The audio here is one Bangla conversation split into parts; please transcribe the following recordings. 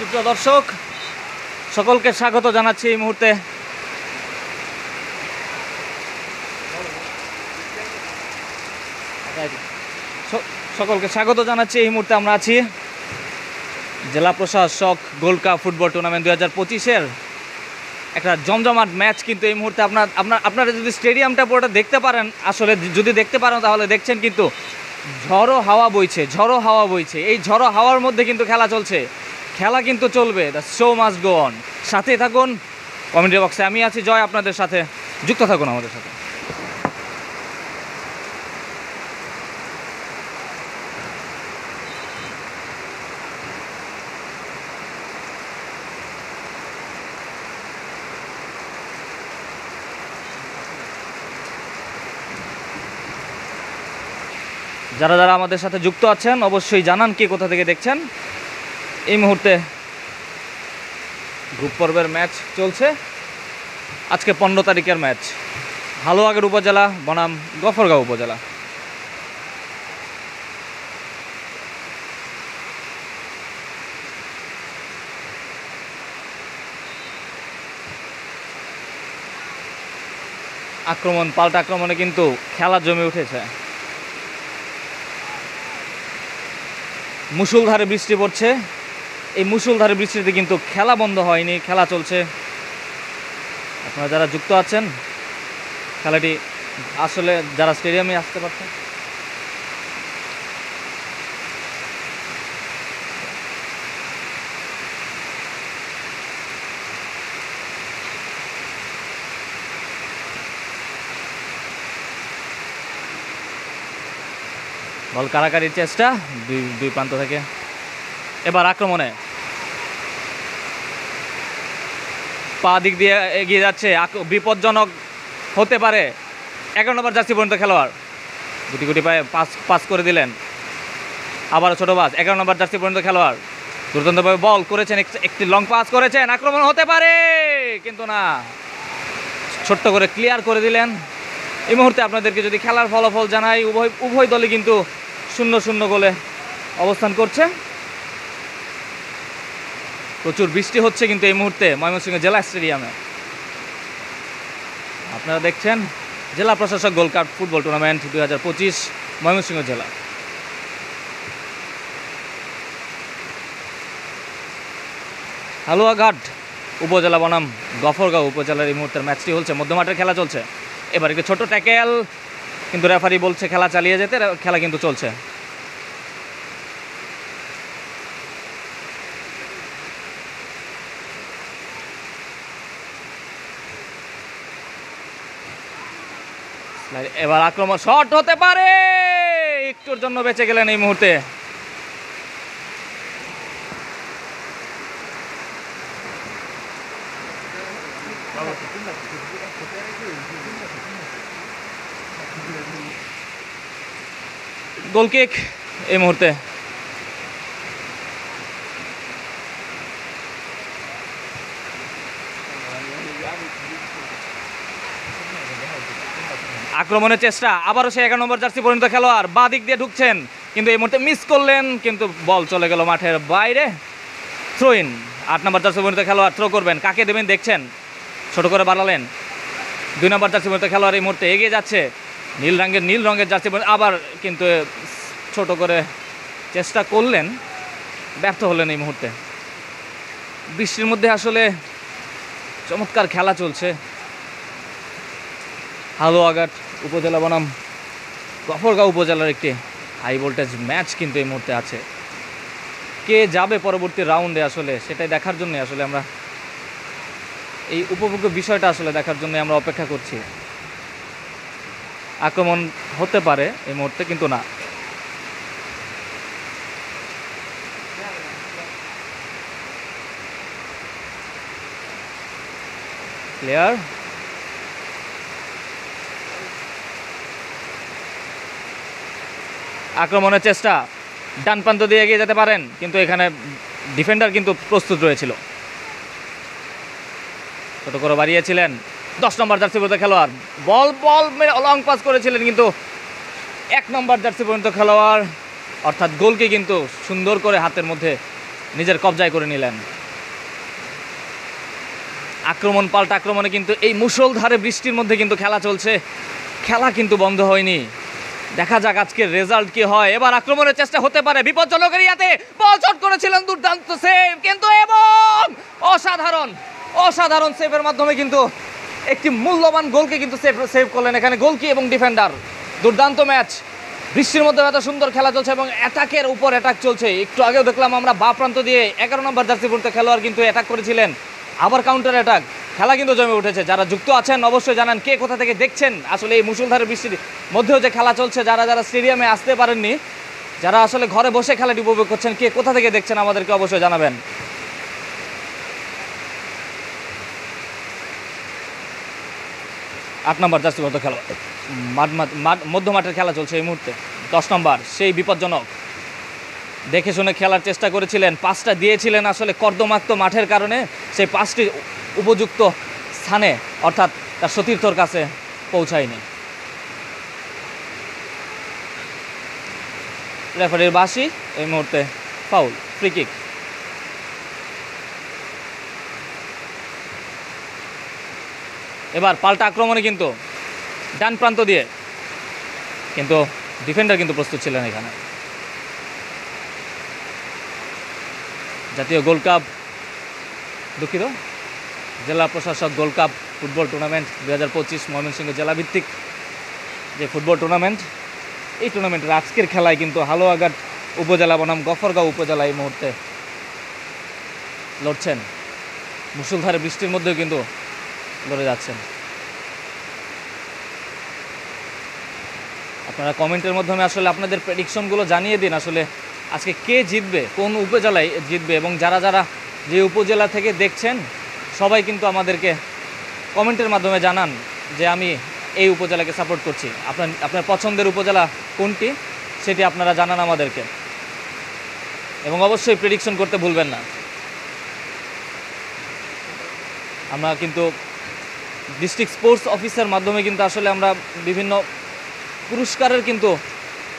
সুপ্রিয় দর্শক, সকলকে স্বাগত জানাচ্ছি এই মুহূর্তে আমরা আছি জেলা প্রশাসক গোল্ড কাপ ফুটবল টুর্নামেন্ট 2025-এর একটা জমজমাট ম্যাচ। কিন্তু এই মুহূর্তে আপনারা যদি স্টেডিয়ামটা পুরোটা দেখতে পারেন, আসলে যদি দেখতে পারেন তাহলে দেখছেন কিন্তু ঝড়ো হাওয়া বইছে। এই ঝড়ো হাওয়ার মধ্যে কিন্তু খেলা চলছে, খেলা কিন্তু চলবে। The show must go on. সাথে থাকুন, কমেন্ট বক্সে আমি আছি জয়, আপনাদের সাথে যুক্ত থাকুন আমাদের সাথে। যারা যারা আমাদের সাথে যুক্ত আছেন অবশ্যই জানান কে কোথা থেকে দেখছেন। এই মুহূর্তে গ্রুপ পর্বের ম্যাচ চলছে, আজকে 15 তারিখের ম্যাচ। হালুয়াঘাট উপজেলা বনাম গফরগাঁও উপজেলা। পাল্টা আক্রমণে কিন্তু খেলা জমে উঠেছে। মুষলধারে বৃষ্টি পড়ছে, এই মুষলধারে বৃষ্টিতে কিন্তু খেলা বন্ধ হয়নি, খেলা চলছে। আপনারা যারা যুক্ত আছেন, খেলাটি আসলে যারা স্টেডিয়ামে আসতে পারছেন, বল কারাকারির চেষ্টা দুই প্রান্ত থেকে। এবার আক্রমণে পা দিক দিয়ে এগিয়ে যাচ্ছে, বিপজ্জনক হতে পারে। 11 নম্বর জার্সি পর্যন্ত খেলোয়াড় গুটি পায়ে পাস করে দিলেন। আবার ছোট পাস, 11 নম্বর জার্সি পর্যন্ত খেলোয়াড় দুর্দান্তভাবে বল করেছেন, একটি লং পাস করেছেন, আক্রমণ হতে পারে কিন্তু না, ছোট্ট করে ক্লিয়ার করে দিলেন। এই মুহূর্তে আপনাদেরকে যদি খেলার ফলাফল জানাই, উভয় দলই কিন্তু 0-0 গোলে অবস্থান করছে। প্রচুর বৃষ্টি হচ্ছে কিন্তু এই মুহূর্তে ময়মনসিংহ জেলা স্টেডিয়ামে। আপনারা দেখছেন জেলা প্রশাসক gold cup football tournament 2025 Mymensingh জেলা। হালুয়াঘাট উপজেলা বনাম গফরগাঁও উপজেলার এই মুহূর্তের ম্যাচটি হচ্ছে, মধ্যমাঠের খেলা চলছে। এবার একটি ছোট ট্যাকেল, কিন্তু রেফারি বলছে খেলা চালিয়ে যেতে, খেলা কিন্তু চলছে। এবার আক্রমণ, শট হতে পারে, একটুর জন্য বেঁচে গেলেন এই মুহূর্তে। গোল কিক এই মুহূর্তে। আক্রমণের চেষ্টা, আবারও সে 11 নম্বর জার্সি পর্যন্ত খেলোয়াড় বাঁ দিক দিয়ে ঢুকছেন, কিন্তু এই মুহূর্তে মিস করলেন, কিন্তু বল চলে গেল মাঠের বাইরে। Throw in. 8 নম্বর জার্সি পর্যন্ত খেলোয়াড় থ্রো করবেন, কাকে দেবেন দেখছেন, ছোট করে বাড়ালেন। 2 নম্বর জার্সি পর্যন্ত খেলোয়াড় এই মুহূর্তে এগিয়ে যাচ্ছে, নীল রঙের জার্সি আবার কিন্তু ছোট করে চেষ্টা করলেন, ব্যর্থ হলেন এই মুহূর্তে। বৃষ্টির মধ্যে আসলে চমৎকার খেলা চলছে। হালুয়াঘাট উপজেলা বনাম গফরগাঁও উপজেলার একটি হাই ভোল্টেজ ম্যাচ কিন্তু এই মুহূর্তে আছে। কে যাবে পরবর্তী রাউন্ডে আসলে সেটাই দেখার জন্য আসলে আমরা এই উপভোগ্য বিষয়টা আসলে দেখার জন্য আমরা অপেক্ষা করছি। আক্রমণ হতে পারে এই মুহূর্তে, কিন্তু না। প্লেয়ার আক্রমণের চেষ্টা, ডান প্রান্ত দিয়ে এগিয়ে যেতে পারেন, কিন্তু এখানে ডিফেন্ডার কিন্তু প্রস্তুত রয়েছিল। ছোট করে বাড়িয়েছিলেন 10 নম্বর জার্সি পরিহিত খেলোয়াড়, বল বল মেরে লং পাস করেছিলেন, কিন্তু 1 নম্বর জার্সি পরিহিত খেলোয়াড় অর্থাৎ গোলকে কিন্তু সুন্দর করে হাতের মধ্যে নিজের কবজায় করে নিলেন। আক্রমণ পাল্টা আক্রমণে কিন্তু এই মুষলধারে বৃষ্টির মধ্যে কিন্তু খেলা চলছে, খেলা কিন্তু বন্ধ হয়নি। দেখা যাক আজকের রেজাল্ট কি হয়। এবার আক্রমণের চেষ্টা হতে পারে, বিপজ্জনক এরিয়াতে বল শট করেছিলেন, দুর্দান্ত সেভ কিন্তু, এবং অসাধারণ সেভের মাধ্যমে কিন্তু একটি মূল্যবান গোলকে কিন্তু সেভ করলেন এখানে গোলকি এবং ডিফেন্ডার। দুর্দান্ত ম্যাচ, বৃষ্টির মধ্যে এত সুন্দর খেলা চলছে এবং অ্যাটাকের উপর অ্যাটাক চলছে। একটু আগেও দেখলাম আমরা বা প্রান্ত দিয়ে 11 নম্বর জার্সি পরিহিত খেলোয়াড় কিন্তু অ্যাটাক করেছিলেন, আবার কাউন্টার অ্যাটাক। খেলা কিন্তু জমে উঠেছে। যারা যুক্ত আছেন অবশ্যই জানান কে কোথা থেকে দেখছেন। আসলে এই মুষলধারে বৃষ্টির মধ্যেও যে খেলা চলছে, যারা যারা স্টেডিয়ামে আসতে পারেননি, যারা আসলে ঘরে বসে খেলাটি উপভোগ করছেন, কে কোথা থেকে দেখছেন আমাদেরকে অবশ্যই জানাবেন। আট নম্বর জার্সি পরিহিত খেলোয়াড়, মধ্য মাঠের খেলা চলছে এই মুহূর্তে। 10 নম্বর সেই বিপজ্জনক, দেখে শুনে খেলার চেষ্টা করেছিলেন, পাসটা দিয়েছিলেন আসলে কর্দমাক্ত মাঠের কারণে সেই পাসটি উপযুক্ত স্থানে অর্থাৎ তার সতীর্থর কাছে পৌঁছায়নি। রেফারির বাঁশি, এই মুহূর্তে ফাউল, ফ্রি কিক। এবার পাল্টা আক্রমণে কিন্তু ডান প্রান্ত দিয়ে, কিন্তু ডিফেন্ডার কিন্তু প্রস্তুত ছিলেন এখানে। জাতীয় গোল্ড কাপ, দুঃখিত, জেলা প্রশাসক gold cup football tournament 2025 Mymensingh জেলাভিত্তিক যে ফুটবল টুর্নামেন্ট, এই টুর্নামেন্টের আজকের খেলায় কিন্তু হালুয়াঘাট উপজেলা বনাম গফরগাঁও উপজেলা এই মুহূর্তে লড়ছেন। মুষলধারে বৃষ্টির মধ্যেও কিন্তু লড়ে যাচ্ছেন। আপনারা কমেন্টের মাধ্যমে আসলে আপনাদের প্রেডিকশনগুলো জানিয়ে দিন, আসলে আজকে কে জিতবে, কোন উপজেলায় জিতবে, এবং যারা যারা যে উপজেলা থেকে দেখছেন সবাই কিন্তু আমাদেরকে কমেন্টের মাধ্যমে জানান যে আমি এই উপজেলাকে সাপোর্ট করছি। আপনার পছন্দের উপজেলা কোনটি সেটি আপনারা জানান আমাদেরকে, এবং অবশ্যই প্রেডিকশন করতে ভুলবেন না। আমরা কিন্তু ডিস্ট্রিক্ট স্পোর্টস অফিসের মাধ্যমে কিন্তু আসলে আমরা বিভিন্ন পুরস্কারের কিন্তু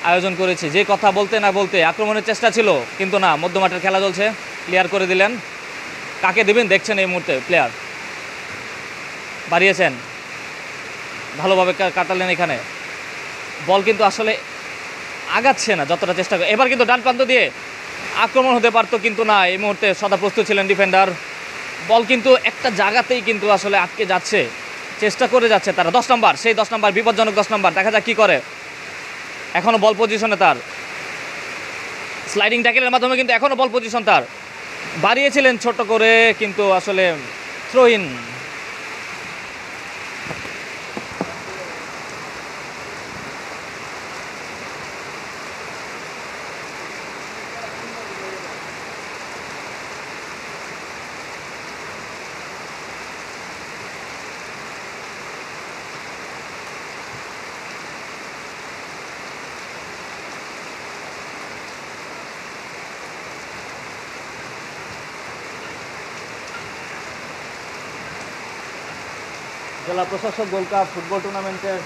আয়োজন করেছি। যে কথা বলতে না বলতে আক্রমণের চেষ্টা ছিল, কিন্তু না, মধ্যমাঠের খেলা চলছে, ক্লিয়ার করে দিলেন। কাকে দেবেন দেখছেন এই মুহূর্তে, প্লেয়ার বাড়িয়েছেন, ভালোভাবে কাটালেন এখানে। বল কিন্তু আসলে আগাচ্ছে না যতটা চেষ্টা করে। এবার কিন্তু ডান প্রান্ত দিয়ে আক্রমণ হতে পারতো, কিন্তু না, এই মুহূর্তে সদা প্রস্তুত ছিলেন ডিফেন্ডার। বল কিন্তু একটা জায়গাতেই কিন্তু আসলে আটকে যাচ্ছে, চেষ্টা করে যাচ্ছে তারা। 10 নম্বর, সেই 10 নম্বর, বিপজ্জনক 10 নম্বর, দেখা যাক কী করে। এখনও বল পজিশনে তার, স্লাইডিং ট্যাকেলের মাধ্যমে কিন্তু এখনও বল পজিশন তার, বাড়িয়েছিলেন ছোট করে, কিন্তু আসলে থ্রো ইন। জেলা প্রশাসক গোল্ড কাপ ফুটবল টুর্নামেন্টের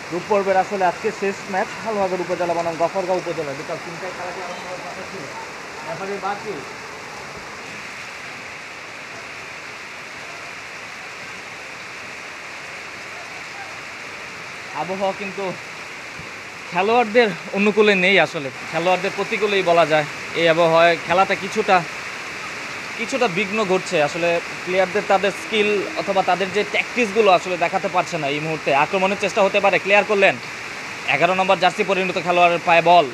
গ্রুপ পর্বের আসলে আজকে শেষ ম্যাচ হালুয়াঘাট উপজেলা বনাম গফরগাঁও উপজেলা, বিকাল 3টায় খেলাটি আরম্ভ হওয়ার কথা ছিল। রেফারির বাঁশি, আবহাওয়া কিন্তু খেলোয়াড়দের অনুকূলে নেই, আসলে খেলোয়াড়দের প্রতিকূলেই বলা যায়। এই আবহাওয়ায় খেলাটা কিছুটা কিছুটা বিঘ্ন ঘটছে আসলে, প্লেয়ারদের তাদের স্কিল অথবা তাদের যে ট্যাকটিক্সগুলো আসলে দেখাতে পারছে না এই মুহূর্তে। আক্রমণের চেষ্টা হতে পারে, ক্লিয়ার করলেন 11 নম্বর জার্সি পরিণত খেলোয়াড়ের পায়ে বল,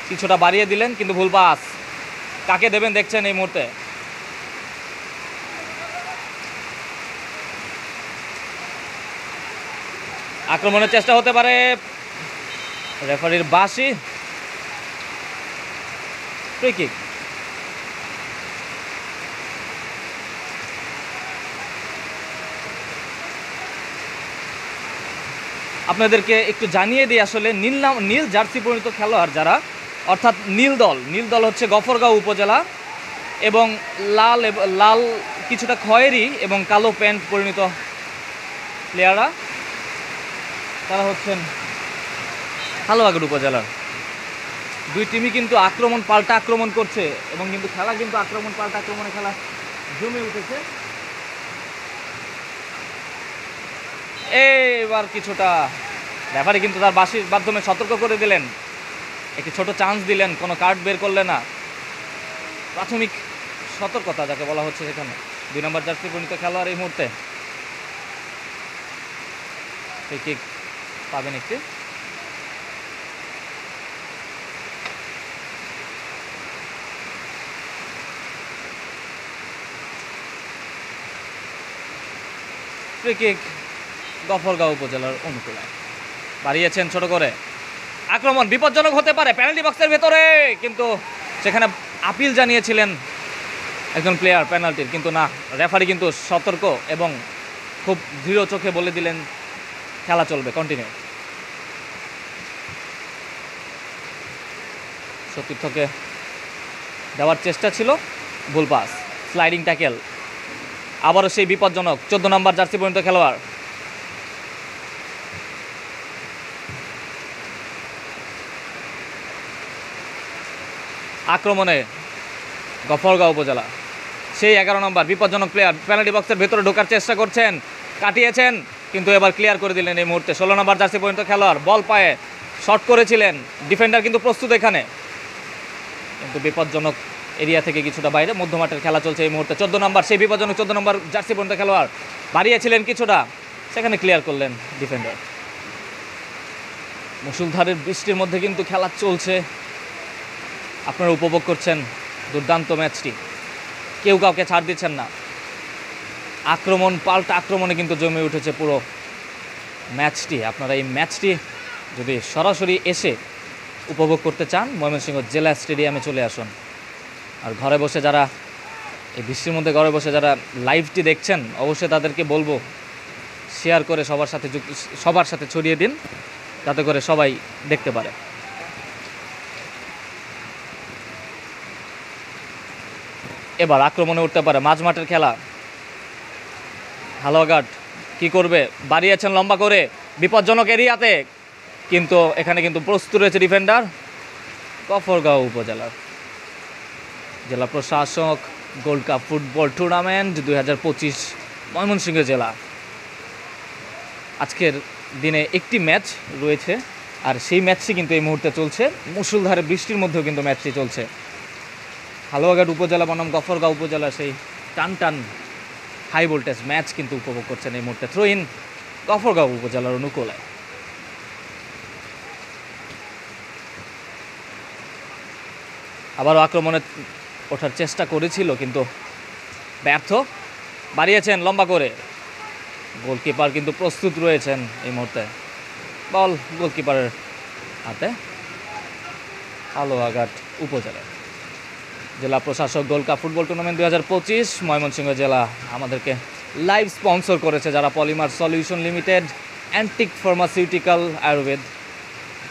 কিছুটা বাড়িয়ে দিলেন কিন্তু ভুল পাস। কাকে দেবেন দেখছেন এই মুহূর্তে? আক্রমণের চেষ্টা হতে পারে, রেফারির বাঁশি, ফ্রি কিক। আপনাদেরকে একটু জানিয়ে দিই আসলে নীল জার্সি পরিণত খেলোয়াড় যারা, অর্থাৎ নীল দল হচ্ছে গফরগাঁও উপজেলা, এবং লাল কিছুটা খয়েরি এবং কালো প্যান্ট পরিণত প্লেয়াররা তারা হচ্ছেন হালুয়াঘাট উপজেলার। দুই টিমই কিন্তু পাল্টা আক্রমণ করছে এবং কিন্তু খেলা কিন্তু পাল্টা আক্রমণে খেলা জমে উঠেছে। এবার কিছুটা রেফারি কিন্তু তার বাঁশির মাধ্যমে সতর্ক করে দিলেন, একটি ছোট চান্স দিলেন, কোনো কার্ড বের করলে না, প্রাথমিক সতর্কতা যাকে বলা হচ্ছে সেখানে। 2 নম্বর জার্সি পরিণত খেলোয়াড় এই মুহূর্তে ফ্রি কিক পাবেন একটি। ফ্রি কিক গফরগাঁও উপজেলার অনুকূলে, বাড়িয়েছেন ছোট করে। আক্রমণ বিপজ্জনক হতে পারে পেনাল্টি বক্সের ভেতরে, কিন্তু সেখানে আপিল জানিয়েছিলেন একজন প্লেয়ার পেনাল্টির, কিন্তু না, রেফারি কিন্তু সতর্ক এবং খুব দৃঢ় চোখে বলে দিলেন খেলা চলবে, কন্টিনিউ। সতীর্থকে দেওয়ার চেষ্টা ছিল, ভুল পাস, স্লাইডিং ট্যাকেল, আবারও সেই বিপজ্জনক 14 নম্বর জার্সি পরিণত খেলোয়াড়। আক্রমণে গফরগাঁও উপজেলা, সেই 11 নম্বর বিপজ্জনক প্লেয়ার পেনাল্টি বক্সের ভেতরে ঢোকার চেষ্টা করছেন, কাটিয়েছেন কিন্তু এবার ক্লিয়ার করে দিলেন এই মুহূর্তে 16 নম্বর জার্সি পরিণত খেলোয়াড়। বল পায়ে শট করেছিলেন, ডিফেন্ডার কিন্তু প্রস্তুত এখানে, কিন্তু বিপজ্জনক এরিয়া থেকে কিছুটা বাইরে, মধ্যমাঠের খেলা চলছে এই মুহূর্তে। 14 নম্বর সেই বিপজ্জনক 14 নম্বর জার্সি পরিণত খেলোয়াড় বাড়িয়েছিলেন কিছুটা, সেখানে ক্লিয়ার করলেন ডিফেন্ডার। মুষলধারের বৃষ্টির মধ্যে কিন্তু খেলা চলছে, আপনারা উপভোগ করছেন দুর্দান্ত ম্যাচটি, কেউ কাউকে ছাড় দিচ্ছেন না। পাল্টা আক্রমণে কিন্তু জমে উঠেছে পুরো ম্যাচটি। আপনারা এই ম্যাচটি যদি সরাসরি এসে উপভোগ করতে চান, ময়মনসিংহ জেলা স্টেডিয়ামে চলে আসুন। আর ঘরে বসে যারা এই বৃষ্টির মধ্যে ঘরে বসে যারা লাইভটি দেখছেন, অবশ্যই তাদেরকে বলবো শেয়ার করে সবার সাথে ছড়িয়ে দিন, যাতে করে সবাই দেখতে পারে। এবার আক্রমণে উঠতে পারে, মাঝমাঠের খেলা, হালুয়াঘাট কি করবে, বাড়িয়েছেন লম্বা করে বিপজ্জনক এরিয়াতে, কিন্তু এখানে কিন্তু প্রস্তুত রয়েছে ডিফেন্ডার গফরগাঁও উপজেলার। জেলা প্রশাসক gold cup football tournament 2025 Mymensingh জেলা। আজকের দিনে একটি ম্যাচ রয়েছে, আর সেই ম্যাচটি কিন্তু এই মুহূর্তে চলছে, মুষলধারে বৃষ্টির মধ্যেও কিন্তু ম্যাচটি চলছে। হালুয়াঘাট উপজেলা বনাম গফরগাঁও উপজেলা সেই টান হাই ভোল্টেজ ম্যাচ কিন্তু উপভোগ করছেন এই মুহূর্তে। থ্রো ইন গফরগাঁও উপজেলার অনুকূলে। আবারও আক্রমণে ওঠার চেষ্টা করেছিল কিন্তু ব্যর্থ, বাড়িয়েছেন লম্বা করে, গোলকিপার কিন্তু প্রস্তুত রয়েছেন এই মুহূর্তে, বল গোলকিপারের হাতে। হালুয়াঘাট উপজেলা জেলা প্রশাসক gold cup football tournament 2025 Mymensingh জেলা আমাদেরকে লাইভ স্পন্সর করেছে যারা polymer Solution limited, antique Pharmaceutical Ayurveda,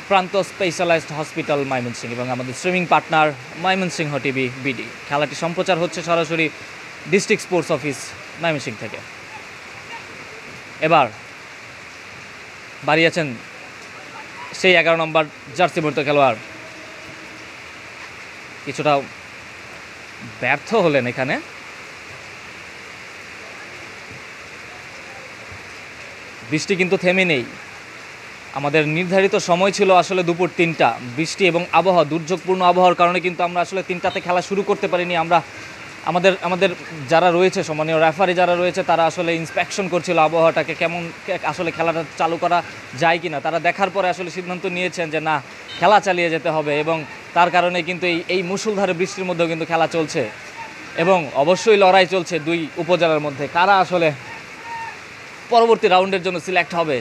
প্রান্ত স্পেশালাইজড হসপিটাল ময়মনসিংহ এবং আমাদের streaming partner Mymensingh TV BD. খেলাটি সম্প্রচার হচ্ছে সরাসরি ডিস্ট্রিক্ট স্পোর্টস অফিস ময়মনসিংহ থেকে। এবার বাড়িয়েছেন সেই 11 নম্বর জার্সি পরিণত খেলোয়াড়, কিছুটা ব্যর্থ হলেন এখানে। বৃষ্টি কিন্তু থেমে নেই, আমাদের নির্ধারিত সময় ছিল আসলে দুপুর 3টা। বৃষ্টি এবং দুর্যোগপূর্ণ আবহাওয়ার কারণে কিন্তু আমরা আসলে 3টাতে খেলা শুরু করতে পারিনি। আমরা আমাদের আমাদের যারা রয়েছে সম্মানীয় রেফারি যারা রয়েছে তারা আসলে ইন্সপেকশন করছিল আবহাওয়াটাকে কেমন আসলে খেলাটা চালু করা যায় কিনা। তারা দেখার পরে আসলে সিদ্ধান্ত নিয়েছেন যে না, খেলা চালিয়ে যেতে হবে, এবং তার কারণে কিন্তু এই মুষলধারে বৃষ্টির মধ্যেও কিন্তু খেলা চলছে, এবং অবশ্যই লড়াই চলছে দুই উপজেলার মধ্যে কারা আসলে পরবর্তী রাউন্ডের জন্য সিলেক্ট হবে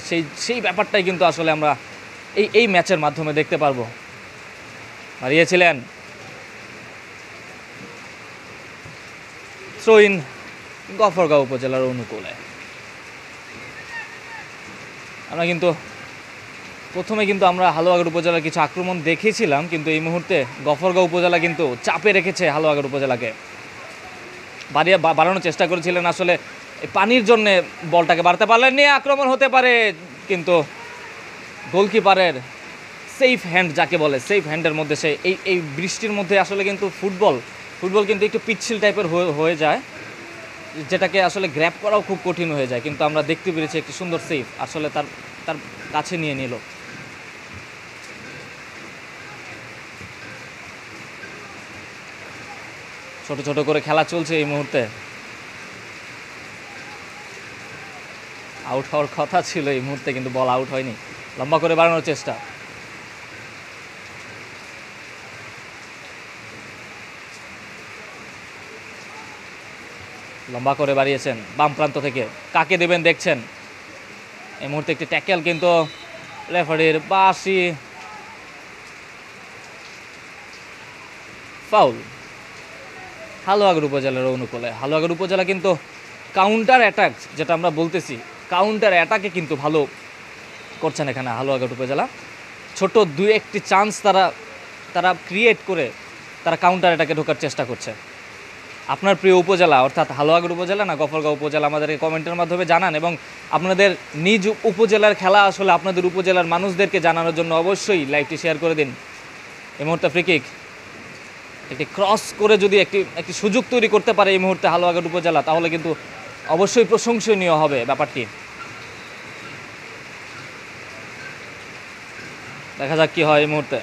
সেই ব্যাপারটাই কিন্তু আসলে আমরা এই ম্যাচের মাধ্যমে দেখতে পারবো। হারিয়েছিলেন থ্রো ইন গফরগাঁও উপজেলার অনুকূলে। আমরা কিন্তু প্রথমে কিন্তু আমরা হালুয়াঘাট উপজেলার কিছু আক্রমণ দেখেছিলাম, কিন্তু এই মুহূর্তে গফরগাঁও উপজেলা কিন্তু চাপে রেখেছে হালুয়াঘাট উপজেলাকে। বাড়ানোর চেষ্টা করেছিলেন আসলে পানির জন্যে, বলটাকে বাড়তে পারলেননি, আক্রমণ হতে পারে, কিন্তু গোলকিপারের সেফ হ্যান্ড যাকে বলে, সেফ হ্যান্ডের মধ্যে সে এই বৃষ্টির মধ্যে আসলে কিন্তু ফুটবল কিন্তু একটু পিচ্ছিল টাইপের হয়ে যায়, যেটাকে আসলে গ্র্যাব করাও খুব কঠিন হয়ে যায়, কিন্তু আমরা দেখতে পেরেছি একটি সুন্দর সেফ আসলে তার কাছে নিয়ে নিল। ছোট ছোট করে খেলা চলছে এই মুহূর্তে। আউট হওয়ার কথা ছিল এই মুহূর্তে, কিন্তু বল আউট হয়নি। লম্বা করে বাড়ানোর চেষ্টা, লম্বা করে বাড়িয়েছেন বাম প্রান্ত থেকে, কাকে দেবেন দেখছেন। এই মুহূর্তে একটি ট্যাকেল, কিন্তু রেফারির বাঁশি, ফাউল হালুয়াঘাট উপজেলার অনুকূলে। হালুয়াঘাট উপজেলা কিন্তু কাউন্টার অ্যাটাক, যেটা আমরা বলতেছি কাউন্টার অ্যাটাকে কিন্তু ভালো করছেন এখানে হালুয়াঘাট উপজেলা। ছোট দুই একটি চান্স তারা ক্রিয়েট করে তারা কাউন্টার অ্যাটাকে ঢোকার চেষ্টা করছে। আপনার প্রিয় উপজেলা অর্থাৎ হালুয়াঘাট উপজেলা না গফরগাঁও উপজেলা, আমাদেরকে কমেন্টের মাধ্যমে জানান, এবং আপনাদের নিজ উপজেলার খেলা আসলে আপনাদের উপজেলার মানুষদেরকে জানানোর জন্য অবশ্যই লাইভটি শেয়ার করে দিন। এই মুহূর্তে ফ্রি কিক, একটি ক্রস করে যদি একটি সুযোগ তৈরি করতে পারে এই মুহূর্তে হালুয়াঘাট উপজেলা, তাহলে কিন্তু অবশ্যই প্রশংসনীয় হবে ব্যাপারটি। দেখা যাক কি হয় এই মুহূর্তে।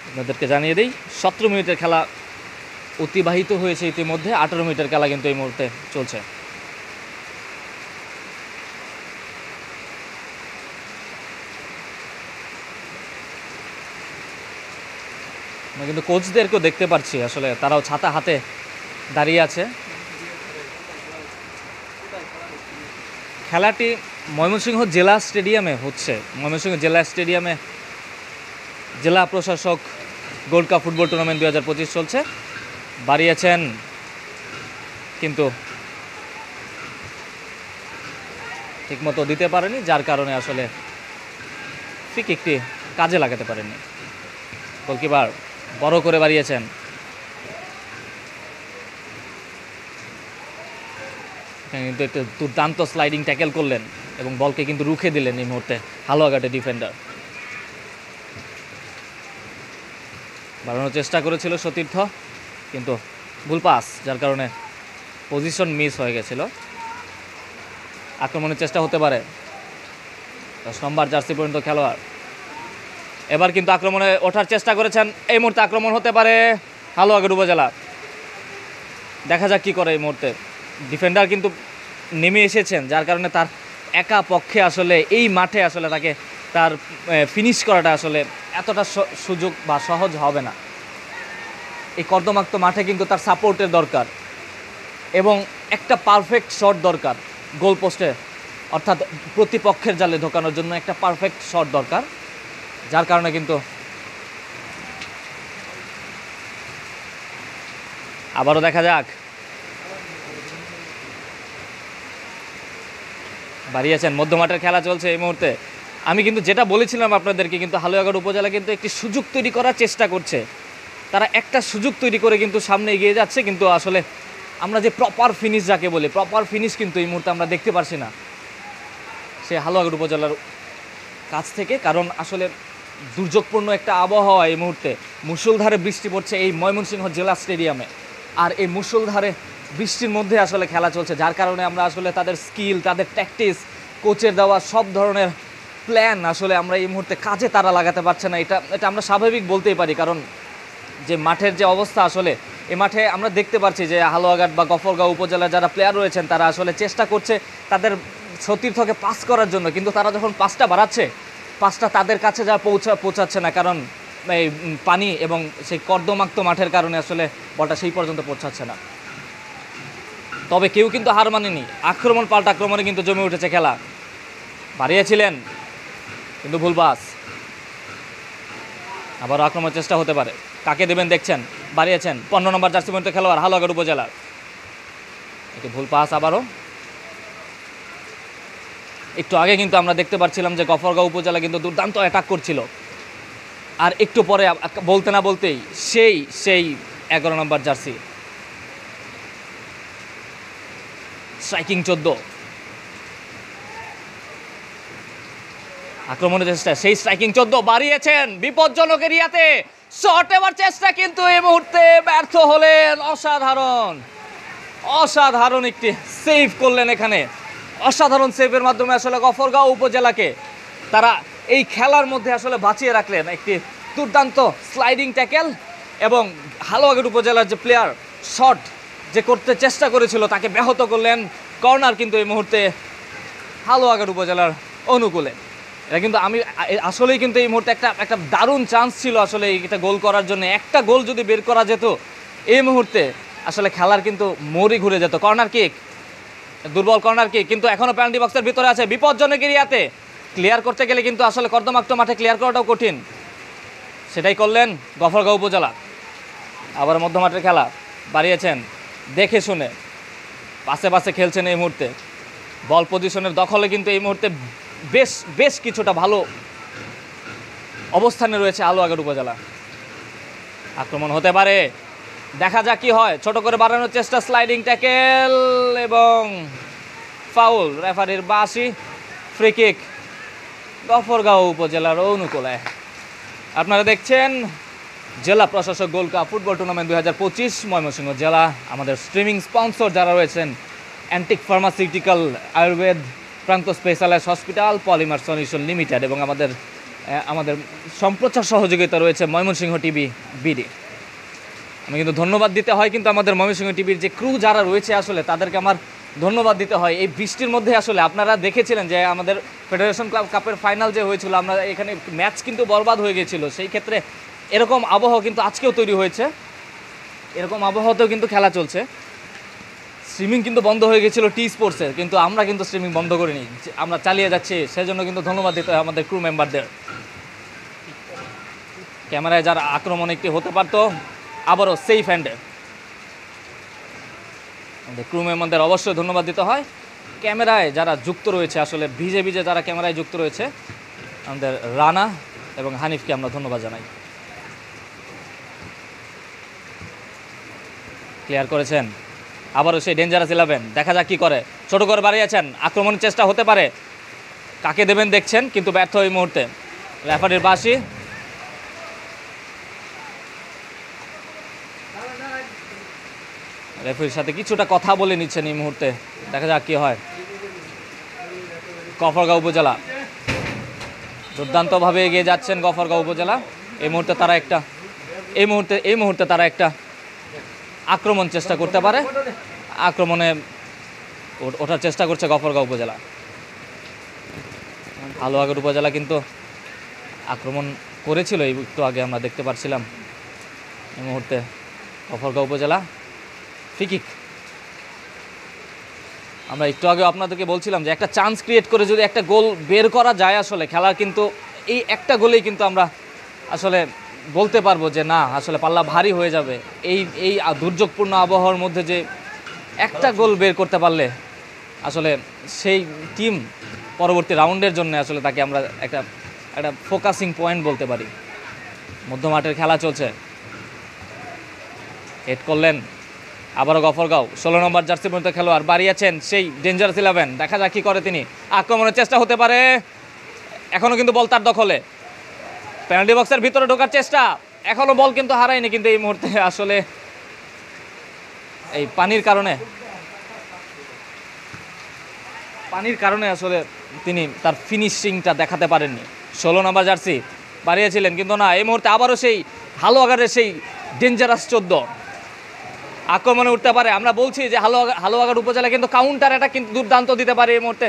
আপনাদেরকে জানিয়ে দিই 17 মিনিটের খেলা অতিবাহিত হয়েছে ইতিমধ্যে, 18 মিনিটের খেলা কিন্তু এই মুহূর্তে চলছে। আমরা কিন্তু কোচদেরকেও দেখতে পাচ্ছি, আসলে তারাও ছাতা হাতে দাঁড়িয়ে আছে। খেলাটি ময়মনসিংহ জেলা স্টেডিয়ামে হচ্ছে। ময়মনসিংহ জেলা স্টেডিয়ামে জেলা প্রশাসক গোল্ড কাপ ফুটবল টুর্নামেন্ট 2025 চলছে। বাড়িয়েছেন, কিন্তু ঠিকমতো দিতে পারেনি, যার কারণে আসলে ফ্রি কিকটি কাজে লাগাতে পারেননি। গোলকিপার বড় করে বাড়িয়েছেন, কিন্তু একটু দুর্দান্ত স্লাইডিং ট্যাকেল করলেন এবং বলকে কিন্তু রুখে দিলেন এই মুহূর্তে হালুয়াঘাটের ডিফেন্ডার। বাড়ানোর চেষ্টা করেছিল সতীর্থ, কিন্তু ভুল পাস, যার কারণে পজিশন মিস হয়ে গেছিল। আক্রমণের চেষ্টা হতে পারে 10 নম্বর জার্সি পর্যন্ত খেলোয়াড়। এবার কিন্তু আক্রমণে ওঠার চেষ্টা করেছেন, এই মুহূর্তে আক্রমণ হতে পারে হালুয়াঘাট উপজেলা। দেখা যাক কী করে এই মুহূর্তে। ডিফেন্ডার কিন্তু নেমে এসেছেন, যার কারণে তার একা পক্ষে আসলে এই মাঠে আসলে তার ফিনিশ করাটা আসলে এতটা সুযোগ বা সহজ হবে না। এই কর্দমাক্ত মাঠে কিন্তু তার সাপোর্টের দরকার, এবং একটা পারফেক্ট শট দরকার গোল পোস্টে, অর্থাৎ প্রতিপক্ষের জালে ঢোকানোর জন্য একটা পারফেক্ট শট দরকার, যার কারণে কিন্তু আবারও দেখা যাক। বাড়িয়েছেন, মধ্যমাঠের খেলা চলছে এই মুহূর্তে। আমি কিন্তু যেটা বলেছিলাম আপনাদেরকে, কিন্তু হালুয়াঘাট উপজেলা কিন্তু একটি সুযোগ তৈরি করার চেষ্টা করছে। তারা একটা সুযোগ তৈরি করে কিন্তু সামনে এগিয়ে যাচ্ছে, কিন্তু আসলে আমরা যে প্রপার ফিনিশ যাকে বলি, প্রপার ফিনিশ কিন্তু এই মুহূর্তে আমরা দেখতে পারছি না সে হালুয়াঘাট উপজেলার কাছ থেকে। কারণ আসলে দুর্যোগপূর্ণ একটা আবহাওয়া এই মুহূর্তে, মুষলধারে বৃষ্টি পড়ছে এই ময়মনসিংহ জেলা স্টেডিয়ামে, আর এই মুষলধারে বৃষ্টির মধ্যে আসলে খেলা চলছে, যার কারণে আমরা আসলে তাদের স্কিল, তাদের ট্যাকটিক্স, কোচের দেওয়া সব ধরনের প্ল্যান আসলে আমরা এই মুহূর্তে কাজে তারা লাগাতে পারছে না। এটা আমরা স্বাভাবিক বলতেই পারি, কারণ যে মাঠের যে অবস্থা আসলে এই মাঠে আমরা দেখতে পাচ্ছি যে হালুয়াঘাট বা গফরগাঁও উপজেলার যারা প্লেয়ার রয়েছেন তারা আসলে চেষ্টা করছে তাদের সতীর্থকে পাস করার জন্য, কিন্তু তারা যখন পাসটা বাড়াচ্ছে পাসটা তাদের কাছে যা পৌঁছাচ্ছে না, কারণ এই পানি এবং সেই কর্দমাক্ত মাঠের কারণে আসলে বলটা সেই পর্যন্ত পৌঁছাচ্ছে না। তবে কেউ কিন্তু হার মানেনি, আক্রমণ পাল্টা আক্রমণে কিন্তু জমে উঠেছে খেলা। বাড়িয়েছিলেন কিন্তু ভুল পাস, আবারও আক্রমণের চেষ্টা হতে পারে, কাকে দেবেন দেখছেন, বাড়িয়েছেন 15 নম্বর জার্সি পরিহিত খেলোয়াড় হালুয়াঘাট উপজেলার, একটি ভুল পাস আবারও। একটু আগে কিন্তু আমরা দেখতে পাচ্ছিলাম যে গফরগাঁও উপজেলা কিন্তু দুর্দান্ত অ্যাটাক করছিল, আর একটু পরে বলতে না বলতেই সেই 11 নম্বর জার্সি স্ট্রাইকিং 14 আক্রমণের চেষ্টা, সেই স্ট্রাইকিং 14 বাড়িয়েছেন বিপজ্জনক এরিয়াতে, শট এবার চেষ্টা কিন্তু এই মুহূর্তে ব্যর্থ হলেন। অসাধারণ একটি সেভ করলেন এখানে, অসাধারণ সেভের মাধ্যমে আসলে গফরগাঁও উপজেলাকে তারা এই খেলার মধ্যে আসলে বাঁচিয়ে রাখলেন। একটি দুর্দান্ত স্লাইডিং ট্যাকেল এবং হালুয়াঘাট উপজেলার যে প্লেয়ার শট যে করতে চেষ্টা করেছিল তাকে ব্যাহত করলেন। কর্নার কিন্তু এই মুহূর্তে হালুয়াঘাট উপজেলার অনুকূলে। এটা কিন্তু আমি আসলেই কিন্তু এই মুহূর্তে একটা দারুণ চান্স ছিল আসলে এটা গোল করার জন্য। একটা গোল যদি বের করা যেত এই মুহূর্তে আসলে খেলার কিন্তু মোড়ই ঘুরে যেত। কর্নার কিক, দুর্বল কর্নার কিক, কিন্তু এখনও পেনাল্টি বক্সের ভিতরে আছে, বিপজ্জনক এরিয়াতে ক্লিয়ার করতে গেলে কিন্তু আসলে কর্দমাক্ত মাঠে ক্লিয়ার করাটাও কঠিন, সেটাই করলেন গফরগাঁও উপজেলা। আবার মধ্যমাঠের খেলা বাড়িয়েছেন দেখে শুনে, পাশে খেলছেন এই মুহূর্তে, বল পজিশনের দখলে কিন্তু এই মুহূর্তে বেশ কিছুটা ভালো অবস্থানে রয়েছে হালুয়াঘাট উপজেলা। আক্রমণ হতে পারে, দেখা যাক কি হয়। ছোট করে বাড়ানোর চেষ্টা, স্লাইডিং ট্যাকেল এবং ফাউল, রেফারির বাঁশি, ফ্রি কিক গফরগাঁও উপজেলার অনুকূলে। আপনারা দেখছেন জেলা প্রশাসক gold cup football tournament 2025 Mymensingh জেলা। আমাদের স্ট্রিমিং স্পন্সর যারা রয়েছেন antique Pharmaceutical, Ayurveda, Pranta Specialize Hospital, Polymer Solution Limited এবং আমাদের সম্প্রচার সহযোগিতা রয়েছে ময়মনসিংহ টিভি বিডি। আমি কিন্তু ধন্যবাদ দিতে হয় কিন্তু আমাদের ময়মনসিংহ টিভির যে ক্রু যারা রয়েছে আসলে তাদেরকে আমার ধন্যবাদ দিতে হয়। এই বৃষ্টির মধ্যে আসলে আপনারা দেখেছিলেন যে আমাদের ফেডারেশন কাপের ফাইনাল যে হয়েছিল, আমরা এখানে ম্যাচ কিন্তু বরবাদ হয়ে গেছিলো। সেই ক্ষেত্রে এরকম আবহাওয়া কিন্তু আজকেও তৈরি হয়েছে, এরকম আবহাওয়াতেও কিন্তু খেলা চলছে। স্ট্রিমিং কিন্তু বন্ধ হয়ে গেছিলো টি স্পোর্টসের, কিন্তু আমরা কিন্তু স্ট্রিমিং বন্ধ করিনি, আমরা চালিয়ে যাচ্ছি। সেজন্য কিন্তু ধন্যবাদ দিতে হয় আমাদের ক্রু মেম্বারদের। ক্যামেরায় যারা আক্রমণ একটি হতে পারতো, আবারও সেফ হ্যান্ডে আমাদের ক্রু মেম্বারদের অবশ্যই ধন্যবাদ দিতে হয়। ক্যামেরায় যারা যুক্ত রয়েছে আসলে ভিজে যারা ক্যামেরায় যুক্ত রয়েছে, আমাদের রানা এবং হানিফকে আমরা ধন্যবাদ জানাই। ক্লিয়ার করেছেন, আবারও সেই ডেঞ্জারাস 11, দেখা যাক কী করে। ছোট করে বাড়িয়েছেন, আক্রমণের চেষ্টা হতে পারে, কাকে দেবেন দেখছেন কিন্তু ব্যর্থ এই মুহূর্তে। রেফারির বাঁশি, রেফারির সাথে কিছুটা কথা বলে নিচ্ছেন এই মুহূর্তে, দেখা যাক কী হয়। গফরগাঁও উপজেলা দুর্দান্তভাবে এগিয়ে যাচ্ছেন। গফরগাঁও উপজেলা এই মুহূর্তে তারা একটা আক্রমণ চেষ্টা করতে পারে, আক্রমণে ওঠার চেষ্টা করছে গফরগাঁও উপজেলা। হালুয়াঘাট উপজেলা কিন্তু আক্রমণ করেছিল একটু আগে, আমরা দেখতে পাচ্ছিলাম। এই মুহূর্তে গফরগাঁও উপজেলা ফ্রি কিক। আমরা একটু আগে আপনাদেরকে বলছিলাম যে একটা চান্স ক্রিয়েট করে যদি একটা গোল বের করা যায় আসলে খেলার কিন্তু এই একটা গোলেই কিন্তু আমরা আসলে বলতে পারবো যে না আসলে পাল্লা ভারী হয়ে যাবে। এই দুর্যোগপূর্ণ আবহাওয়ার মধ্যে যে একটা গোল বের করতে পারলে আসলে সেই টিম পরবর্তী রাউন্ডের জন্য আসলে তাকে আমরা একটা ফোকাসিং পয়েন্ট বলতে পারি। মধ্যমাঠের খেলা চলছে, হেড করলেন আবারও গফরগাঁও। 16 নম্বর জার্সি পর্যন্ত খেলোয়াড় বাড়িয়েছেন, সেই ডেঞ্জারাস 11, দেখা যাক কী করে তিনি। আক্রমণের চেষ্টা হতে পারে, এখনও কিন্তু বল তার দখলে। পেনাল্টি বক্সের ভিতরে ঢোকার চেষ্টা, এখনও বল কিন্তু হারায়নি, কিন্তু এই মুহূর্তে আসলে এই পানির কারণে আসলে তিনি তার ফিনিশিংটা দেখাতে পারেননি। 16 নম্বর জার্সি বাড়িয়েছিলেন, কিন্তু না, এই মুহূর্তে আবারও সেই হালুয়াঘাটের সেই ডেঞ্জারাস 14 আক্রমণে উঠতে পারে। আমরা বলছি যে হালুয়াঘাট উপজেলা কিন্তু কাউন্টার অ্যাটাক কিন্তু দুর্দান্ত দিতে পারে এই মুহূর্তে।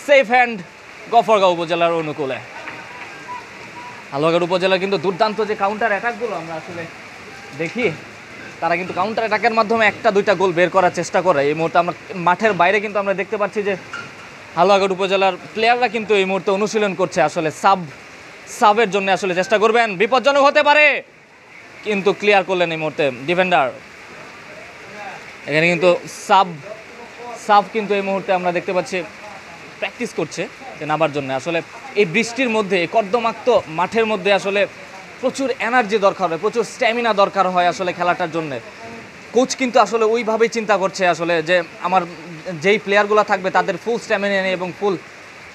সেফ হ্যান্ড গফরগাঁও উপজেলার অনুকূলে। হালুয়াঘাট উপজেলার কিন্তু দুর্দান্ত যে কাউন্টার অ্যাটাকগুলো আমরা আসলে দেখি, তারা কিন্তু কাউন্টার অ্যাটাকের মাধ্যমে একটা দুইটা গোল বের করার চেষ্টা করে। এই মুহূর্তে আমরা মাঠের বাইরে কিন্তু আমরা দেখতে পাচ্ছি যে হালুয়াঘাট উপজেলার প্লেয়াররা কিন্তু এই মুহূর্তে অনুশীলন করছে, আসলে সাবের জন্য আসলে চেষ্টা করবেন। বিপজ্জনক হতে পারে, কিন্তু ক্লিয়ার করলেন এই মুহূর্তে ডিফেন্ডার। এখানে কিন্তু সাব কিন্তু এই মুহূর্তে আমরা দেখতে পাচ্ছি প্র্যাকটিস করছে যে নামার জন্য। আসলে এই বৃষ্টির মধ্যে, এই কর্দমাক্ত মাঠের মধ্যে আসলে প্রচুর এনার্জি দরকার হয়, প্রচুর স্ট্যামিনা দরকার হয় আসলে খেলাটার জন্য। কোচ কিন্তু আসলে ওইভাবেই চিন্তা করছে আসলে যে আমার যেই প্লেয়ারগুলো থাকবে তাদের ফুল স্ট্যামিনা নিয়ে এবং ফুল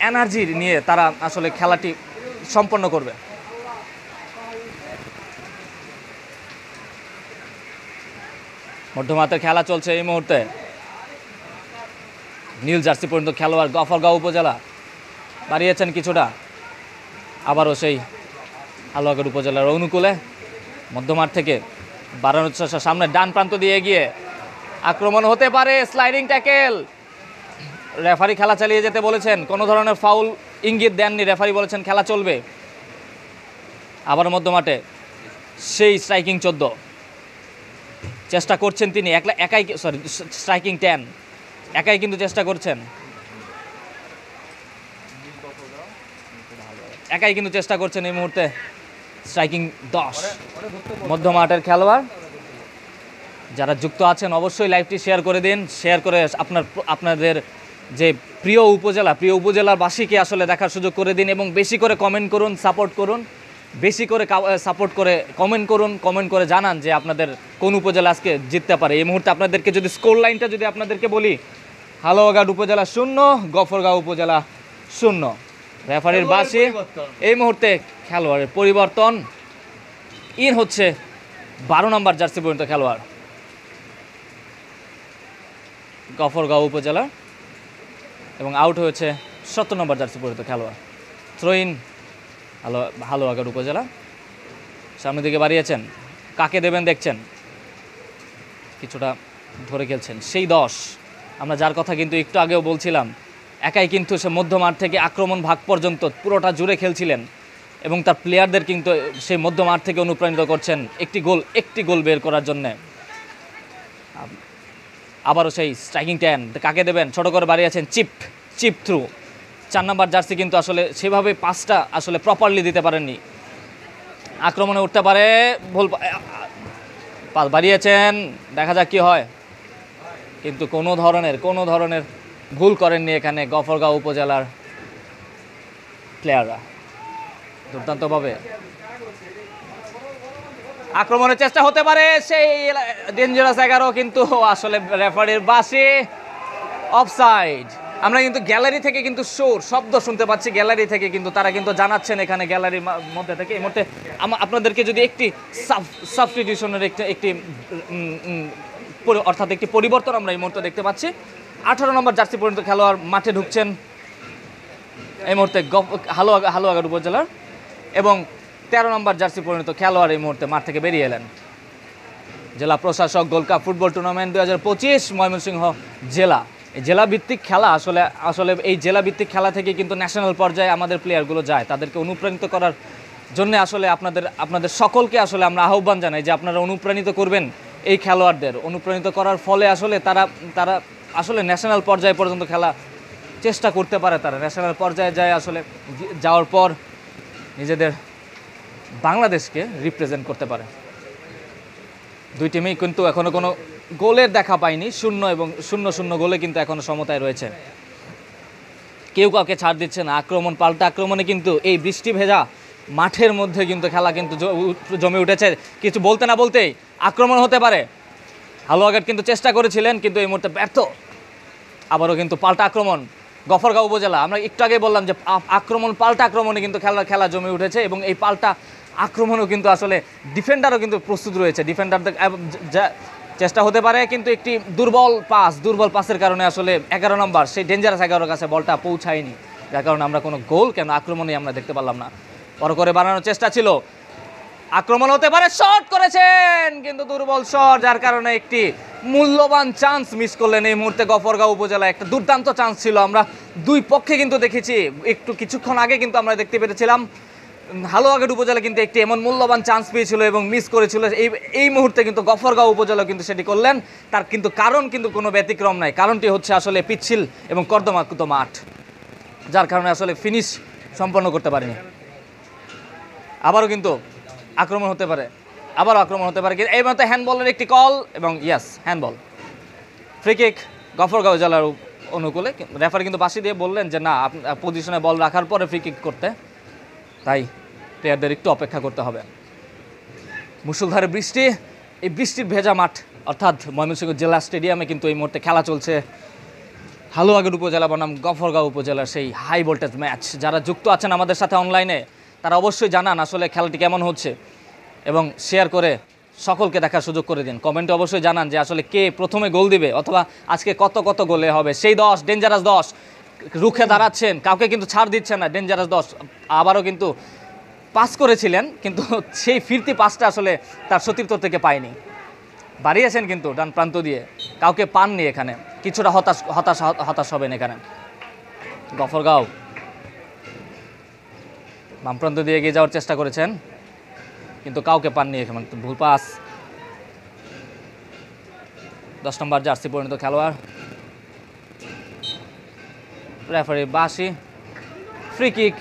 এনার্জি নিয়ে তারা আসলে খেলাটি সম্পন্ন করবে। মধ্যমাঠের খেলা চলছে এই মুহূর্তে। নীল জার্সি পর্যন্ত খেলোয়াড় গফরগাঁও উপজেলা বাড়িয়েছেন কিছুটা, আবারও সেই হালুয়াঘাট উপজেলার অনুকূলে মধ্যমাঠ থেকে বাড়ানোর চেষ্টা, সামনে ডান প্রান্ত দিয়ে গিয়ে আক্রমণ হতে পারে, স্লাইডিং ট্যাকেল। রেফারি খেলা চালিয়ে যেতে বলেছেন, কোনো ধরনের ফাউল ইঙ্গিত দেননি রেফারি, বলেছেন খেলা চলবে। আবার মধ্যমাঠে সেই স্ট্রাইকিং 14 চেষ্টা করছেন তিনি একাই, স্ট্রাইকিং 10 একাই কিন্তু চেষ্টা করছেন, একাই কিন্তু চেষ্টা করছেন এই মুহূর্তে স্ট্রাইকিং 10 মধ্যমাঠের খেলোয়াড়। যারা যুক্ত আছেন অবশ্যই লাইভটি শেয়ার করে দিন, শেয়ার করে আপনাদের যে প্রিয় উপজেলাবাসীকে আসলে দেখার সুযোগ করে দিন, এবং বেশি করে কমেন্ট করুন, সাপোর্ট করুন, বেশি করে সাপোর্ট করে কমেন্ট করুন, কমেন্ট করে জানান যে আপনাদের কোন উপজেলা আজকে জিততে পারে। এই মুহূর্তে আপনাদেরকে যদি স্কোর লাইনটা যদি আপনাদেরকে বলি, হালুয়াঘাট উপজেলা 0, গফরগাঁও উপজেলা 0। রেফারির বাঁশি, এই মুহূর্তে খেলোয়াড়ের পরিবর্তন। ইন হচ্ছে 12 নম্বর জার্সি পর্যন্ত খেলোয়াড় গফরগাঁও উপজেলা, এবং আউট হয়েছে 17 নম্বর জার্সি পর্যন্ত খেলোয়াড়। থ্রো ইন হালুয়াঘাট উপজেলা। সামনের দিকে বাড়িয়েছেন, কাকে দেবেন দেখছেন, কিছুটা ধরে খেলছেন সেই 10, আমরা যার কথা কিন্তু একটু আগেও বলছিলাম। একাই কিন্তু সে মধ্যমাঠ থেকে আক্রমণ ভাগ পর্যন্ত পুরোটা জুড়ে খেলছিলেন, এবং তার প্লেয়ারদের কিন্তু সেই মধ্যমাঠ থেকে অনুপ্রাণিত করছেন একটি গোল বের করার জন্যে। আবারও সেই স্ট্রাইকিং 10, কাকে দেবেন, ছোট করে বাড়িয়েছেন চিপ থ্রু। 4 নম্বর জার্সি কিন্তু আসলে সেভাবে পাসটা আসলে প্রপারলি দিতে পারেননি। আক্রমণে উঠতে পারে, ভুল পাস বাড়িয়েছেন, দেখা যাক কি হয়, কিন্তু কোনো ধরনের ভুল করেননি এখানে গফরগাঁও উপজেলার প্লেয়াররা। দুর্দান্তভাবে আক্রমণের চেষ্টা হতে পারে, সেই ডেঞ্জারাস 11, কিন্তু আসলে রেফারির বাঁশি, অফসাইড। আমরা কিন্তু গ্যালারি থেকে কিন্তু শব্দ শুনতে পাচ্ছি, গ্যালারি থেকে কিন্তু তারা কিন্তু জানাচ্ছেন এখানে গ্যালারির মধ্যে থেকে। এই মুহূর্তে আপনাদেরকে যদি একটি সাবস্টিটিউশনের একটি অর্থাৎ একটি পরিবর্তন আমরা এই মুহূর্তে দেখতে পাচ্ছি। 18 নম্বর জার্সি পর্যন্ত খেলোয়াড় মাঠে ঢুকছেন এই মুহূর্তে হালুয়াঘাট উপজেলার, এবং 13 নম্বর জার্সি পর্যন্ত খেলোয়াড় এই মুহূর্তে মাঠ থেকে বেরিয়ে এলেন। জেলা প্রশাসক gold cup football tournament 2025 Mymensingh জেলা। এই জেলাভিত্তিক খেলা আসলে এই জেলাভিত্তিক খেলা থেকে কিন্তু ন্যাশনাল পর্যায়ে আমাদের প্লেয়ারগুলো যায়, তাদেরকে অনুপ্রাণিত করার জন্য আসলে আপনাদের সকলকে আসলে আমরা আহ্বান জানাই যে আপনারা অনুপ্রাণিত করবেন এই খেলোয়াড়দের। অনুপ্রাণিত করার ফলে আসলে তারা আসলে ন্যাশনাল পর্যায়ে পর্যন্ত খেলা চেষ্টা করতে পারে, তারা ন্যাশনাল পর্যায়ে যায়, আসলে যাওয়ার পর নিজেদের বাংলাদেশকে রিপ্রেজেন্ট করতে পারে। দুই টিমেই কিন্তু এখনো কোনো গোলের দেখা পায়নি, 0 এবং 0-0 গোলে কিন্তু এখনো সমতায় রয়েছে, কেউ কাউকে ছাড় দিচ্ছে না। পাল্টা আক্রমণে কিন্তু এই বৃষ্টি ভেজা মাঠের মধ্যে কিন্তু খেলা কিন্তু জমে উঠেছে। কিছু বলতে না বলতেই আক্রমণ হতে পারে। হালুয়াঘাট কিন্তু চেষ্টা করেছিলেন, কিন্তু এই মুহূর্তে ব্যর্থ। আবারও কিন্তু পাল্টা আক্রমণ গফরগাঁও উপজেলা। আমরা একটু আগে বললাম যে পাল্টা আক্রমণে কিন্তু খেলা জমে উঠেছে, এবং এই পাল্টা আক্রমণও কিন্তু আসলে ডিফেন্ডারও কিন্তু প্রস্তুত রয়েছে। ডিফেন্ডারদের চেষ্টা হতে পারে, কিন্তু একটি দুর্বল পাসের কারণে আসলে 11 নম্বর সেই ডেঞ্জারাস 11 কাছে বলটা পৌঁছায়নি, যার কারণে আমরা কোনো গোল কেন আক্রমণে আমরা দেখতে পারলাম না। বড় করে বানানোর চেষ্টা ছিল, আক্রমণ হতে পারে, শট করেছেন কিন্তু দুর্বল শট, যার কারণে একটি মূল্যবান চান্স মিস করলেন এই মুহূর্তে গফরগাঁও উপজেলা। একটা দুর্দান্ত চান্স ছিল, আমরা দুই পক্ষে কিন্তু দেখেছি, কিছুক্ষণ আগে কিন্তু আমরা দেখতে পেরেছিলাম হালুয়াঘাট উপজেলা কিন্তু একটি এমন মূল্যবান চান্স পেয়েছিল এবং মিস করেছিল। এই মুহূর্তে কিন্তু গফরগাঁও উপজেলা কিন্তু সেটি করলেন। তার কিন্তু কারণ কিন্তু কোনো ব্যতিক্রম নাই, কারণটি হচ্ছে আসলে পিচ্ছিল এবং কর্দমাক্ত মাঠ, যার কারণে আসলে ফিনিশ সম্পন্ন করতে পারেনি। আবারও কিন্তু আক্রমণ হতে পারে, আবারও আক্রমণ হতে পারে, এই মতো হ্যান্ডবলের একটি কল এবং yes handball, free kick Gafargaon জেলার অনুকূলে। রেফারি কিন্তু বাঁশি দিয়ে বললেন যে না, পজিশনে বল রাখার পরে ফ্রি কিক করতে, তাই প্লেয়ারদের একটু অপেক্ষা করতে হবে। মুষলধারে বৃষ্টি, এই বৃষ্টির ভেজা মাঠ অর্থাৎ ময়মনসিংহ জেলা স্টেডিয়ামে কিন্তু এই মুহূর্তে খেলা চলছে হালুয়াঘাট উপজেলা বনাম গফরগাঁও উপজেলার সেই হাই ভোল্টেজ ম্যাচ। যারা যুক্ত আছেন আমাদের সাথে অনলাইনে, তারা অবশ্যই জানান আসলে খেলাটি কেমন হচ্ছে এবং শেয়ার করে সকলকে দেখার সুযোগ করে দিন। কমেন্টে অবশ্যই জানান যে আসলে কে প্রথমে গোল দিবে, অথবা আজকে কত কত গোলে হবে। সেই 10 ডেঞ্জারাস 10 রুখে দাঁড়াচ্ছেন, কাউকে কিন্তু ছাড় দিচ্ছেন না। ডেঞ্জারাস 10 আবারও কিন্তু পাস করেছিলেন, কিন্তু সেই ফিরতি পাসটা আসলে তার সতীর্থ থেকে পায়নি। বাড়িয়েছেন কিন্তু ডান প্রান্ত দিয়ে, কাউকে পাননি এখানে, কিছুটা হতাশ হবেন এখানে। গফরগাঁও বাম প্রান্ত দিয়ে এগিয়ে যাওয়ার চেষ্টা করেছেন, কিন্তু কাউকে পাননি এখানে, ভুল পাস। 10 নম্বর জার্সি পরিণত খেলোয়াড়, রেফারি বাঁশি, ফ্রি কিক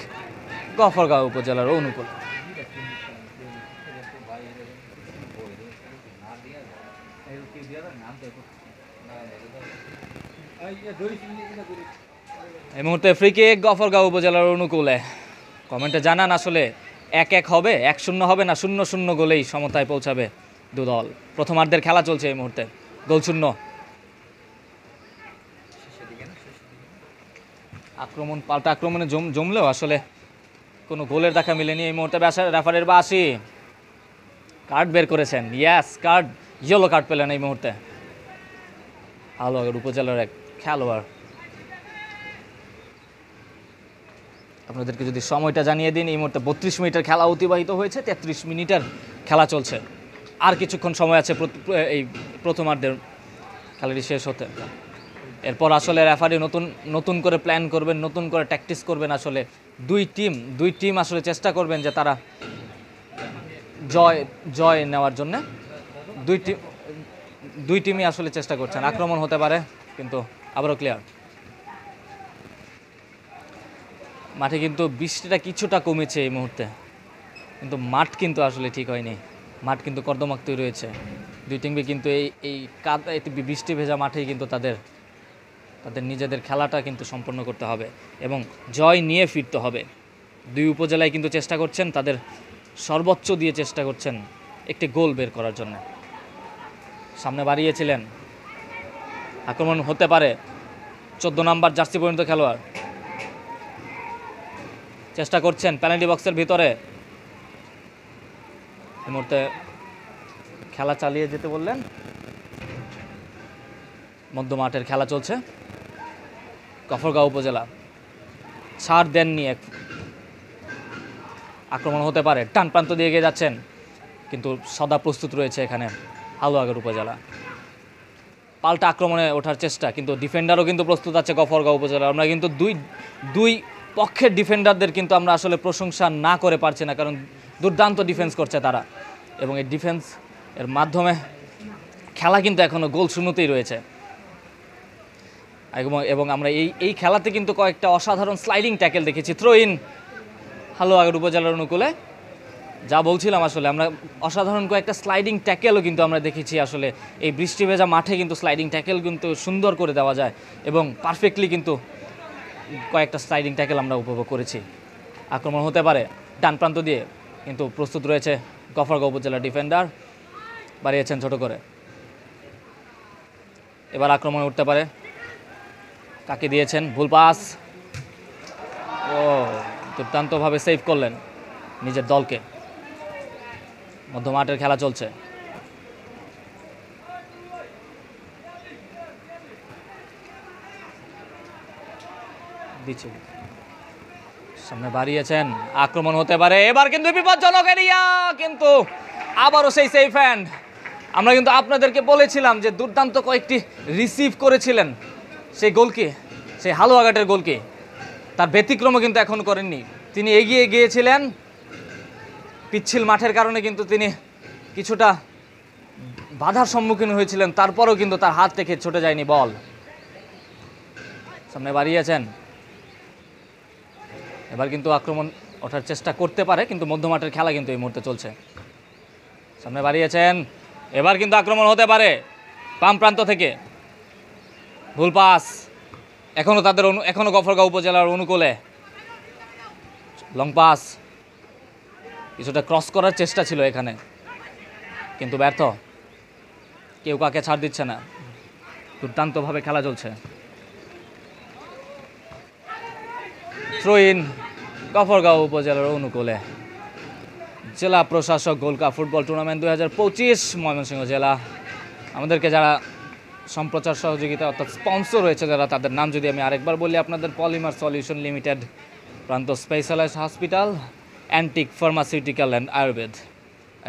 গফরগাঁও উপজেলার অনুকূল। এই মুহূর্তে ফ্রি কিক গফরগাঁও উপজেলার অনুকূলে। কমেন্টে জানান আসলে 1-1 হবে, 1-0 হবে, না 0-0 গোলেই সমতায় পৌঁছাবে দু দল। প্রথমার্ধের খেলা চলছে এই মুহূর্তে, গোলশূন্য। আক্রমণ পাল্টা আক্রমণে জমলেও আসলে কোনো গোলের দেখা মিলেনি এই মুহূর্তে। রেফারির বাঁশি, কার্ড বের করেছেন, ইয়েস কার্ড, ইয়েলো কার্ড পেলেন এই মুহূর্তে হালুয়াঘাট উপজেলার এক খেলোয়াড়। আপনাদেরকে যদি সময়টা জানিয়ে দিন, এই মুহূর্তে 32 মিনিটের খেলা অতিবাহিত হয়েছে, 33 মিনিটের খেলা চলছে। আর কিছুক্ষণ সময় আছে এই প্রথমার্ধের খেলাটি শেষ হতে। এরপর আসলে রেফারি নতুন করে প্ল্যান করবেন, নতুন করে ট্যাকটিস করবেন। আসলে দুই টিম আসলে চেষ্টা করবেন যে তারা জয় নেওয়ার জন্য। দুই টিমই আসলে চেষ্টা করছেন, আক্রমণ হতে পারে, কিন্তু আবারও ক্লিয়ার। মাঠে কিন্তু বৃষ্টিটা কিছুটা কমেছে এই মুহূর্তে, কিন্তু মাঠ কিন্তু আসলে ঠিক হয়নি, মাঠ কিন্তু কর্দমাক্তই রয়েছে। দুই টিমই কিন্তু এই বৃষ্টি ভেজা মাঠেই কিন্তু তাদের নিজেদের খেলাটা কিন্তু সম্পন্ন করতে হবে এবং জয় নিয়ে ফিরতে হবে। দুই উপজেলায় কিন্তু চেষ্টা করছেন, তাদের সর্বোচ্চ দিয়ে চেষ্টা করছেন একটি গোল বের করার জন্য। সামনে বাড়িয়েছিলেন, আক্রমণ হতে পারে। 14 নম্বর জার্সি পরিণত খেলোয়াড় চেষ্টা করছেন পেনাল্টি বক্সের ভিতরে। এই মুহূর্তে খেলা চালিয়ে যেতে বললেন। মধ্য মাঠের খেলা চলছে, গফরগাঁও উপজেলা ছাড় দেননি, আক্রমণ হতে পারে। ডান প্রান্ত দিয়ে এগিয়ে যাচ্ছেন, কিন্তু সদা প্রস্তুত রয়েছে এখানে হালুয়াঘাট উপজেলা। পাল্টা আক্রমণে ওঠার চেষ্টা, কিন্তু ডিফেন্ডারও কিন্তু প্রস্তুত আছে গফরগাঁও উপজেলা। আমরা কিন্তু দুই পক্ষের ডিফেন্ডারদের কিন্তু আমরা আসলে প্রশংসা না করে পারছি না, কারণ দুর্দান্ত ডিফেন্স করছে তারা, এবং এই ডিফেন্স এর মাধ্যমে খেলা কিন্তু এখনও গোল শূন্যতেই রয়েছে। এবং আমরা এই খেলাতে কিন্তু কয়েকটা অসাধারণ স্লাইডিং ট্যাকেল দেখেছি। থ্রো ইন হালুয়াঘাট উপজেলার অনুকূলে। যা বলছিলাম, আসলে আমরা অসাধারণ কয়েকটা স্লাইডিং ট্যাকেলও কিন্তু আমরা দেখেছি। আসলে এই বৃষ্টি ভেজা মাঠে কিন্তু স্লাইডিং ট্যাকেল কিন্তু সুন্দর করে দেওয়া যায়, এবং পারফেক্টলি কিন্তু কয়েকটা স্লাইডিং ট্যাকেল আমরা উপভোগ করেছি। আক্রমণ হতে পারে ডান প্রান্ত দিয়ে, কিন্তু প্রস্তুত রয়েছে গফরগাঁও উপজেলার ডিফেন্ডার, বাড়িয়েছেন ছোট করে। এবার আক্রমণে উঠতে পারে, কাকে দিয়েছেন, ভুল পাস। ও দুর্দান্তভাবে সেভ করলেন নিজের দলকে। মধ্য মাঠের খেলা চলছে, দিচ্ছে সামনে বাড়িয়েছেন, আক্রমণ হতে পারে এবার, কিন্তু বিপজ্জনক এরিয়া, কিন্তু আবারও সেই সেফ হ্যান্ড। আমরা কিন্তু আপনাদেরকে বলেছিলাম যে দুর্দান্ত কয়েকটি রিসিভ করেছিলেন সেই গোলকে, সেই হালুয়াঘাটের গোলকে, তার ব্যতিক্রমও কিন্তু এখন করেননি। তিনি এগিয়ে গিয়েছিলেন, পিচ্ছিল মাঠের কারণে কিন্তু তিনি কিছুটা বাধার সম্মুখীন হয়েছিলেন, তারপরেও কিন্তু তার হাত থেকে ছুটে যায়নি বল। সামনে বাড়িয়েছেন, এবার কিন্তু আক্রমণ ওঠার চেষ্টা করতে পারে, কিন্তু মধ্যমাঠের খেলা কিন্তু এই মুহূর্তে চলছে। সামনে বাড়িয়েছেন, এবার কিন্তু আক্রমণ হতে পারে বাম প্রান্ত থেকে। ভুল পাস, এখনো গফরগাঁও উপজেলার অনুকূলে। লং পাস, কিছুটা ক্রস করার চেষ্টা ছিল এখানে, কিন্তু ব্যর্থ। কেউ কাকে ছাড় দিচ্ছে না, দুর্দান্তভাবে খেলা চলছে। থ্রো ইন গফরগাঁও উপজেলার অনুকূলে। জেলা প্রশাসক gold cup football tournament 2025 Mymensingh জেলা। আমাদেরকে যারা সম্প্রচার সহযোগিতা অর্থাৎ স্পন্সর রয়েছে যারা, তাদের নাম যদি আমি আরেকবার বলি আপনাদের: Polymer Solution Limited, Pranta Specialized Hospital, Antique Pharmaceutical and Ayurveda,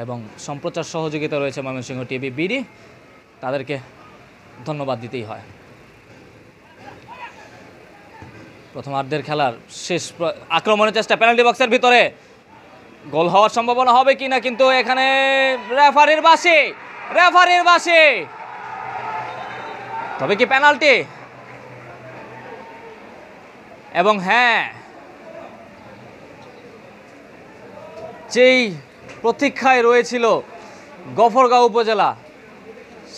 এবং সম্প্রচার সহযোগিতা রয়েছে ময়মনসিংহ টিভি বিডি। তাদেরকে ধন্যবাদ দিতেই হয়। প্রথমার্ধের খেলার শেষ আক্রমণের চেষ্টা, পেনাল্টি বক্সের ভিতরে গোল হওয়ার সম্ভাবনা হবে কিনা, কিন্তু এখানে রেফারির বাঁশি, তবে কি পেনাল্টি? এবং হ্যাঁ, যেই প্রতীক্ষায় রয়েছিল গফরগাঁও উপজেলা,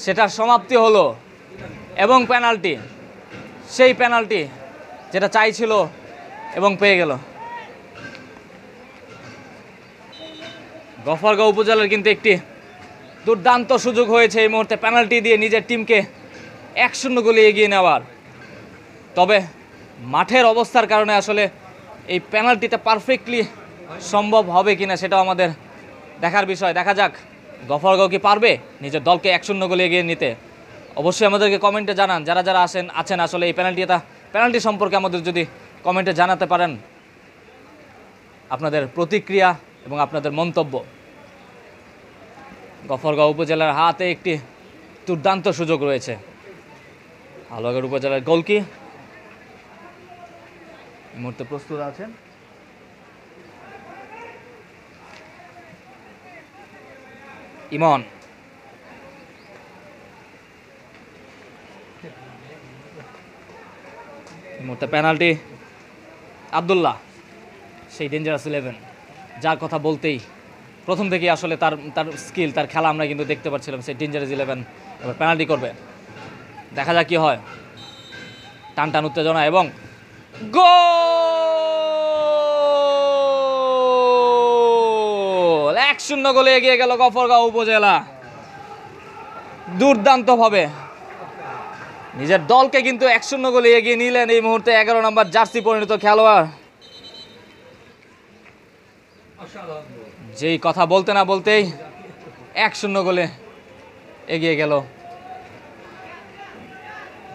সেটার সমাপ্তি হলো, এবং পেনাল্টি, সেই পেনাল্টি যেটা চাইছিল এবং পেয়ে গেল। গফরগাঁও উপজেলার কিন্তু একটি দুর্দান্ত সুযোগ হয়েছে এই মুহূর্তে পেনাল্টি দিয়ে নিজের টিমকে 1-0 গোলে এগিয়ে নেওয়ার। তবে মাঠের অবস্থার কারণে আসলে এই পেনাল্টিটা পারফেক্টলি সম্ভব হবে কিনা সেটাও আমাদের দেখার বিষয়। দেখা যাক গফরগাঁও কি পারবে নিজের দলকে 1-0 গোলে এগিয়ে নিতে। অবশ্যই আমাদেরকে কমেন্টে জানান, যারা যারা আছেন আসলে এই পেনাল্টি সম্পর্কে আমাদের যদি কমেন্টে জানাতে পারেন আপনাদের প্রতিক্রিয়া এবং আপনাদের মন্তব্য। গফরগাঁও উপজেলার হাতে একটি দুর্দান্ত সুযোগ রয়েছে। হালুয়াঘাট উপজেলার গোলকি এই মুহূর্তে প্রস্তুত আছেন। ইমন, এই মুহূর্তে পেনাল্টি। আব্দুল্লাহ, সেই ডেঞ্জারাস 11 যার কথা বলতেই প্রথম থেকেই আসলে তার স্কিল, তার খেলা আমরা কিন্তু দেখতে পাচ্ছিলাম। সেই ডেঞ্জারাস 11 এবার পেনাল্টি করবে, দেখা যাক কি হয়। টান উত্তেজনা এবং গোল! 1-0 গোলে এগিয়ে গেল গফরগাঁও উপজেলা দুর্দান্তভাবে। নিজের দলকে কিন্তু 1-0 গোলে এগিয়ে নিলেন এই মুহূর্তে 11 নম্বর জার্সি পরিণত খেলোয়াড়। যেই কথা বলতে না বলতেই 1-0 গোলে এগিয়ে গেল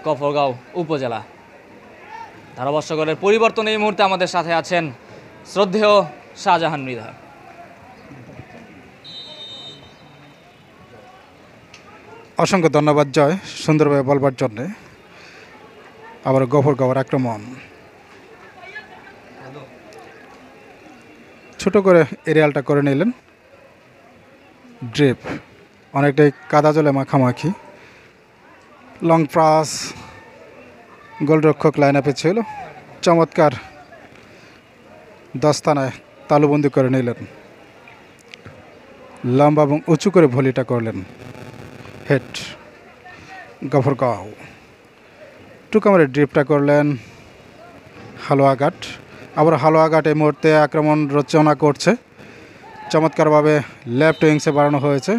গফরগাঁও উপজেলা। ধারাভাষ্যকরের পরিবর্তন এই মুহূর্তে আমাদের সাথে আছেন শ্রদ্ধেয় শাহজাহান মৃধা। অসংখ্য ধন্যবাদ জয়, সুন্দরভাবে বলবার জন্যে। আবার গফরগাঁওয়ের আক্রমণ, ছোট করে এরিয়ালটা করে নিলেন। ড্রিপ অনেকটাই কাদা জলে মাখামাখি। লং পাস, গোলরক্ষক লাইন আপে ছিল, চমৎকার দস্তানায় তালুবন্দি করে নিলেন। লম্বা এবং উঁচু করে ভলিটা করলেন। হেড গফরগাঁও। টুকামারে ড্রিপটা করলেন হালুয়াঘাট। আবার হালুয়াঘাট এই মুহূর্তে আক্রমণ রচনা করছে। চমৎকারভাবে লেফট উইংসে বাড়ানো হয়েছে।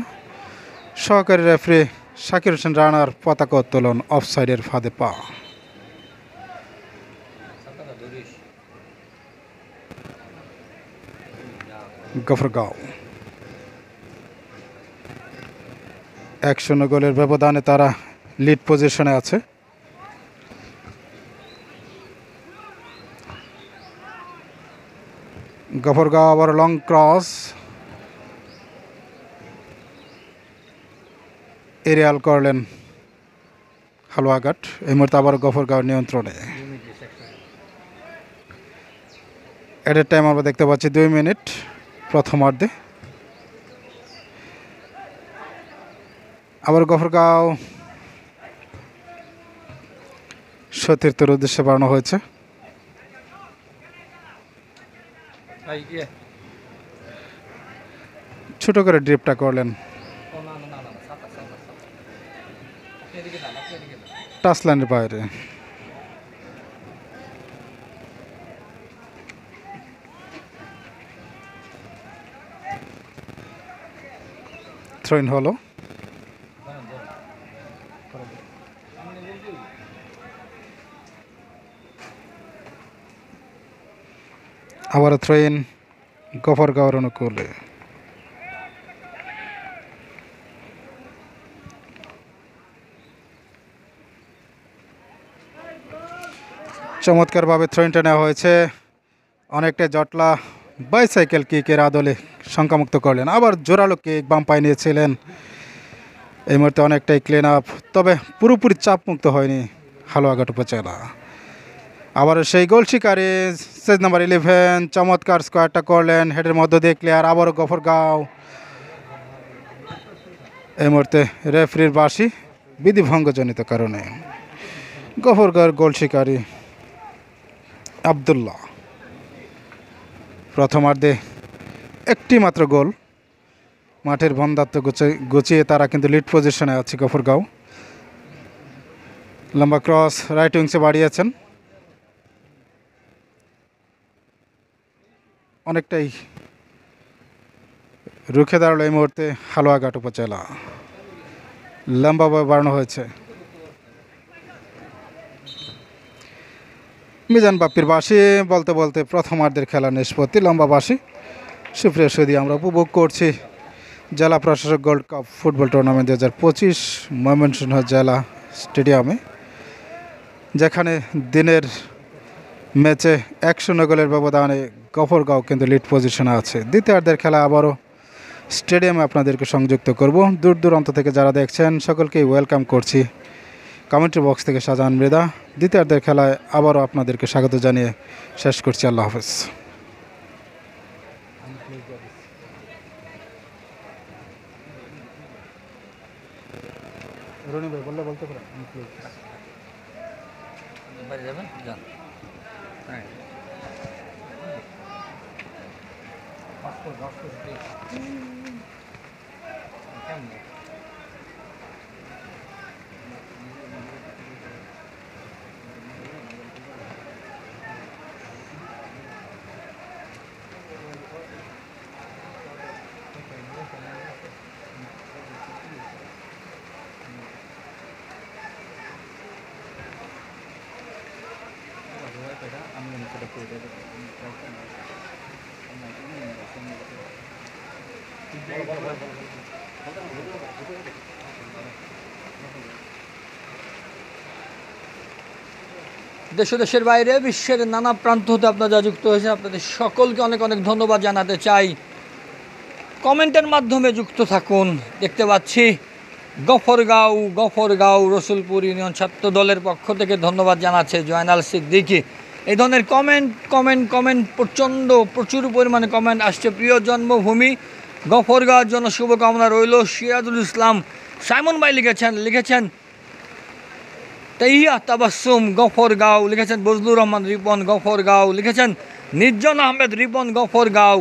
সহকারী রেফারি শাকির হোসেন রানার পতাকা উত্তোলন, অফসাইডের ফাঁদে পা। গফরগাঁও 1-0 গোলের ব্যবধানে তারা লিড পজিশনে আছে। গফরগাঁও আবার লং ক্রস, এরিয়াল করলেন হালুয়াঘাট। এই মুহূর্তে আবার গফরগাঁও নিয়ন্ত্রণে। এট এ টাইম আমরা দেখতে পাচ্ছি 2 মিনিট প্রথমার্ধে। আবার গফরগাঁও সতীর্থের উদ্দেশ্যে বাড়ানো হয়েছে। ছোট করে ড্রিপটা করলেন টাচ লাইনের বাইরে। থ্রোইন হলো। আবার থ্রোইন গফরগাঁওয়ের অনুকূলে। চমৎকারভাবে থ্রোইনটা নেওয়া হয়েছে। অনেকটা জটলা বাইসাইকেল কিকের আদলে শঙ্কামুক্ত করলেন। আবার জোরালো কিক বাম পায়ে নিয়েছিলেন। এই মুহূর্তে অনেকটাই ক্লিন আপ, তবে পুরোপুরি চাপমুক্ত হয়নি হালুয়াঘাট উপজেলা। আবার সেই গোল শিকারে স্টেজ নাম্বার 11 চমৎকার স্কোয়ারটা করলেন হেডের মধ্য দিয়ে ক্লিয়ার। আবারও গফরগাঁও। এই মুহূর্তে রেফারির বাঁশি বিধিভঙ্গজনিত কারণে। গফরগাঁওয়ের গোল শিকারী আবদুল্লাহ। প্রথমার্ধে একটি মাত্র গোল। মাঠের বন্ধাত্ম গুছিয়ে তারা কিন্তু লিড পজিশনে আছে গফরগাঁও। লম্বা ক্রস রাইট উইংসে বাড়িয়েছেন। অনেকটাই রুখে দাঁড়ালো এই মুহূর্তে হালুয়াঘাট উপজেলা। লম্বাভাবে বাড়ানো হয়েছে। মিজান বাপ্পির বাঁশি বলতে বলতে প্রথমার্ধের খেলা নিষ্পত্তি। লম্বা বাঁশি সুপ্রিয় সুদী আমরা উপভোগ করছি জেলা প্রশাসক gold cup football tournament 2025 Mymensingh জেলা স্টেডিয়ামে, যেখানে দিনের ম্যাচে 1-0 গোলের ব্যবধানে গফরগাঁও কিন্তু লিড পজিশনে আছে। দ্বিতীয়ার্ধের খেলা আবারও স্টেডিয়ামে আপনাদেরকে সংযুক্ত করব। দূর দূরান্ত থেকে যারা দেখছেন সকলকেই ওয়েলকাম করছি। কমেন্ট্রি বক্স থেকে শাহজাহান মৃদা। দ্বিতীয়ার্ধের খেলায় আবারও আপনাদেরকে স্বাগত জানিয়ে শেষ করছি। আল্লাহ হাফেজ। রনি ভাই বললে বলতে পারেন। দেশ ও দেশের বাইরে বিশ্বের নানা প্রান্ত হতে আপনারা যুক্ত হয়েছে, আপনাদের সকলকে অনেক অনেক ধন্যবাদ জানাতে চাই। কমেন্টের মাধ্যমে যুক্ত থাকুন। দেখতে পাচ্ছি গফরগাঁও রসুলপুর ইউনিয়ন ছাত্র দলের পক্ষ থেকে ধন্যবাদ জানাচ্ছে জয়নাল সিদ্দিকী। এই ধরনের কমেন্ট প্রচুর পরিমাণে কমেন্ট আসছে। প্রিয় জন্মভূমি গফরগাঁওর জন্য শুভকামনা রইল। সিরাজুল ইসলাম সাইমন ভাই লিখেছেন তাইয়া তাবাসসুম গফরগাঁও, লিখেছেন বজলুর রহমান রিপন গফরগাঁও, লিখেছেন নির্জন আহমেদ রিপন গফরগাঁও।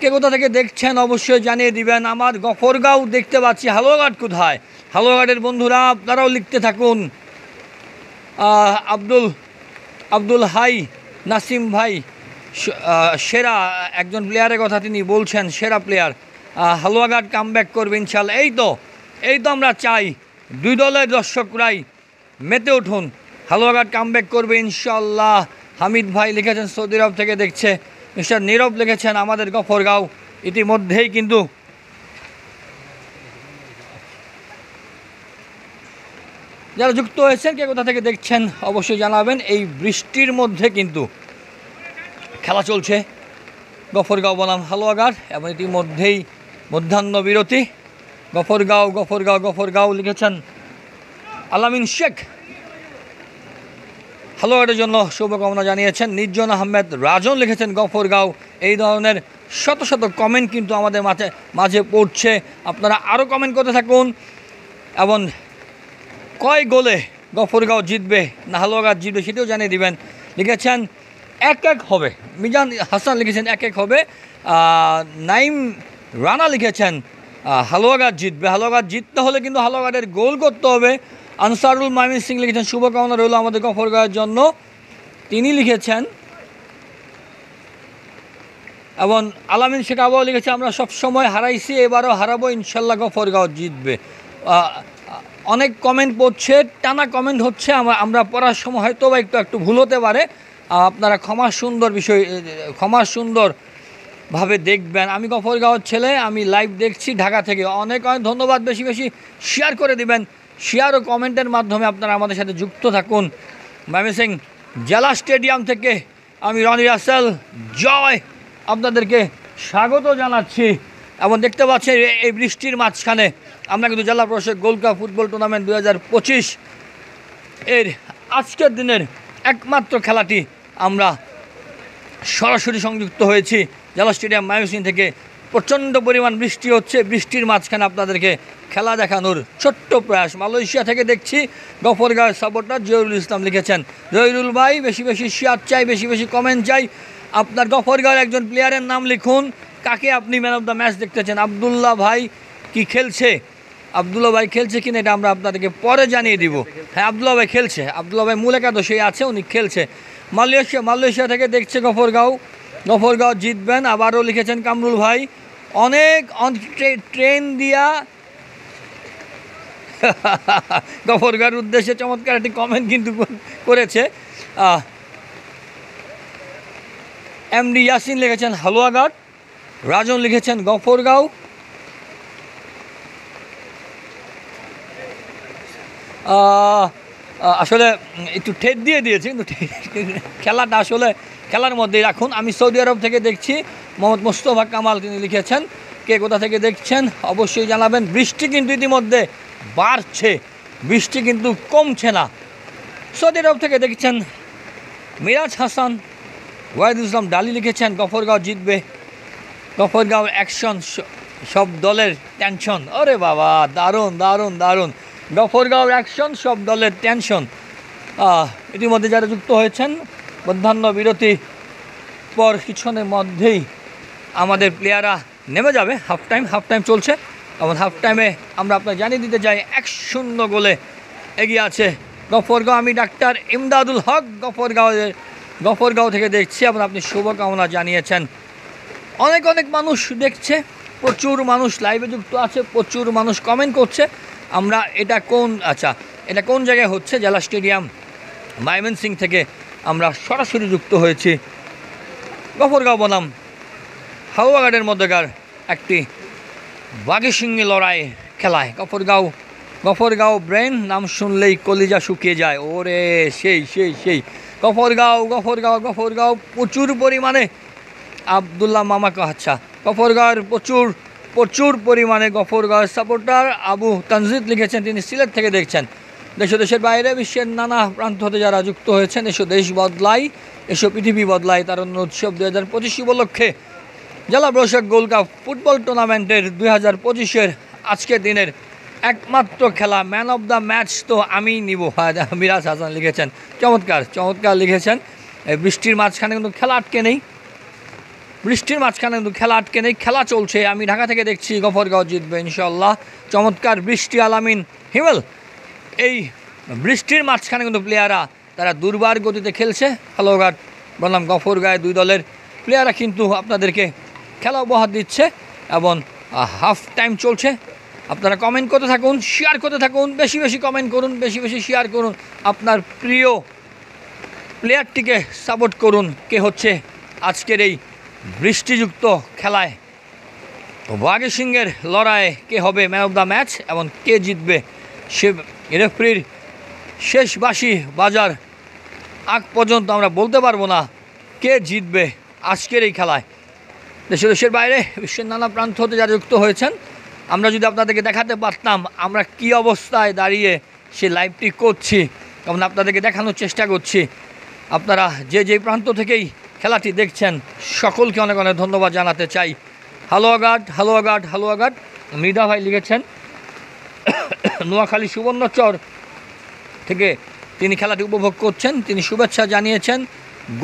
কে কোথা থেকে দেখছেন অবশ্যই জানিয়ে দিবেন। আমার গফরগাঁও দেখতে পাচ্ছি। হালুয়াঘাট কোথায়? হালুয়াঘাটের বন্ধুরা আপনারাও লিখতে থাকুন। আব্দুল হাই নাসিম ভাই সেরা একজন প্লেয়ারের কথা তিনি বলছেন, সেরা প্লেয়ার। হালুয়াঘাট কামব্যাক করবে ইনশাল্লাহ। এই তো আমরা চাই 2 দলের দর্শকরাই মেতে উঠুন। হালুয়াঘাট কামব্যাক করবে ইনশাল্লাহ। হামিদ ভাই লিখেছেন সৌদি আরব থেকে দেখছে। মিস্টার নীরব লিখেছেন আমাদের গফরগাঁও ইতিমধ্যেই কিন্তু যারা যুক্ত হয়েছেন কে কোথা থেকে দেখছেন অবশ্যই জানাবেন। এই বৃষ্টির মধ্যে কিন্তু খেলা চলছে। গফরগাঁও বনাম হালুয়াঘাট এবং ইতিমধ্যেই মধ্যাহ্ন বিরতি। গফরগাঁও গফরগাঁও গফরগাঁও লিখেছেন আলামিন শেখ, হালুয়াঘাটের জন্য শুভকামনা জানিয়েছেন। নির্জন আহমেদ রাজন লিখেছেন গফরগাঁও। এই ধরনের শত শত কমেন্ট কিন্তু আমাদের মাঝে পড়ছে, আপনারা আরও কমেন্ট করতে থাকুন। এবং কয় গোলে গফরগাঁও জিতবে না হালুয়াঘাট জিতবে সেটাও জানিয়ে দিবেন। লিখেছেন 1-1 হবে। মিজান হাসান লিখেছেন 1-1 হবে। নাইম রানা লিখেছেন হালুয়াঘাট জিতবে। হালুয়াঘাট জিততে হলে কিন্তু হালুয়াঘাটের গোল করতে হবে। আনসারুল মামিন সিং লিখেছেন শুভকামনা রইল আমাদের গফরগাঁওয়ের জন্য, তিনি লিখেছেন। এবং আলামিন শেখ আবাও লিখেছে আমরা সবসময় হারাইছি, এবারও হারাবো, ইনশাল্লাহ গফরগাঁও জিতবে। অনেক কমেন্ট পড়ছে, টানা কমেন্ট হচ্ছে, আমরা পড়ার সময় হয়তো বা একটু ভুল হতে পারে, আপনারা ক্ষমা সুন্দরভাবে দেখবেন। আমি গফরগাঁওয়ের ছেলে, আমি লাইভ দেখছি ঢাকা থেকে। অনেক অনেক ধন্যবাদ, বেশি বেশি শেয়ার করে দিবেন। শেয়ার ও কমেন্টের মাধ্যমে আপনারা আমাদের সাথে যুক্ত থাকুন। ময়মনসিং জেলা স্টেডিয়াম থেকে আমি রনি রাসেল জয় আপনাদেরকে স্বাগত জানাচ্ছি। এবং দেখতে পাচ্ছেন এই বৃষ্টির মাঝখানে আমরা কিন্তু জেলা পরিষদ গোল্ড কাপ ফুটবল টুর্নামেন্ট 2025 এর আজকের দিনের একমাত্র খেলাটি আমরা সরাসরি সংযুক্ত হয়েছি জেলা স্টেডিয়াম ময়মনসিং থেকে। প্রচণ্ড পরিমাণ বৃষ্টি হচ্ছে, বৃষ্টির মাঝখানে আপনাদেরকে খেলা দেখানোর ছোট্ট প্রয়াস। মালয়েশিয়া থেকে দেখছি গফরগাঁওয়ের সাপোর্টার জহিরুল ইসলাম লিখেছেন জহিরুল ভাই বেশি বেশি শেয়ার চাই, বেশি বেশি কমেন্ট চাই। আপনার গফরগাঁওয়ের একজন প্লেয়ারের নাম লিখুন, কাকে আপনি ম্যান অফ দ্য ম্যাচ দেখতেছেন। আবদুল্লাহ ভাই কি খেলছে, আবদুল্লাহ ভাই খেলছে কিনা এটা আমরা আপনাদেরকে পরে জানিয়ে দিব। হ্যাঁ, আবদুল্লাহ ভাই খেলছে, আবদুল্লাহ ভাই মূল একাদশে আছে, উনি খেলছে। মালয়েশিয়া থেকে দেখছে গফরগাঁও জিতবেন। আবারও লিখেছেন কামরুল ভাই অনেক ট্রেন দিয়া গফরগাঁওয়ের উদ্দেশ্যে চমৎকার একটি কমেন্ট কিন্তু করেছে। এমডি ইয়াসিন লিখেছেন হালুয়াঘাট, রাজন লিখেছেন গফরগাঁও। আসলে একটু ঠেট দিয়ে দিয়েছে, কিন্তু খেলাটা আসলে খেলার মধ্যেই রাখুন। আমি সৌদি আরব থেকে দেখছি মোহাম্মদ মোস্তফা কামাল, তিনি লিখেছেন কে কোথা থেকে দেখছেন অবশ্যই জানাবেন। বৃষ্টি কিন্তু ইতিমধ্যে বাড়ছে, বৃষ্টি কিন্তু কমছে না। সৌদি আরব থেকে দেখছেন মিরাজ হাসান, ওয়াহিদুল ইসলাম ডালি লিখেছেন গফরগাঁও জিতবে, গফরগাঁও অ্যাকশন সব দলের টেনশন। ওরে বাবা, দারুণ দারুণ দারুণ, গফরগাঁও অ্যাকশন সব দলের টেনশন। ইতিমধ্যে যারা যুক্ত হয়েছেন, মধ্যাহ্ন বিরতি পর কিছুক্ষণের মধ্যেই আমাদের প্লেয়াররা নেমে যাবে। হাফ টাইম চলছে এবং হাফ টাইমে আমরা আপনাকে জানিয়ে দিতে চাই 1-0 গোলে এগিয়ে আছে গফরগাঁও। আমি ডাক্তার ইমদাদুল হক গফরগাঁও থেকে দেখছি এবং আপনি শুভকামনা জানিয়েছেন। অনেক মানুষ দেখছে, প্রচুর মানুষ লাইভে যুক্ত আছে, প্রচুর মানুষ কমেন্ট করছে। আমরা এটা কোন জায়গায় হচ্ছে, জেলা স্টেডিয়াম ময়মনসিং থেকে আমরা সরাসরি যুক্ত হয়েছি। গফরগাঁও বনাম হালুয়াঘাটের মধ্যেকার একটি বাঘেসিংহী লড়াই খেলায় গফরগাঁও ব্রেন নাম শুনলেই কলিজা শুকিয়ে যায়। ওরে সেই গফরগাঁও প্রচুর পরিমাণে আবদুল্লাহ মামাকে গফরগাঁওয়ের প্রচুর পরিমাণে গফরগাঁওয়ের সাপোর্টার। আবু তানজিদ লিখেছেন তিনি সিলেট থেকে দেখছেন। দেশের বাইরে বিশ্বের নানা প্রান্ত হতে যারা যুক্ত হয়েছেন, এসো দেশ বদলাই, এসো পৃথিবী বদলাই তারুণ্য উৎসব 2025 উপলক্ষে জেলা পরিষদ গোল্ড কাপ ফুটবল টুর্নামেন্টের 2025-এর আজকের দিনের একমাত্র খেলা ম্যান অফ দ্য ম্যাচ তো আমিই নিব। মিরাজ হাসান লিখেছেন চমৎকার লিখেছেন। বৃষ্টির মাঝখানে কিন্তু খেলা আটকে নেই, খেলা চলছে। আমি ঢাকা থেকে দেখছি গফরগাঁও জিতবে ইনশাল্লাহ। চমৎকার বৃষ্টি, আলামিন হিমেল। এই বৃষ্টির মাঝখানে কিন্তু প্লেয়াররা তারা দুর্বার গতিতে খেলছে। হালুয়াঘাট বললাম গফরগাঁও দুই দলের প্লেয়াররা কিন্তু আপনাদেরকে খেলা উপহার দিচ্ছে এবং হাফ টাইম চলছে। আপনারা কমেন্ট করতে থাকুন, শেয়ার করতে থাকুন, বেশি বেশি কমেন্ট করুন, বেশি বেশি শেয়ার করুন, আপনার প্রিয় প্লেয়ারটিকে সাপোর্ট করুন। কে হচ্ছে আজকের এই বৃষ্টিযুক্ত খেলায় বাঘেসিংহের লড়াইয়ে কে হবে ম্যান অফ দ্য ম্যাচ এবং কে জিতবে, সে রেফারির শেষ বাঁশি বাজার আগ পর্যন্ত আমরা বলতে পারবো না কে জিতবে আজকের এই খেলায়। দেশের বাইরে বিশ্বের নানা প্রান্ত হতে যারা যুক্ত হয়েছেন, আমরা যদি আপনাদেরকে দেখাতে পারতাম আমরা কি অবস্থায় দাঁড়িয়ে সে লাইভটি করছি এবং আপনাদেরকে দেখানোর চেষ্টা করছি। আপনারা যে প্রান্ত থেকেই খেলাটি দেখছেন সকলকে অনেক অনেক ধন্যবাদ জানাতে চাই। হালুয়াঘাট হালুয়াঘাট হালুয়াঘাট মৃধা ভাই লিখেছেন নোয়াখালী সুবর্ণচর থেকে তিনি খেলাটি উপভোগ করছেন, তিনি শুভেচ্ছা জানিয়েছেন।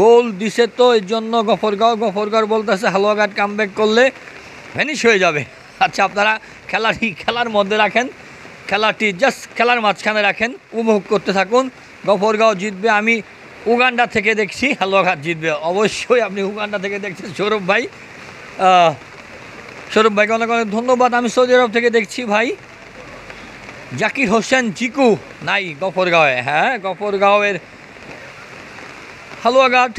গোল দিছে তো এর জন্য গফরগাঁও বলতেছে হালুয়াঘাট কামব্যাক করলে ভ্যানিশ হয়ে যাবে। আচ্ছা, আপনারা খেলাটি খেলার মধ্যে রাখেন, খেলাটি জাস্ট খেলার মাঝখানে রাখেন, উপভোগ করতে থাকুন। গফরগাঁও জিতবে, আমি উগান্ডা থেকে দেখছি হালুয়াঘাট জিতবে। অবশ্যই আপনি উগান্ডা থেকে দেখছেন সৌরভ ভাই, সৌরভ ভাইকে অনেক অনেক ধন্যবাদ। আমি সৌদি আরব থেকে দেখছি ভাই। জাকির হোসেন চিকু নাই গফরগাঁওয়ে, হ্যাঁ গফরগাঁওয়ের Haluaghat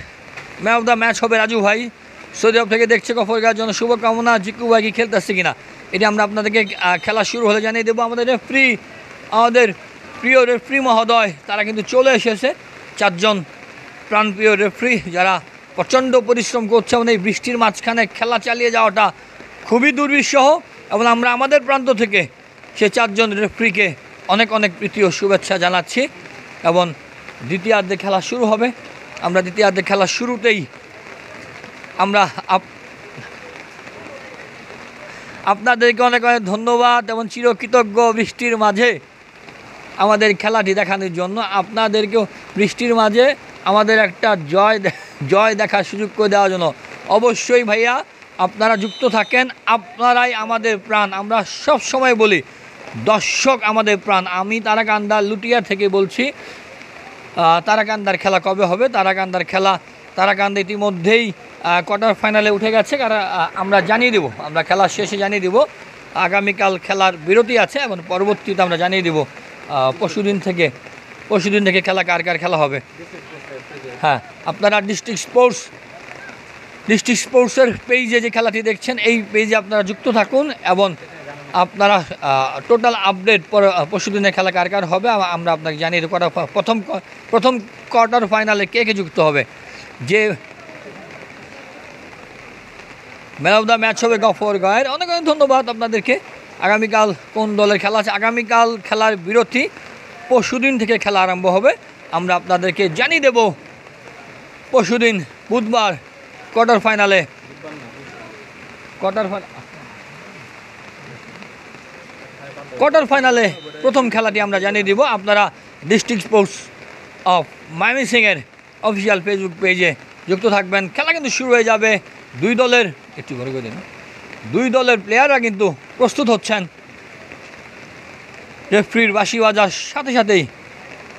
man of the match হবে রাজু ভাই, সৌদি আরব থেকে দেখছে। গফরগাঁওয়ের জন্য শুভকামনা। জিকু ভাই কি খেলতেছে কিনা এটি আমরা আপনাদেরকে খেলা শুরু হলে জানিয়ে দেবো। আমাদের প্রিয় রেফ্রি মহোদয় তারা কিন্তু চলে এসেছে, 4 জন প্রাণপ্রিয় রেফ্রি যারা প্রচণ্ড পরিশ্রম করছে এবং এই বৃষ্টির মাঝখানে খেলা চালিয়ে যাওয়াটা খুবই দুর্বিষহ, এবং আমরা আমাদের প্রান্ত থেকে সে 4 জন রেফ্রিকে অনেক অনেক প্রীতি ও শুভেচ্ছা জানাচ্ছি। এবং দ্বিতীয়ার্ধে খেলা শুরু হবে। আমরা দ্বিতীয়ার্ধে খেলা শুরুতেই আমরা আপনাদেরকে অনেক অনেক ধন্যবাদ এবং চিরকৃতজ্ঞ বৃষ্টির মাঝে আমাদের খেলাটি দেখানোর জন্য। আপনাদেরকেও বৃষ্টির মাঝে আমাদের একটা জয় দেখার সুযোগ করে দেওয়ার জন্য অবশ্যই ভাইয়া আপনারা যুক্ত থাকেন। আপনারাই আমাদের প্রাণ, আমরা সব সময় বলি দর্শক আমাদের প্রাণ। আমি তারাকান্দা লুটিয়া থেকে বলছি। তারাকান্দার খেলা কবে হবে? তারাকান্দা ইতিমধ্যেই কোয়ার্টার ফাইনালে উঠে গেছে, কারণ আমরা জানিয়ে দেব, আমরা খেলার শেষে জানিয়ে দেব। আগামীকাল খেলার বিরতি আছে এবং পরবর্তীতে আমরা জানিয়ে দেব পরশুদিন থেকে খেলা কার খেলা হবে। হ্যাঁ, আপনারা ডিস্ট্রিক্ট স্পোর্টসের পেজে যে খেলাটি দেখছেন এই পেজে আপনারা যুক্ত থাকুন এবং আপনারা টোটাল আপডেট পরশুদিনের খেলা কার হবে আমরা আপনাকে জানিয়ে দেবো। প্রথম কোয়ার্টার ফাইনালে কে যুক্ত হবে। যে ম্যান অফ দ্য ম্যাচ হবে গফরগাঁওয়ের। অনেক অনেক ধন্যবাদ আপনাদেরকে। আগামীকাল কোন দলের খেলা আছে? আগামীকাল খেলার বিরতি, পরশুদিন থেকে খেলা আরম্ভ হবে। আমরা আপনাদেরকে জানিয়ে দেব পরশুদিন বুধবার কোয়ার্টার ফাইনালে প্রথম খেলাটি আমরা জানিয়ে দিব। আপনারা ডিস্ট্রিক্ট স্পোর্টস অফ ময়মনসিংহের অফিসিয়াল ফেসবুক পেজে যুক্ত থাকবেন। খেলা কিন্তু শুরু হয়ে যাবে। দুই দলের প্লেয়াররা কিন্তু প্রস্তুত হচ্ছেন। রেফরির বাঁশি বাজার সাথে সাথেই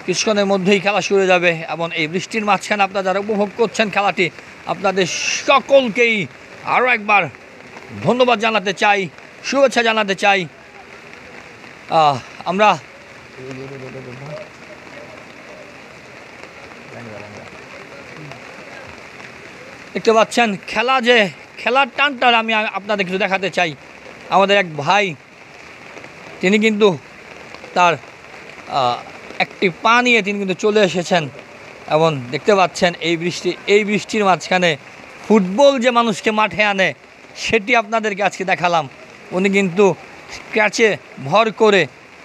কিছুক্ষণের মধ্যেই খেলা শুরু হয়ে যাবে এবং এই বৃষ্টির মাঝখানে আপনারা যারা উপভোগ করছেন খেলাটি, আপনাদের সকলকেই আরও একবার ধন্যবাদ জানাতে চাই, শুভেচ্ছা জানাতে চাই। আমরা দেখতে পাচ্ছেন খেলার টানটা আমি আপনাদের কিছু দেখাতে চাই। আমাদের এক ভাই তিনি কিন্তু তার একটি পা নিয়ে তিনি কিন্তু চলে এসেছেন এবং দেখতে পাচ্ছেন এই বৃষ্টির মাঝখানে ফুটবল যে মানুষকে মাঠে আনে সেটি আপনাদেরকে আজকে দেখালাম। উনি কিন্তু ক্যাচে ভর করে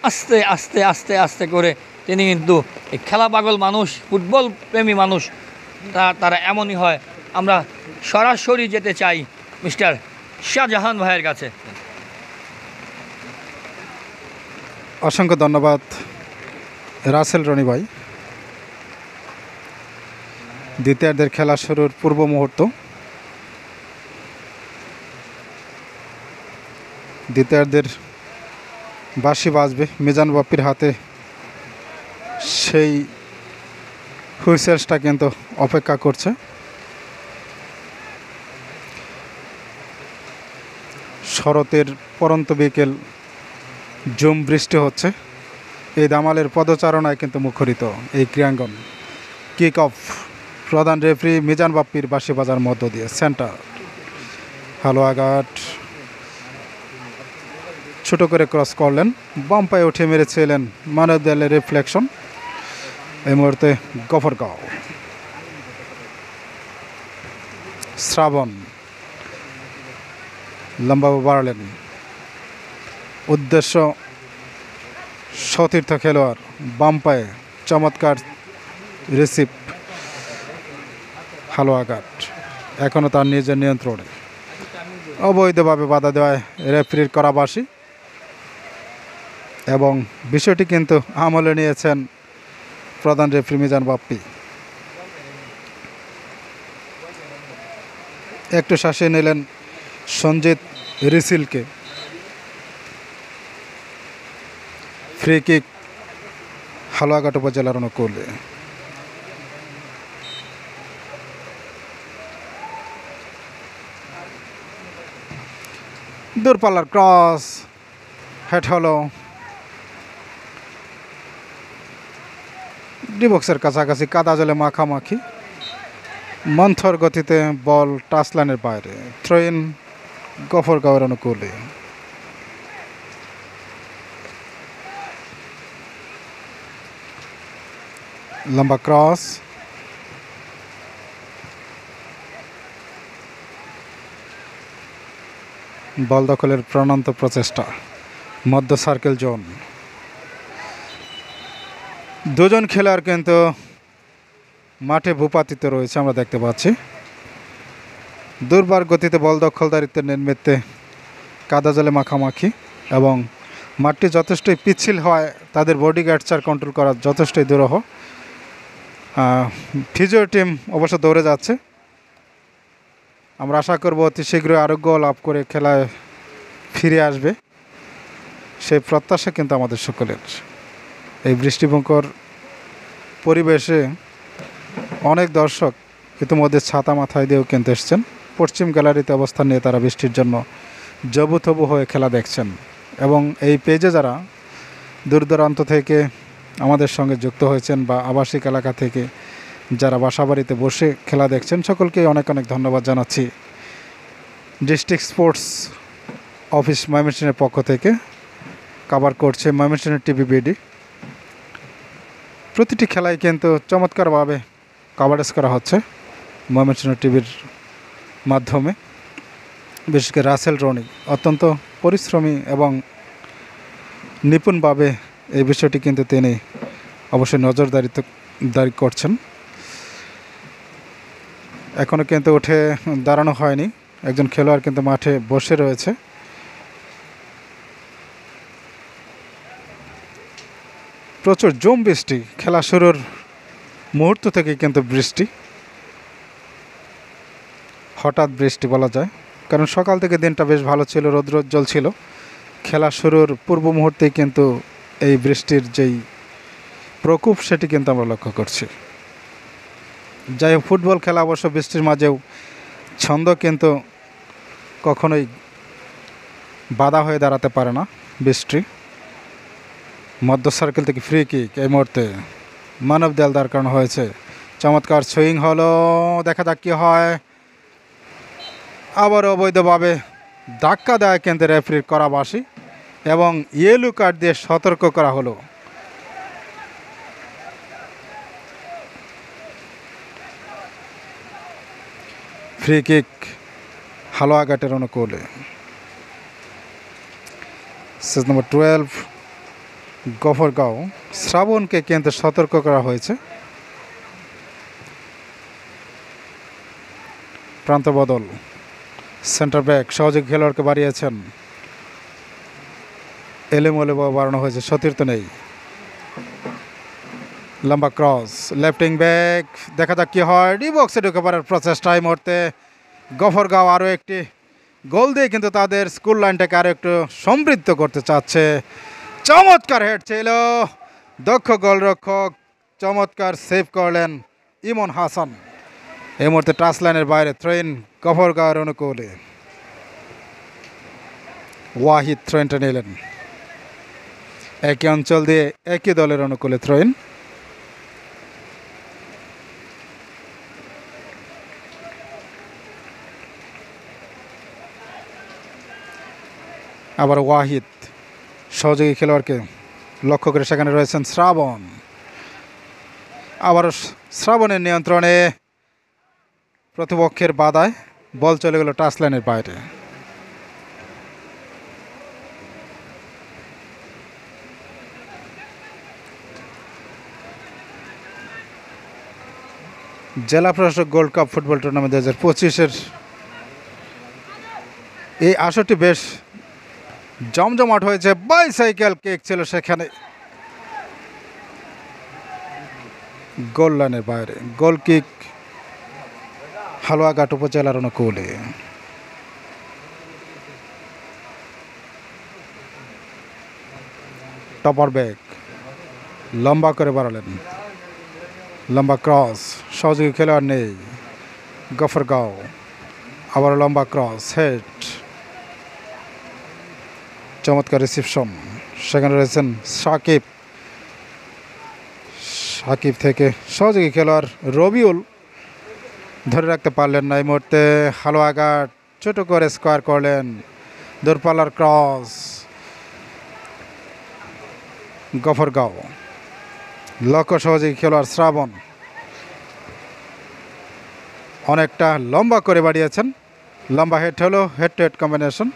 আস্তে আস্তে আস্তে আস্তে করে তিনি কিন্তু এই খেলা পাগল মানুষ, ফুটবল প্রেমী মানুষ, তারা এমনই হয়। আমরা সরাসরি যেতে চাই মিস্টার শাহজাহান ভাইয়ের কাছে। অসংখ্য ধন্যবাদ রাসেল রনি ভাই। দ্বিতীয়ার্ধের খেলা শুরুর পূর্ব মুহূর্ত। দ্বিতীয়ার্ধের বাঁশি বাজবে, মিজান বাপ্পির হাতে সেই হুইসেলসটা কিন্তু অপেক্ষা করছে। শরতের পরন্ত বিকেল, ঝুম বৃষ্টি হচ্ছে। এই দামালের পদচারণায় কিন্তু মুখরিত এই ক্রীড়াঙ্গন। কিক অফ প্রধান রেফারি মিজান বাপ্পির বাঁশি বাজার মধ্য দিয়ে সেন্টার। হালুয়াঘাট ছোট করে ক্রস করলেন, বাম পায়ে উঠে মেরেছিলেন মানব দেয়ালের রিফ্লেকশন। এই মুহূর্তে গফরগাঁও শ্রাবণ লম্বাভাবে বাড়ালেন। উদ্দেশ্য সতীর্থ খেলোয়াড়, বাম পায়ে চমৎকার রিসিভ হালুয়াঘাট, এখনও তার নিজের নিয়ন্ত্রণে। অবৈধভাবে বাধা দেওয়ায় রেফারির কড়াবাসী, এবং বিষয়টি কিন্তু আমলে নিয়েছেন প্রধান রেফারি মিজান বাপ্পি। একটু শাসিয়ে নিলেন সঞ্জিত রিসিলকে। ফ্রি কিক হালুয়াঘাট উপজেলার অনুকূলে। দূরপাল্লার ক্রস হেড হলো ডিবক্সের কাছাকাছি, কাদা জলে মাখামাখি, মন্থর গতিতে বল টাচ লাইনের বাইরে। থ্রো ইন গফরগাঁওয়ের অনুকূলে। লম্বা ক্রস, বল দখলের প্রাণান্ত প্রচেষ্টা, মধ্য সার্কেল জোন। দুজন খেলোয়াড় কিন্তু মাঠে ভূপাতিত রয়েছে, আমরা দেখতে পাচ্ছি। দুর্বার গতিতে বল দখলদারিত্বের নিমিত্তে কাদা জলে মাখামাখি, এবং মাঠটি যথেষ্টই পিচ্ছিল হয় তাদের বডি গ্যাটচার কন্ট্রোল করা যথেষ্টই দুরূহ। ফিজিও টিম অবশ্য দৌড়ে যাচ্ছে। আমরা আশা করব অতি শীঘ্রই আরোগ্য লাভ করে খেলায় ফিরে আসবে, সেই প্রত্যাশা কিন্তু আমাদের সকলের। এই বৃষ্টিমুখর পরিবেশে অনেক দর্শক ইতিমধ্যে ছাতা মাথায় দিয়েও কিন্তু এসছেন। পশ্চিম গ্যালারিতে অবস্থান নিয়ে তারা বৃষ্টির জন্য জবুথবু হয়ে খেলা দেখছেন। এবং এই পেজে যারা দূর দূরান্ত থেকে আমাদের সঙ্গে যুক্ত হয়েছেন, বা আবাসিক এলাকা থেকে যারা বাসাবাড়িতে বসে খেলা দেখছেন, সকলকে অনেক অনেক ধন্যবাদ জানাচ্ছি। ডিস্ট্রিক্ট স্পোর্টস অফিস ময়মনসিংহের পক্ষ থেকে কভার করছে ময়মনসিংহ টিভি বিডি। প্রতিটি খেলায় কিন্তু চমৎকারভাবে কভারেজ করা হচ্ছে ময়মনসিংহ টিভির মাধ্যমে। বিশেষ করে রাসেল রনি অত্যন্ত পরিশ্রমী এবং নিপুণভাবে এই বিষয়টি কিন্তু তিনি অবশ্যই নজরদারি করছেন। এখনও কিন্তু উঠে দাঁড়ানো হয়নি, একজন খেলোয়াড় কিন্তু মাঠে বসে রয়েছে। প্রচুর জম বৃষ্টি, খেলা শুরুর মুহূর্ত থেকে কিন্তু বৃষ্টি, হঠাৎ বৃষ্টি বলা যায়, কারণ সকাল থেকে দিনটা বেশ ভালো ছিল, রৌদ্রোজ্জ্বল ছিল। খেলা শুরুর পূর্ব মুহূর্তেই কিন্তু এই বৃষ্টির যেই প্রকোপ সেটি কিন্তু আমরা লক্ষ্য করছি। যাই হোক, ফুটবল খেলা অবশ্য বৃষ্টির মাঝেও ছন্দ কিন্তু কখনোই বাধা হয়ে দাঁড়াতে পারে না বৃষ্টি। মধ্য সার্কেল থেকে ফ্রি কিক এই মুহূর্তে মানব দেয়াল দাঁড় করানো হয়েছে। চমৎকার সুইং হলো, দেখা যাক কী হয়। আবার অবৈধভাবে ধাক্কা দেয় কিন্তু রেফারির কড়াবাসী, এবং ইয়েলো কার্ড দিয়ে সতর্ক করা হলো। ফ্রি কিক হালুয়াঘাটের অনুকূলে। সিজ নম্বর 12 গফরগাঁও। শ্রাবণকে কিন্তু সতর্ক করা হয়েছে। প্রান্ত বদল, সেন্টার ব্যাক সহযোগী খেলোয়াড়কে বাড়িয়েছেন, এলেমলে বাড়ানো হয়েছে, সতীর্থ নেই। লম্বা ক্রস, লেফটিং ব্যাক, দেখা যাক কী হয়। ডি বক্সে ঢুকে পড়ার প্রচেষ্টা এই মুহূর্তে গফরগাঁও আরও একটি গোল দিয়ে কিন্তু তাদের স্কুল লাইনটাকে আরও একটু সমৃদ্ধ করতে চাচ্ছে। চমৎকার হেড ছিল, দক্ষ গোলরক্ষক চমৎকার সেভ করলেন ইমন হাসান। এই মুহূর্তে টাচ লাইনের বাইরে, থ্রো ইন গফরগাঁওয়ের অনুকূলে। ওয়াহিদ থ্রো ইনটা নিলেন, একই অঞ্চল দিয়ে একই দলের অনুকূলে থ্রো ইন। আবার ওয়াহিদ সহযোগী খেলোয়াড়কে লক্ষ্য করে, সেখানে রয়েছেন শ্রাবণ। আবারও শ্রাবণের নিয়ন্ত্রণে, প্রতিপক্ষের বাধায় বল চলে গেল টাচ লাইনের বাইরে। জেলা প্রশাসক গোল্ড কাপ ফুটবল টুর্নামেন্ট 2025-এর এই আসরটি বেশ জমজমাট হয়েছে। বাইসাইকেল কেক ছিল সেখানে, গোল লাইনের বাইরে গোল কিক হালুয়াঘাট উপজেলার অনুকূলে। টপার ব্যাগ লম্বা করে বাড়ালেন, লম্বা ক্রস, সহযোগী খেলোয়াড় নেই, গফরগাঁও আবার লম্বা ক্রস, হেড, চমৎকার রিসিপশন, সেখানে রয়েছেন সাকিব, সাকিব থেকে সহযোগী খেলোয়াড় রবিউল ধরে রাখতে পারলেন না। এই মুহূর্তে হালুয়াঘাট ছোট করে স্কোয়ার করলেন, দূরপাল্লার ক্রস, গফরগাঁও লক্ষ্য সহযোগী খেলোয়াড় শ্রাবণ অনেকটা লম্বা করে বাড়িয়েছেন, লম্বা হেড হলো, head to head combination.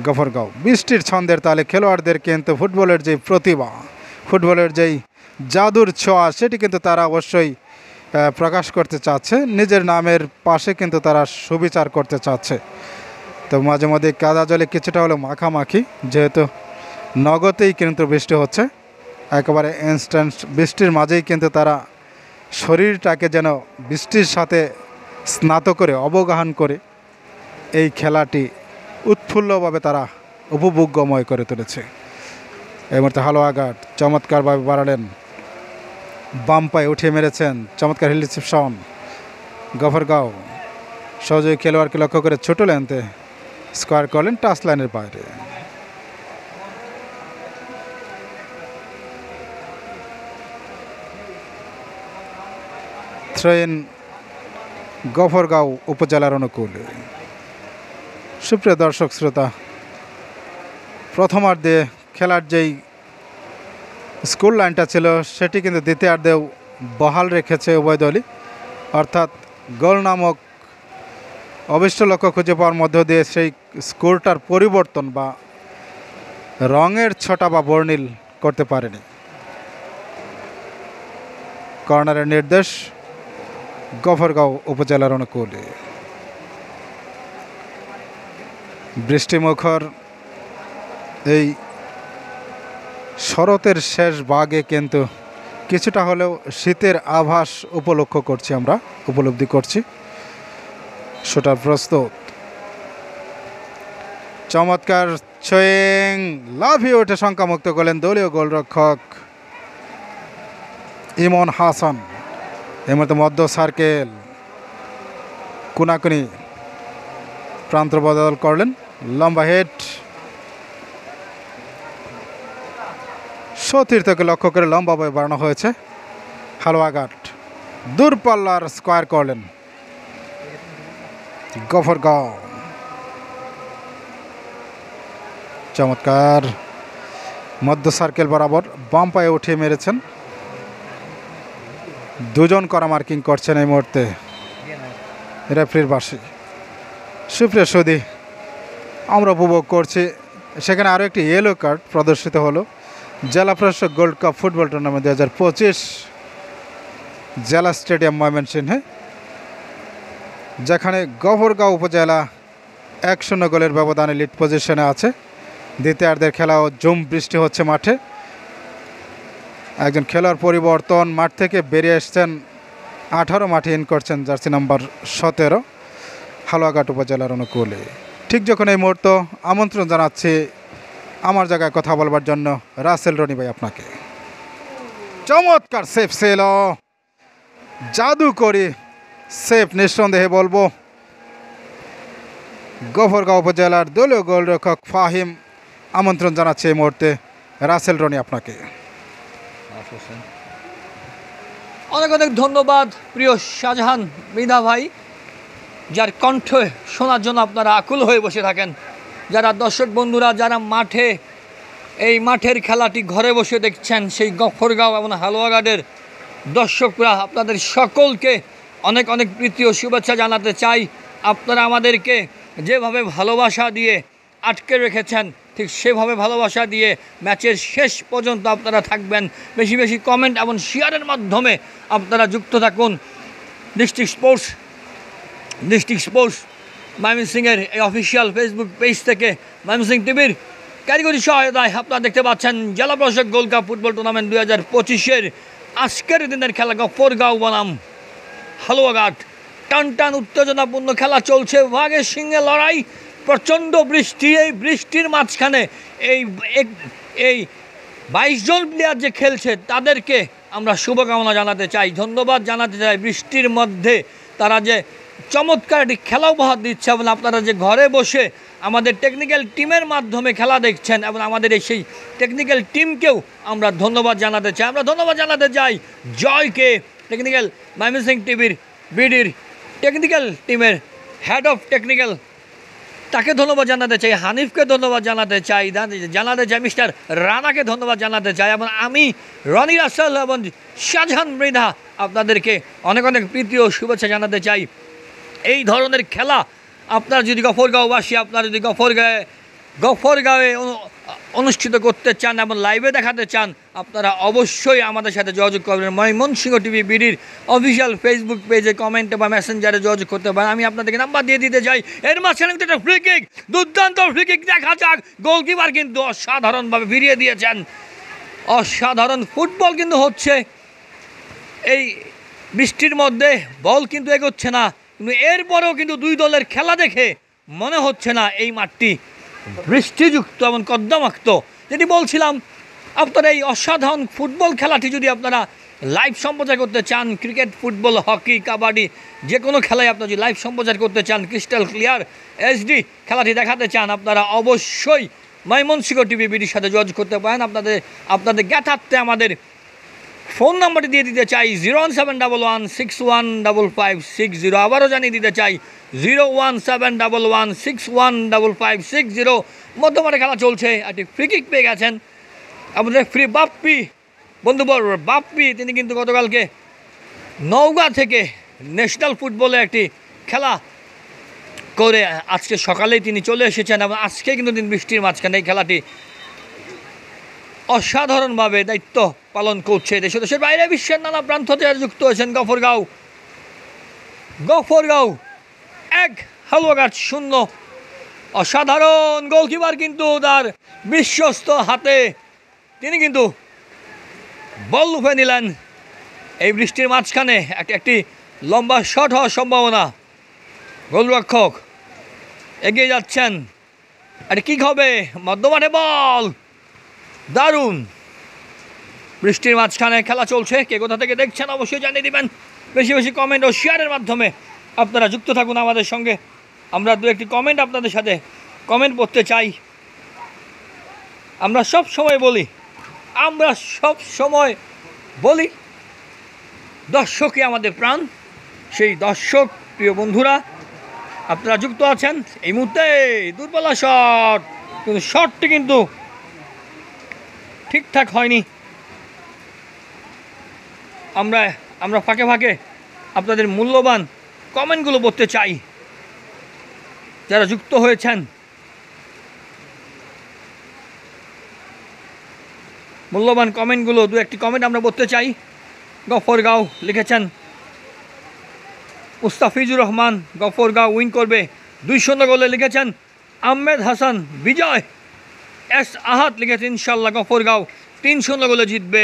Gafargaon বৃষ্টির ছন্দের তালে খেলোয়াড়দের কিন্তু ফুটবলের যে প্রতিভা, ফুটবলের যেই জাদুর ছোঁয়া, সেটি কিন্তু তারা অবশ্যই প্রকাশ করতে চাচ্ছে, নিজের নামের পাশে কিন্তু তারা সুবিচার করতে চাচ্ছে। তো মাঝে মধ্যে কাদা জলে কিছুটা হলো মাখামাখি, যেহেতু নগদেই কিন্তু বৃষ্টি হচ্ছে, একেবারে ইনস্ট্যান্ট বৃষ্টির মাঝেই কিন্তু তারা শরীরটাকে যেন বৃষ্টির সাথে স্নাত করে অবগাহন করে এই খেলাটি উৎফুল্লভাবে তারা উপভোগ্যময় করে তুলেছে। এই মুহূর্তে হালুয়াঘাট চমৎকারভাবে বাড়ালেন, বাম পায়ে উঠিয়ে মেরেছেন, চমৎকার হিল রিসিপশন, গফরগাঁও সহযোগী খেলোয়াড়কে লক্ষ্য করে ছোট লেন্থে স্কোয়ার করলেন টাচ লাইনের বাইরে। থ্রোইন গফরগাঁও উপজেলার অনুকূলে। সুপ্রিয় দর্শক শ্রোতা, প্রথমার্ধে খেলার যেই স্কোর লাইনটা ছিল সেটি কিন্তু দ্বিতীয়ার্ধেও বহাল রেখেছে উভয় দলই, অর্থাৎ গোল নামক অবিষ্ট লক্ষ্য খুঁজে পাওয়ার মধ্য দিয়ে সেই স্কোরটার পরিবর্তন বা রঙের ছটা বা বর্ণিল করতে পারেনি। কর্নারের নির্দেশ গফরগাঁও উপজেলার অনুকূলে। বৃষ্টিমুখর এই শরতের শেষ ভাগে কিন্তু কিছুটা হলেও শীতের আভাস উপলব্ধি করছি। শুটার প্রস্তুত, চমৎকার ছুইং, লাফিয়ে উঠে শঙ্কামুক্ত করলেন দলীয় গোলরক্ষক ইমন হাসান। এর মধ্যে মধ্য সার্কেল কুনাকুনি প্রান্ত বদল করলেন, লম্বা হেড, সতীর্থকে লক্ষ্য করে লম্বাভাবে বাড়ানো হয়েছে। হালুয়াঘাট দূরপাল্লার স্কোয়ার করলেন, গফরগাঁও চমৎকার মধ্য সার্কেল বরাবর বাম পায়ে উঠিয়ে মেরেছেন। দুজন করা মার্কিং করছেন এই মুহূর্তে রেফারির বাসী। সুপ্রিয় সুধী, আমরা উপভোগ করছি, সেখানে আরও একটি ইয়েলো কার্ড প্রদর্শিত হলো। জেলা প্রশাসক গোল্ড কাপ ফুটবল টুর্নামেন্ট 2025 জেলা স্টেডিয়াম ময়মনসিংহে, যেখানে গফরগাঁও উপজেলা 1-0 গোলের ব্যবধানে লিড পজিশনে আছে। দ্বিতীয়ার্ধের খেলাও জুম বৃষ্টি হচ্ছে মাঠে। একজন খেলোয়াড় পরিবর্তন, মাঠ থেকে বেরিয়ে এসছেন 18, মাঠে ইন করছেন জার্সি নাম্বার 17 হালুয়াঘাট উপজেলার অনুকূলে। ঠিক যখন এই মুহূর্তে আমন্ত্রণ জানাচ্ছি আমার জায়গায় কথা বলবার জন্য রাসেল রনি ভাই আপনাকে। চমৎকার সেফ ছিল, জাদু করি সেফ নিঃসন্দেহে বলবো গফরগাঁও উপজেলার দলীয় গোলরক্ষক ফাহিম। আমন্ত্রণ জানাচ্ছি এই মুহূর্তে রাসেল রনি আপনাকে। অনেক অনেক ধন্যবাদ প্রিয় শাহজাহান মৃধা ভাই, যার কণ্ঠ শোনার জন্য আপনারা আকুল হয়ে বসে থাকেন। যারা দর্শক বন্ধুরা যারা এই মাঠের খেলাটি ঘরে বসে দেখছেন, সেই গফরগাঁও এবং হালুয়াঘাটের দর্শকরা, আপনাদের সকলকে অনেক অনেক প্রীতি ও শুভেচ্ছা জানাতে চাই। আপনারা আমাদেরকে যেভাবে ভালোবাসা দিয়ে আটকে রেখেছেন, ঠিক সেভাবে ভালোবাসা দিয়ে ম্যাচের শেষ পর্যন্ত আপনারা থাকবেন। বেশি বেশি কমেন্ট এবং শেয়ারের মাধ্যমে আপনারা যুক্ত থাকুন। ডিস্ট্রিক্ট স্পোর্টস ময়মনসিংহের এই অফিসিয়াল ফেসবুক পেজ থেকে ময়মনসিংহ টিভির কারিগরি সহায়তায় আপনারা দেখতে পাচ্ছেন জেলা প্রশাসক গোল্ড কাপ ফুটবল টুর্নামেন্ট 2025-এর আজকের দিনের খেলা গফরগাঁও বনাম হালুয়াঘাট। টান টান উত্তেজনাপূর্ণ খেলা চলছে, ভাগের সিংহে লড়াই, প্রচণ্ড বৃষ্টি। এই বৃষ্টির মাঝখানে এই 22 জন প্লেয়ার যে খেলছে তাদেরকে আমরা শুভকামনা জানাতে চাই, ধন্যবাদ জানাতে চাই। বৃষ্টির মধ্যে তারা যে চমৎকার একটি খেলা উপহার দিচ্ছে এবং আপনারা যে ঘরে বসে আমাদের টেকনিক্যাল টিমের মাধ্যমে খেলা দেখছেন এবং আমাদের এই সেই টেকনিক্যাল টিমকেও আমরা ধন্যবাদ জানাতে চাই। আমরা ধন্যবাদ জানাতে চাই জয়কে, টেকনিক্যাল ময়মনসিংহ টিভির বিডির টেকনিক্যাল টিমের হেড অফ টেকনিক্যাল, তাকে ধন্যবাদ জানাতে চাই। হানিফকে ধন্যবাদ জানাতে চাই, মিস্টার রানাকে ধন্যবাদ জানাতে চাই এবং আমি রনি রাসেল এবং শাহজাহান মৃধা আপনাদেরকে অনেক অনেক প্রীতি ও শুভেচ্ছা জানাতে চাই। এই ধরনের খেলা আপনারা যদি গফরগাঁওবাসী, আপনারা যদি গফরগাঁওয়ে অনুষ্ঠিত করতে চান এবং লাইভে দেখাতে চান, আপনারা অবশ্যই আমাদের সাথে যোগাযোগ করবেন। ময়মনসিংহ টিভি বিডির অফিসিয়াল ফেসবুক পেজে কমেন্টে বা মেসেঞ্জারে যোগাযোগ করতে পারেন। আমি আপনাদেরকে নাম্বার দিয়ে দিতে চাই। এর মাঝখানে কিন্তু একটা ফ্রি কিক, দুর্দান্ত ফ্রি কিক দেখা যাক। গোলকিপার কিন্তু অসাধারণভাবে ফিরিয়ে দিয়েছেন। অসাধারণ ফুটবল কিন্তু হচ্ছে এই বৃষ্টির মধ্যে, বল কিন্তু এগোচ্ছে না, কিন্তু এরপরেও কিন্তু দুই দলের খেলা দেখে মনে হচ্ছে না এই মাঠটি বৃষ্টিযুক্ত এবং কদ্দামাক্ত। যেটি বলছিলাম, আপনারা এই অসাধারণ ফুটবল খেলাটি যদি আপনারা লাইভ সম্প্রচার করতে চান, ক্রিকেট, ফুটবল, হকি, কাবাডি যে কোনো খেলায় আপনারা যদি লাইভ সম্প্রচার করতে চান, ক্রিস্টাল ক্লিয়ার HD খেলাটি দেখাতে চান, আপনারা অবশ্যই ময়মনসিংহ টিভি বিডির সাথে যোগাযোগ করতে পারেন। আপনাদের জ্ঞাতার্থে আমাদের ফোন নাম্বারটি দিয়ে দিতে চাই 01711615560। আবারও জানিয়ে দিতে চাই 01711615560। মধ্যমাঠে খেলা চলছে, একটি ফ্রি কিক পেয়ে গেছেন আমাদের ফ্রি বাপ্পি, বন্ধুবর বাপ্পি। তিনি কিন্তু গতকালকে নওগাঁ থেকে ন্যাশনাল ফুটবলে একটি খেলা করে আজকে সকালেই তিনি চলে এসেছেন এবং আজকে কিন্তু তিনি বৃষ্টির মাঝখানে এই খেলাটি অসাধারণভাবে দায়িত্ব পালন করছে। দেশের বাইরে বিশ্বের নানা প্রান্ত থেকে যুক্ত হয়েছেন গফরগাঁও 1, হালুয়াঘাট 0। অসাধারণ গোলকিপার কিন্তু তার বিশ্বস্ত হাতে তিনি কিন্তু বল লুফে নিলেন। এই বৃষ্টির মাঝখানে একটি লম্বা শট হওয়ার সম্ভাবনা। গোলরক্ষক এগিয়ে যাচ্ছেন, এটা কিক হবে, মধ্যমাঠে বল, দারুণ। বৃষ্টির মাঝখানে খেলা চলছে, কে কোথা থেকে দেখছেন অবশ্যই জানিয়ে দিবেন। বেশি বেশি কমেন্ট ও শেয়ারের মাধ্যমে আপনারা যুক্ত থাকুন আমাদের সঙ্গে। আমরা দু একটি কমেন্ট আপনাদের সাথে কমেন্ট করতে চাই। আমরা সব সময় বলি দর্শকই আমাদের প্রাণ। সেই দর্শক প্রিয় বন্ধুরা আপনারা যুক্ত আছেন। এই মুহূর্তে দুর্বলা শট, কিন্তু শটটি কিন্তু ঠিকঠাক হয়নি। আমরা ফাঁকে ফাঁকে আপনাদের মূল্যবান কমেন্টগুলো পড়তে চাই যারা যুক্ত হয়েছেন। মূল্যবান কমেন্টগুলো, দু একটি কমেন্ট আমরা পড়তে চাই। গফরগাঁও লিখেছেন মুস্তাফিজুর রহমান, গফরগাঁও উইন করবে 2-0 গোলে লিখেছেন আহমেদ হাসান বিজয়। এস আহাত লিখেছেন ইনশাল্লাহ গফরগাঁও 3-0 গোলে জিতবে।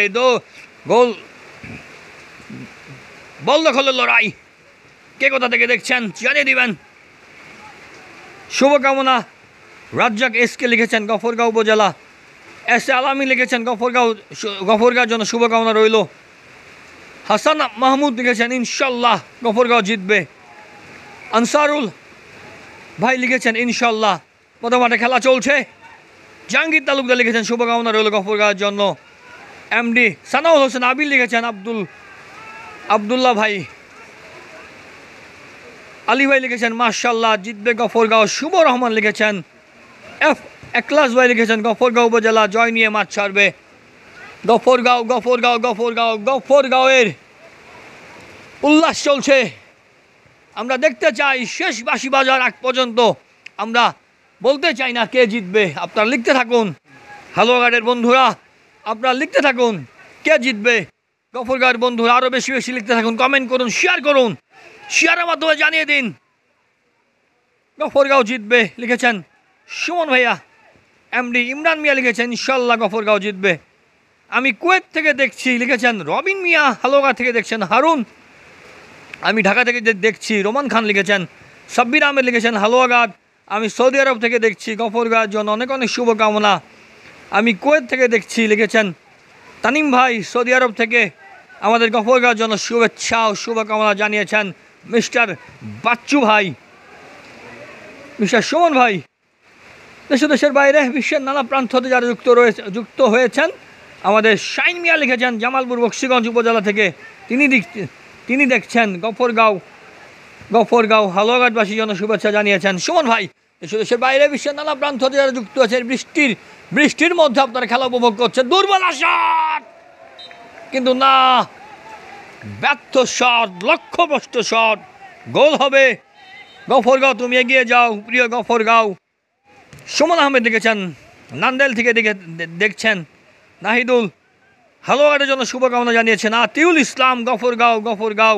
বল দখলের লড়াই, কে কোথা থেকে দেখছেন জানিয়ে দিবেন। শুভকামনা রাজ্জাক SK লিখেছেন গফরগাঁও উপজেলা। এস আলামী লিখেছেন গফরগাঁওর জন্য শুভকামনা রইল। হাসান মাহমুদ লিখেছেন ইনশাল্লাহ গফরগাঁও জিতবে। আনসারুল ভাই লিখেছেন ইনশাল্লাহ। প্রথমাঠে খেলা চলছে। জাহাঙ্গীর তালুকদার লিখেছেন শুভকামনা রইল গফরগাঁওয়ের জন্য। MD সানাউল হোসেন আবির লিখেছেন আবদুল্লাহ ভাই। আলী ভাই লিখেছেন মাশাল্লাহ জিতবে গফরগাঁও। শুভ রহমান লিখেছেন একলাস ভাই লিখেছেন গফরগাঁও উপজেলা জয় নিয়ে মাঠ ছাড়বে। গফরগাঁওয়ের উল্লাস চলছে। আমরা দেখতে চাই শেষ বাঁশি বাজার আগ পর্যন্ত আমরা বলতে চাই না কে জিতবে, আপনারা লিখতে থাকুন। হালুয়াঘাটের বন্ধুরা আপনারা লিখতে থাকুন কে জিতবে। গফরগাঁওয়ের বন্ধুরা আরও বেশি বেশি লিখতে থাকুন, কমেন্ট করুন, শেয়ার করুন, শেয়ারের মাধ্যমে জানিয়ে দিন গফরগাঁও জিতবে লিখেছেন সুমন ভাইয়া। এমডি ইমরান মিয়া লিখেছেন ইনশাল্লাহ গফরগাঁও জিতবে। আমি কুয়েত থেকে দেখছি লিখেছেন রবিন মিয়া। হালুয়াঘাট থেকে দেখছেন হারুন। আমি ঢাকা থেকে দেখছি রোমান খান লিখেছেন। সাব্বির আহমেদ লিখেছেন হালুয়াঘাট। আমি সৌদি আরব থেকে দেখছি গফরগাঁওয়ের জন্য অনেক অনেক শুভকামনা। আমি কুয়েত থেকে দেখছি লিখেছেন তানিম ভাই। সৌদি আরব থেকে আমাদের গফরগাঁওয়ের জন্য শুভেচ্ছা ও শুভকামনা জানিয়েছেন মিস্টার বাচ্চু ভাই, মিস্টার সুমন ভাই। দেশের বাইরে বিশ্বের নানা প্রান্ত হতে যারা যুক্ত হয়েছেন, আমাদের শাইন মিয়া লিখেছেন জামালপুর বক্সিগঞ্জ উপজেলা থেকে। তিনি দেখছেন গফরগাঁও হালুয়াঘাটবাসীর জন্য শুভেচ্ছা জানিয়েছেন সুমন ভাই। দেশের বাইরে বিশ্বের নানা প্রান্ত হতে যারা যুক্ত আছে, বৃষ্টির মধ্যে আপনারা খেলা উপভোগ করছেন। দুর্বল শট, কিন্তু না, ব্যর্থ শট, লক্ষ্যভ্রষ্ট শট, গোল হবে। গফরগাঁও তুমি এগিয়ে যাও প্রিয় গফরগাঁও। সুমন আহমেদ লিখেছেন নান্দেল থেকে দেখছেন। নাহিদুল হালুয়াঘাটের জন্য শুভকামনা জানিয়েছেন। আতিউল ইসলাম গফরগাঁও।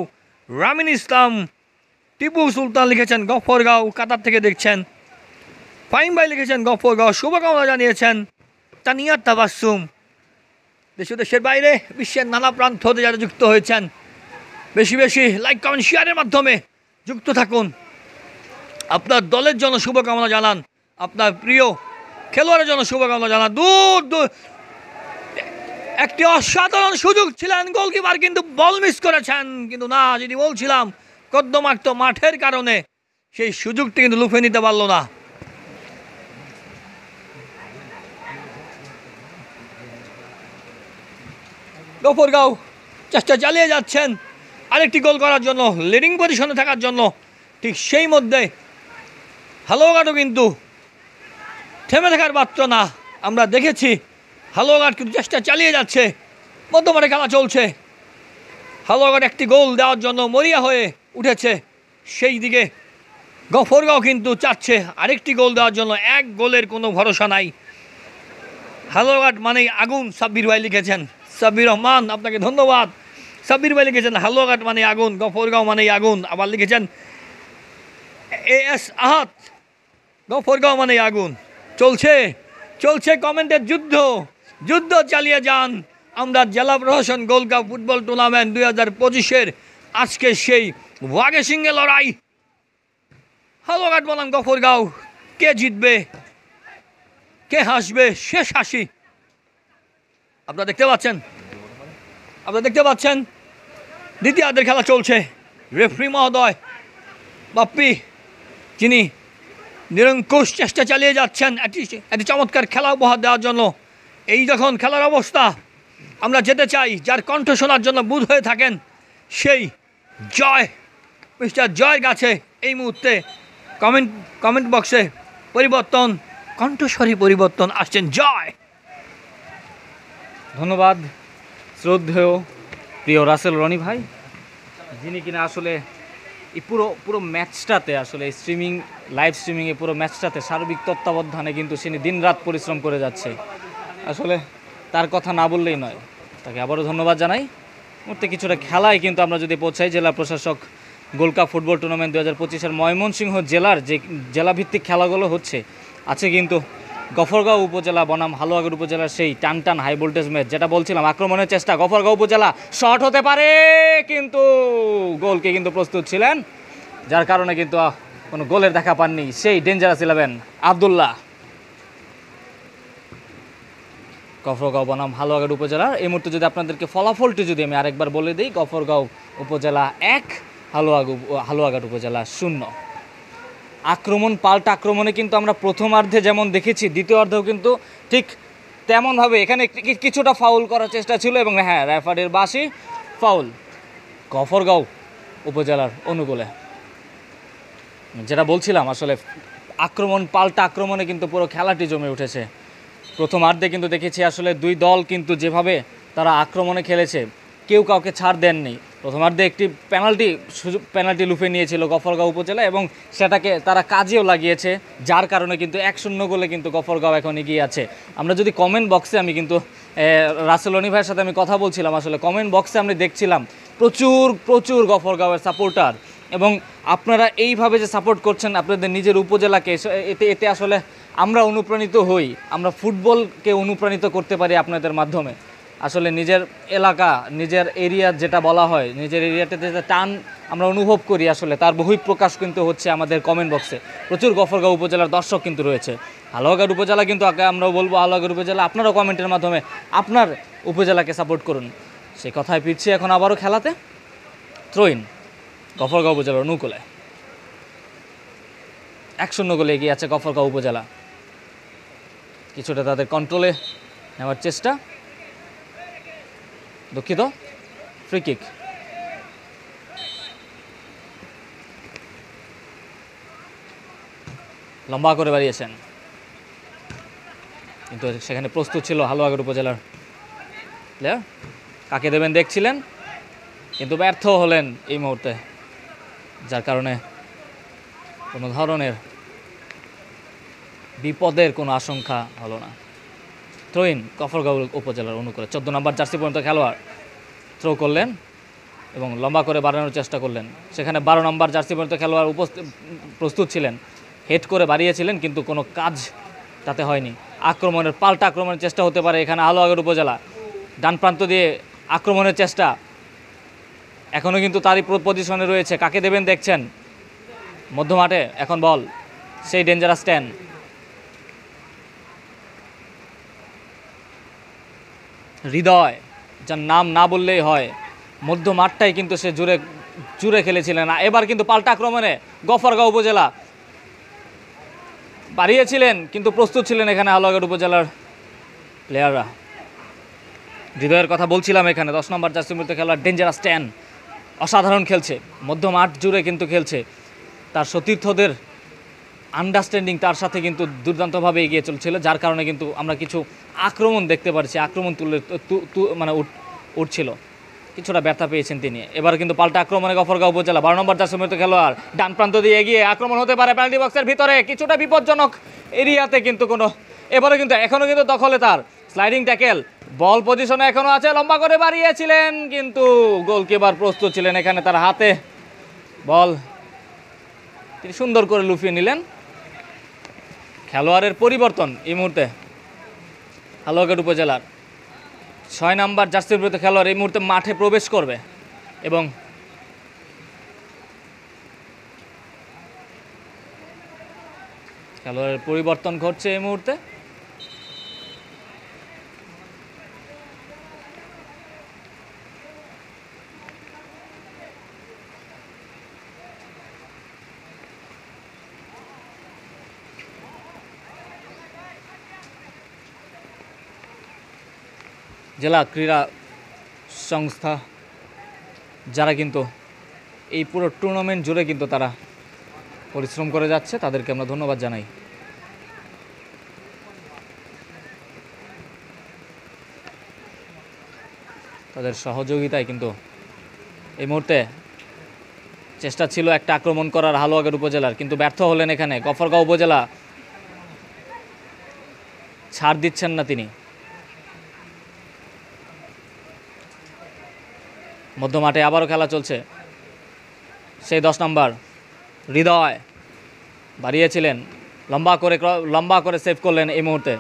রামিন ইসলাম, টিপু সুলতান লিখেছেন গফরগাঁও কাতার থেকে দেখছেন। ফাইম ভাই লিখেছেন গফরগাঁও, শুভকামনা জানিয়েছেন। তানিয়া তাবাসসুম। দেশের বাইরে বিশ্বের নানা প্রান্ত হতে যারা যুক্ত হয়েছেন, বেশি বেশি লাইক কমেন্ট শেয়ারের মাধ্যমে যুক্ত থাকুন। আপনার দলের জন্য শুভকামনা জানান, আপনার প্রিয় খেলোয়াড়ের জন্য শুভকামনা জানান। দূর একটি অসাধারণ সুযোগ ছিলেন, গোলকিপার কিন্তু বল মিস করেছেন। কিন্তু না, যদি বলছিলাম কদ্দমাক্ত মাঠের কারণে সেই সুযোগটি কিন্তু লুফে নিতে পারল না। গফরগাঁও চেষ্টা চালিয়ে যাচ্ছেন আরেকটি গোল করার জন্য, লিডিং পজিশনে থাকার জন্য। ঠিক সেই মধ্যে হালুয়াঘাটও কিন্তু থেমে থাকার পাত্র না। আমরা দেখেছি হালুয়াঘাট কিন্তু চেষ্টা চালিয়ে যাচ্ছে, মধ্যমাঠে খেলা চলছে। হালুয়াঘাট একটি গোল দেওয়ার জন্য মরিয়া হয়ে উঠেছে, সেই দিকে গফরগাঁও কিন্তু চাচ্ছে আরেকটি গোল দেওয়ার জন্য। এক গোলের কোনো ভরসা নাই। হালুয়াঘাট মানেই আগুন, সাব্বির ভাই লিখেছেন। সাব্বির রহমান, আপনাকে ধন্যবাদ। সাব্বির ভাই লিখেছেন হালুয়াঘাট মানে আগুন, গফরগাঁও মানেই আগুন। আবার লিখেছেন AS আহাত, গফরগাঁও মানেই আগুন। চলছে কমেন্টের যুদ্ধ চালিয়ে যান। আমরা জেলা প্রশাসন গোল্ড কাপ ফুটবল টুর্নামেন্ট 2025-এর আজকে সেই বাঘে সিংহে লড়াই। হালুয়াঘাট বনাম গফরগাঁও, কে জিতবে, কে হাসবে, শেষ হাসি আপনারা দেখতে পাচ্ছেন। দ্বিতীয়ার্ধের খেলা চলছে। রেফারি মহোদয় বাপ্পি, যিনি নিরঙ্কুশ চেষ্টা চালিয়ে যাচ্ছেন একটি চমৎকার খেলা উপহার দেওয়ার জন্য। এই যখন খেলার অবস্থা, আমরা যেতে চাই যার কণ্ঠ শোনার জন্য বুধ হয়ে থাকেন, সেই মিস্টার জয়ের কাছে এই মুহূর্তে কমেন্ট বক্সে কণ্ঠস্বরী পরিবর্তন আসছেন জয়। ধন্যবাদ শ্রদ্ধেয় প্রিয় রাসেল রনি ভাই, যিনি কিনা আসলে এই পুরো ম্যাচটাতে আসলে লাইভ স্ট্রিমিংয়ে পুরো ম্যাচটাতে সার্বিক তত্ত্বাবধানে কিন্তু তিনি দিনরাত পরিশ্রম করে যাচ্ছে। আসলে তার কথা না বললেই নয়। তাকে আবারও ধন্যবাদ জানাই। মুহূর্তে কিছুটা খেলায় কিন্তু আমরা যদি পৌঁছাই, জেলা প্রশাসক গোল্ড কাপ ফুটবল টুর্নামেন্ট 2025-এর ময়মনসিংহ জেলার যে জেলাভিত্তিক খেলাগুলো হচ্ছে, আছে কিন্তু গফরগাঁও উপজেলা বনাম হালুয়াঘাট উপজেলার সেই টান হাই ভোল্টেজ ম্যাচ। যেটা বলছিলাম, আক্রমণের চেষ্টা গফরগাঁও উপজেলা, শট হতে পারে কিন্তু গোলকে কিন্তু প্রস্তুত ছিলেন, যার কারণে কিন্তু কোনো গোলের দেখা পাননি সেই ডেঞ্জারাস 11 আবদুল্লাহ। গফরগাঁও বনাম হালুয়াঘাট উপজেলার এই মুহূর্তে যদি আপনাদেরকে ফলাফলটি যদি আমি আরেকবার বলে দিই, গফরগাঁও উপজেলা 1, হালুয়াঘাট উপজেলা 0। পাল্টা আক্রমণে কিন্তু আমরা প্রথমার্ধে যেমন দেখেছি, দ্বিতীয়ার্ধেও কিন্তু ঠিক তেমনভাবে এখানে কিছুটা ফাউল করার চেষ্টা ছিল, এবং হ্যাঁ, রেফারির বাঁশি ফাউল গফরগাঁও উপজেলার অনুকূলে। যেটা বলছিলাম, আসলে পাল্টা আক্রমণে কিন্তু পুরো খেলাটি জমে উঠেছে। প্রথমার্ধে কিন্তু দেখেছি আসলে দুই দল কিন্তু যেভাবে তারা আক্রমণে খেলেছে, কেউ কাউকে ছাড় দেননি। প্রথমার্ধে একটি পেনাল্টি লুফে নিয়েছিল গফরগাঁও উপজেলা এবং সেটাকে তারা কাজেও লাগিয়েছে, যার কারণে কিন্তু 1-0 গোলে কিন্তু গফরগাঁও এখন এগিয়ে আছে। আমরা যদি কমেন্ট বক্সে, আমি কিন্তু রাসেল অনি ভাইয়ের সাথে আমি কথা বলছিলাম, আসলে কমেন্ট বক্সে আমি দেখছিলাম প্রচুর গফরগাঁওয়ের সাপোর্টার, এবং আপনারা এইভাবে যে সাপোর্ট করছেন আপনাদের নিজের উপজেলাকে, এতে আসলে আমরা অনুপ্রাণিত হই, আমরা ফুটবলকে অনুপ্রাণিত করতে পারি আপনাদের মাধ্যমে। আসলে নিজের এলাকা, নিজের এরিয়া যেটা বলা হয়, নিজের এরিয়াতে যে টান আমরা অনুভব করি, আসলে তার বহিঃপ্রকাশ কিন্তু হচ্ছে আমাদের কমেন্ট বক্সে। প্রচুর গফরগাঁও উপজেলার দর্শক কিন্তু রয়েছে। হালুয়াঘাট উপজেলা কিন্তু আমরাও বলবো, হালুয়াঘাট উপজেলা আপনারাও কমেন্টের মাধ্যমে আপনার উপজেলাকে সাপোর্ট করুন। সেই কথায় ফিরছি এখন আবারও খেলাতে। থ্রোইন গফরগাঁও উপজেলার অনুকূলে 1-0 গোলে এগিয়ে আছে গফরগাঁও উপজেলা। কিছুটা তাদের কন্ট্রোলে নেওয়ার চেষ্টা, দুঃখিত, ফ্রি কিক। লম্বা করে বাড়িয়েছেন, কিন্তু সেখানে প্রস্তুত ছিল হালুয়াঘাট উপজেলার প্লেয়ার। কাকে দেবেন দেখছিলেন, কিন্তু ব্যর্থ হলেন এই মুহূর্তে, যার কারণে কোনো ধরনের বিপদের কোনো আশঙ্কা হলো না। থ্রোইন গফরগাঁও উপজেলার অনুকূলে 14 নম্বর জার্সি পর্যন্ত খেলোয়াড় থ্রো করলেন এবং লম্বা করে বাড়ানোর চেষ্টা করলেন। সেখানে 12 নম্বর জার্সি পর্যন্ত খেলোয়াড় প্রস্তুত ছিলেন, হেড করে বাড়িয়েছিলেন, কিন্তু কোনো কাজ তাতে হয়নি। পাল্টা আক্রমণের চেষ্টা হতে পারে এখানে হালুয়াঘাট উপজেলা। ডান প্রান্ত দিয়ে আক্রমণের চেষ্টা, এখনও কিন্তু তারই পজিশনে রয়েছে। কাকে দেবেন দেখছেন, মধ্যমাঠে এখন বল, সেই ডেঞ্জারাস 10, হৃদয়, যার নাম না বললেই হয়, মধ্য মাঠটাই কিন্তু সে জুড়ে খেলেছিলেন। এবার কিন্তু পাল্টা আক্রমণে গফরগাঁও উপজেলা বাড়িয়েছিলেন, কিন্তু প্রস্তুত ছিলেন এখানে হালুয়াঘাট উপজেলার প্লেয়াররা। হৃদয়ের কথা বলছিলাম, এখানে 10 নম্বর জার্সি পর্যন্ত খেলোয়াড়, ডেঞ্জারাস 10, অসাধারণ খেলছে, মধ্য মাঠ জুড়ে কিন্তু খেলছে। তার সতীর্থদের আন্ডারস্ট্যান্ডিং তার সাথে কিন্তু দুর্দান্তভাবে এগিয়ে চলছিল, যার কারণে কিন্তু আমরা কিছু আক্রমণ দেখতে পারছি, আক্রমণ উঠছিল, কিছুটা ব্যর্থ পেয়েছেন তিনি। এবার কিন্তু পাল্টা আক্রমণে গফরগাঁও উপজেলা 12 নম্বর জার্সি পর্যন্ত খেলোয়াড়, ডান প্রান্ত দিয়ে এগিয়ে আক্রমণ হতে পারে পেনাল্টি বক্সের ভিতরে, কিছুটা বিপজ্জনক এরিয়াতে, কিন্তু এখনও কিন্তু দখলে তার স্লাইডিং ট্যাকেল, বল পজিশনে এখনও আছে, লম্বা করে বাড়িয়েছিলেন, কিন্তু গোলকিপার প্রস্তুত ছিলেন এখানে, তার হাতে বল তিনি সুন্দর করে লুফিয়ে নিলেন। খেলোয়াড়ের পরিবর্তন এই মুহূর্তে হালুয়াঘাট উপজেলার 6 নম্বর জার্সির বিরুদ্ধে খেলোয়াড় এই মুহূর্তে মাঠে প্রবেশ করবে এবং খেলোয়াড়ের পরিবর্তন ঘটছে এই মুহূর্তে। জেলা ক্রীড়া সংস্থা যারা কিন্তু এই পুরো টুর্নামেন্ট জুড়ে কিন্তু তারা পরিশ্রম করে যাচ্ছে, তাদেরকে আমরা ধন্যবাদ জানাই। তাদের সহযোগিতায় কিন্তু এই মুহূর্তে চেষ্টা ছিল একটা আক্রমণ করার হালুয়াঘাট উপজেলার, কিন্তু ব্যর্থ হলেন এখানে গফরগাঁও উপজেলা। ছাড় দিচ্ছেন না তিনি। মধ্যমাঠে আবারও খেলা চলছে, সেই 10 নম্বর হৃদয় বাড়িয়েছিলেন, লম্বা করে সেভ করলেন এই মুহূর্তে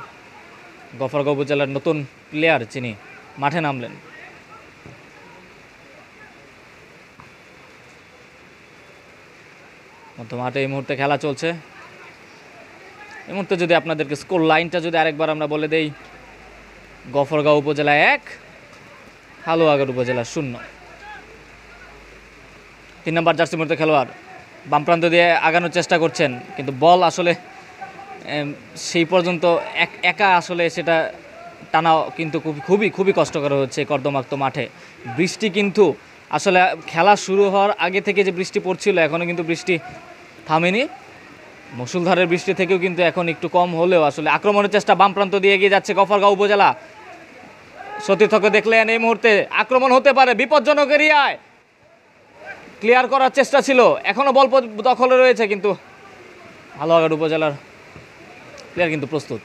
গফরগাঁও উপজেলার নতুন প্লেয়ার যিনি মাঠে নামলেন। মধ্যমাঠে এই মুহূর্তে খেলা চলছে। এই মুহূর্তে যদি আপনাদেরকে স্কোর লাইনটা যদি আরেকবার আমরা বলে দেই, গফরগাঁও উপজেলা 1, হালুয়াঘাট উপজেলা 0। 3 নম্বর জার্সি মধ্যে খেলোয়াড় বাম প্রান্ত দিয়ে আগানোর চেষ্টা করছেন, কিন্তু বল আসলে সেই পর্যন্ত একা আসলে সেটা টানা কিন্তু খুবই কষ্টকর হচ্ছে কর্দমাক্ত মাঠে। বৃষ্টি কিন্তু আসলে খেলা শুরু হওয়ার আগে থেকে যে বৃষ্টি পড়ছিল, এখনও কিন্তু বৃষ্টি থামেনি। মুষলধারের বৃষ্টি থেকেও কিন্তু এখন একটু কম হলেও আসলে আক্রমণের চেষ্টা বাম প্রান্ত দিয়ে এগিয়ে যাচ্ছে গফরগাঁও উপজেলা। সতীর্থকে দেখলেন এই মুহূর্তে আক্রমণ হতে পারে বিপজ্জনক এরিয়ায়, ক্লিয়ার করার চেষ্টা ছিল, এখনও বল দখলে রয়েছে, কিন্তু হালুয়াঘাট উপজেলার প্লেয়ার কিন্তু প্রস্তুত।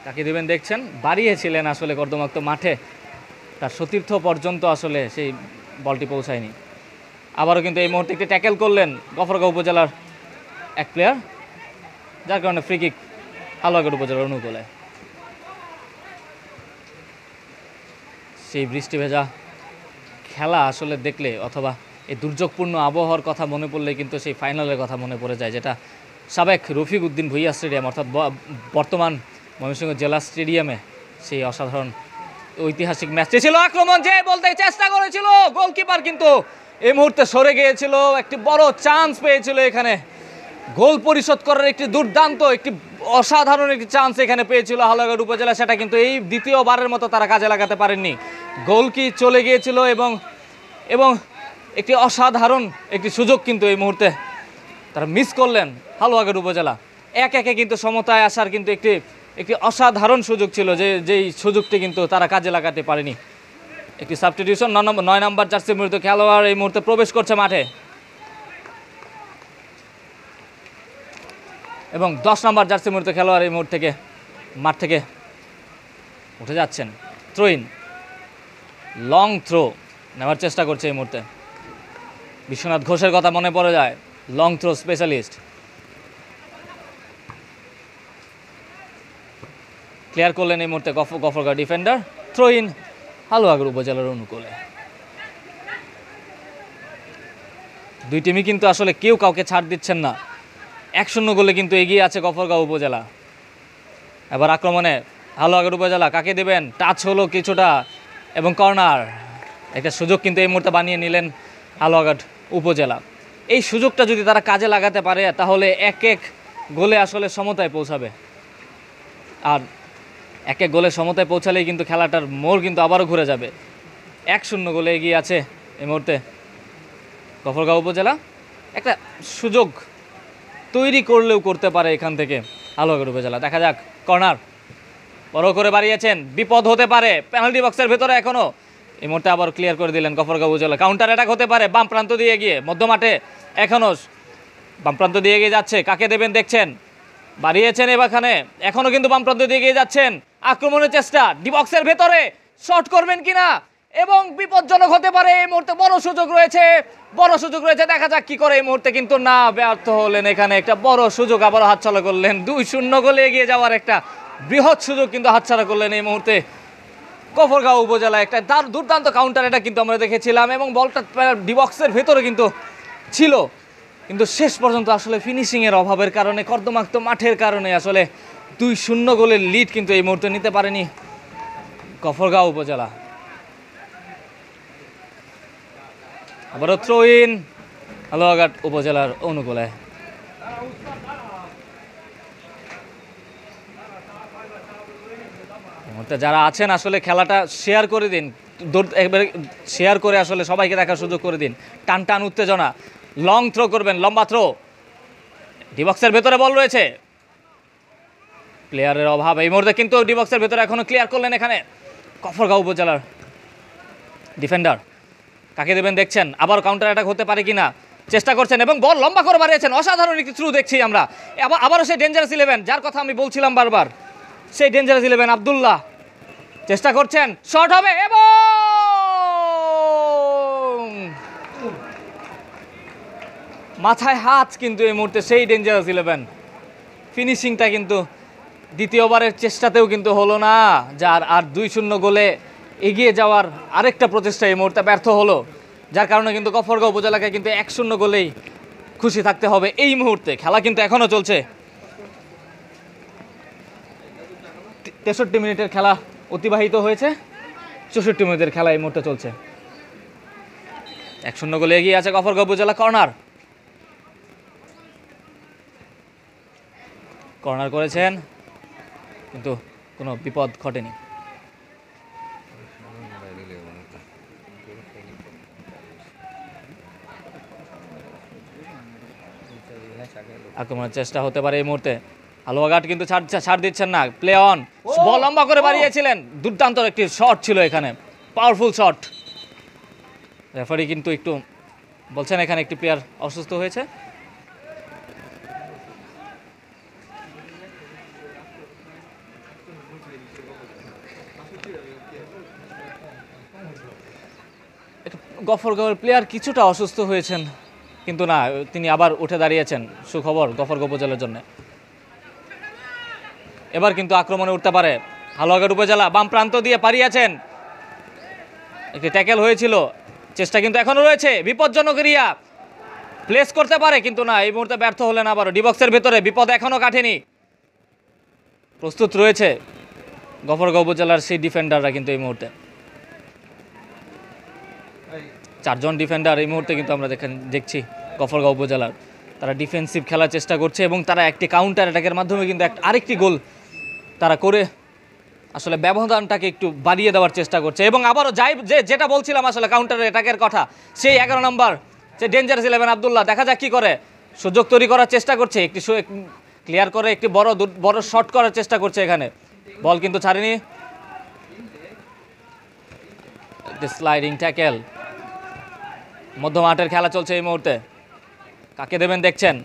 কাকে দেবেন দেখছেন, বাড়িয়েছিলেন আসলে কর্দমাক্ত মাঠে, তার সতীর্থ পর্যন্ত আসলে সেই বলটি পৌঁছায়নি। আবারও কিন্তু এই মুহূর্তে একটি ট্যাকেল করলেন গফরগাঁও উপজেলার এক প্লেয়ার, যার কারণে ফ্রি কিক হালুয়াঘাট উপজেলার অনুকূলে। সেই বৃষ্টি ভেজা খেলা আসলে দেখলে অথবা এই দুর্যোগপূর্ণ আবহাওয়ার কথা মনে পড়লে কিন্তু সেই ফাইনালের কথা মনে পড়ে যায়, যেটা সাবেক রফিক উদ্দিন ভুইয়া স্টেডিয়াম অর্থাৎ বর্তমান ময়মনসিংহ জেলা স্টেডিয়ামে সেই অসাধারণ ঐতিহাসিক ম্যাচটি ছিল। আক্রমণ যে বলতে চেষ্টা করেছিল গোলকিপার, কিন্তু এই মুহূর্তে সরে গিয়েছিল, একটি বড় চান্স পেয়েছিল এখানে গোল পরিশোধ করার, একটি দুর্দান্ত একটি অসাধারণ একটি চান্স এখানে পেয়েছিল হালুয়াঘাট উপজেলা, সেটা কিন্তু এই দ্বিতীয়বারের মতো তারা কাজে লাগাতে পারেননি। গোল কি চলে গিয়েছিল এবং একটি অসাধারণ একটি সুযোগ কিন্তু এই মুহূর্তে তারা মিস করলেন হালুয়াঘাট উপজেলা। একে কিন্তু সমতায় আসার কিন্তু একটি অসাধারণ সুযোগ ছিল, যেই সুযোগটি কিন্তু তারা কাজে লাগাতে পারেনি। একটি সাবস্টিটিউশন, 9 নম্বর জার্সি মূলত খেলোয়াড় এই মুহূর্তে প্রবেশ করছে মাঠে, এবং 10 নম্বর জার্সি মূলত খেলোয়াড় এই মুহূর্তে মাঠ থেকে উঠে যাচ্ছেন। থ্রোইন, লং থ্রো নেওয়ার চেষ্টা করছে এই মুহূর্তে। বিশ্বনাথ ঘোষের কথা মনে পড়ে যায়, লং থ্রো স্পেশালিস্ট। ক্লিয়ার করলেন এই মুহূর্তে গফরগাঁও ডিফেন্ডার। থ্রোইন হালুয়াঘাট উপজেলার অনুকূলে। দুই টিমই কিন্তু আসলে কেউ কাউকে ছাড় দিচ্ছেন না, 1-0 গোলে কিন্তু এগিয়ে আছে গফরগাঁও উপজেলা। এবার আক্রমণে হালুয়াঘাট উপজেলা, কাকে দেবেন, টাচ হলো কিছুটা এবং কর্নার, একটা সুযোগ কিন্তু এই মুহূর্তে বানিয়ে নিলেন হালুয়াঘাট উপজেলা। এই সুযোগটা যদি তারা কাজে লাগাতে পারে তাহলে 1-1 গোলে আসলে সমতায় পৌঁছাবে, আর 1-1 গোলে সমতায় পৌঁছালেই কিন্তু খেলাটার মোড় কিন্তু আবারও ঘুরে যাবে। 1-0 গোলে এগিয়ে আছে এই মুহূর্তে গফরগাঁও উপজেলা। একটা সুযোগ তৈরি করলেও করতে পারে এখান থেকে হালুয়াঘাট উপজেলা। দেখা যাক, কর্নার বড় করে বাড়িয়েছেন, বিপদ হতে পারে পেনাল্টি বক্সের ভেতরে, এখনও এই মুহূর্তে আবার ক্লিয়ার করে দিলেন গফরগাঁও উপজেলা। কাউন্টার অ্যাটাক হতে পারে বাম প্রান্ত দিয়ে গিয়ে, মধ্যমাঠে এখনও বাম প্রান্ত দিয়ে গিয়ে যাচ্ছে, কাকে দেবেন দেখছেন, বাড়িয়েছেন এবারখানে, এখনও কিন্তু বাম প্রান্ত দিয়ে গিয়ে যাচ্ছেন। আক্রমণের চেষ্টা, ডি বক্সের ভেতরে শট করবেন কিনা, এবং বিপজ্জনক হতে পারে। এই মুহূর্তে বড় সুযোগ রয়েছে, দেখা যাক কি করে। এই মুহূর্তে কিন্তু না, ব্যর্থ হলেন এখানে, একটা বড় সুযোগ আবারও হাতছাড়া করলেন। 2-0 গোলে এগিয়ে যাওয়ার একটা বৃহৎ সুযোগ কিন্তু হাতছাড়া করলেন এই মুহূর্তে গফরগাঁও উপজেলা। একটা তার দুর্দান্ত কাউন্টার এটা কিন্তু আমরা দেখেছিলাম, এবং বলটা ডি বক্সের ভেতরে কিন্তু ছিল, কিন্তু শেষ পর্যন্ত আসলে ফিনিশিংয়ের অভাবের কারণে, কর্দমাক্ত মাঠের কারণে আসলে 2-0 গোলের লিড কিন্তু এই মুহূর্তে নিতে পারেনি গফরগাঁও উপজেলা। আবারও থ্রো ইন হালুয়াঘাট উপজেলার অনুকূলে। যারা আছেন আসলে খেলাটা শেয়ার করে দিন, একবারে শেয়ার করে আসলে সবাইকে দেখার সুযোগ করে দিন। টান উত্তেজনা, লং থ্রো করবেন, লম্বা থ্রো, ডিবক্সের ভেতরে বল রয়েছে, প্লেয়ারের অভাব এই মুহূর্তে, কিন্তু ডিবক্সের ভেতরে এখনো ক্লিয়ার করলেন এখানে গফরগাঁও উপজেলার ডিফেন্ডার। কাকে দেবেন দেখছেন, আবার কাউন্টার অ্যাটাক হতে পারে কিনা চেষ্টা করছেন, এবং বল লম্বা করে বাড়িয়েছেন, অসাধারণ একটি থ্রু দেখছি আমরা। আবারও সেই ডেঞ্জারাস 11 যার কথা আমি বলছিলাম বারবার, সেই ডেঞ্জারাস 11 আব্দুল্লাহ চেষ্টা করছেন, শট হবে, এবং মাথায় হাত কিন্তু এই মুহূর্তে সেই ডেঞ্জারাস 11। ফিনিশিংটা কিন্তু দ্বিতীয়বারের চেষ্টাতেও কিন্তু হলো না, যার আর 2-0 গোলে এগিয়ে যাওয়ার আরেকটা প্রচেষ্টা এই মুহূর্তে ব্যর্থ হলো, যার কারণে কিন্তু গফরগাঁও উপজেলাকে কিন্তু 1-0 গোলেই খুশি থাকতে হবে এই মুহূর্তে। খেলা কিন্তু এখনও চলছে, 63 মিনিটের খেলা অতিবাহিত হয়েছে, 64 মিনিটের খেলা এই মুহূর্তে চলছে। 1-0 গোলে এগিয়ে আছে গফরগাঁও উপজেলা। কর্নার করেছেন, কিন্তু কোনো বিপদ ঘটেনি। আক্রমণের চেষ্টা হতে পারে এই মুহূর্তে, হালুয়াঘাট কিন্তু ছাড় দিচ্ছেন না। প্লে অন, বল লম্বা করে বাড়িয়েছিলেন, দুর্দান্ত একটি শট ছিল এখানে, পাওয়ারফুল শট রেফারি কিন্তু একটু বলছেন এখানে একটি প্লেয়ার অসুস্থ হয়েছে। গফরগাঁওয়ের প্লেয়ার কিছুটা অসুস্থ হয়েছেন, কিন্তু না, তিনি আবার উঠে দাঁড়িয়েছেন। সুখবর গফরগাঁও উপজেলার জন্য। এবার কিন্তু আক্রমণে উঠতে পারে হালুয়াঘাট উপজেলা। বাম প্রান্ত দিয়ে পারিয়েছেন, একটি ট্যাকেল হয়েছিল, চেষ্টা কিন্তু এখনো রয়েছে। বিপজ্জনক এরিয়া, প্লেস করতে পারে কিন্তু না, এই মুহূর্তে ব্যর্থ হলেন আবারও। ডিবক্সের ভেতরে বিপদ এখনো কাটেনি, প্রস্তুত রয়েছে গফরগাঁও উপজেলার সেই ডিফেন্ডাররা। কিন্তু এই মুহূর্তে 4 জন ডিফেন্ডার এই মুহূর্তে কিন্তু আমরা দেখছি গফরগাঁও উপজেলার। তারা ডিফেন্সিভ খেলার চেষ্টা করছে এবং তারা একটি কাউন্টার অ্যাটাকের মাধ্যমে কিন্তু আরেকটি গোল তারা করে আসলে ব্যবধানটাকে একটু বাড়িয়ে দেওয়ার চেষ্টা করছে। এবং আবারও যেটা বলছিলাম আসলে কাউন্টার অ্যাটাকের কথা, সেই 11 নম্বর যে ডেঞ্জারাস 11 আব্দুল্লাহ, দেখা যাক কি করে। সুযোগ তৈরি করার চেষ্টা করছে, একটি ক্লিয়ার করে একটি বড় শট করার চেষ্টা করছে। এখানে বল কিন্তু ছাড়েনি। স্লাইডিং ট্যাকেল, মধ্য মাঠের খেলা চলছে এই মুহূর্তে। কাকে দেবেন দেখছেন,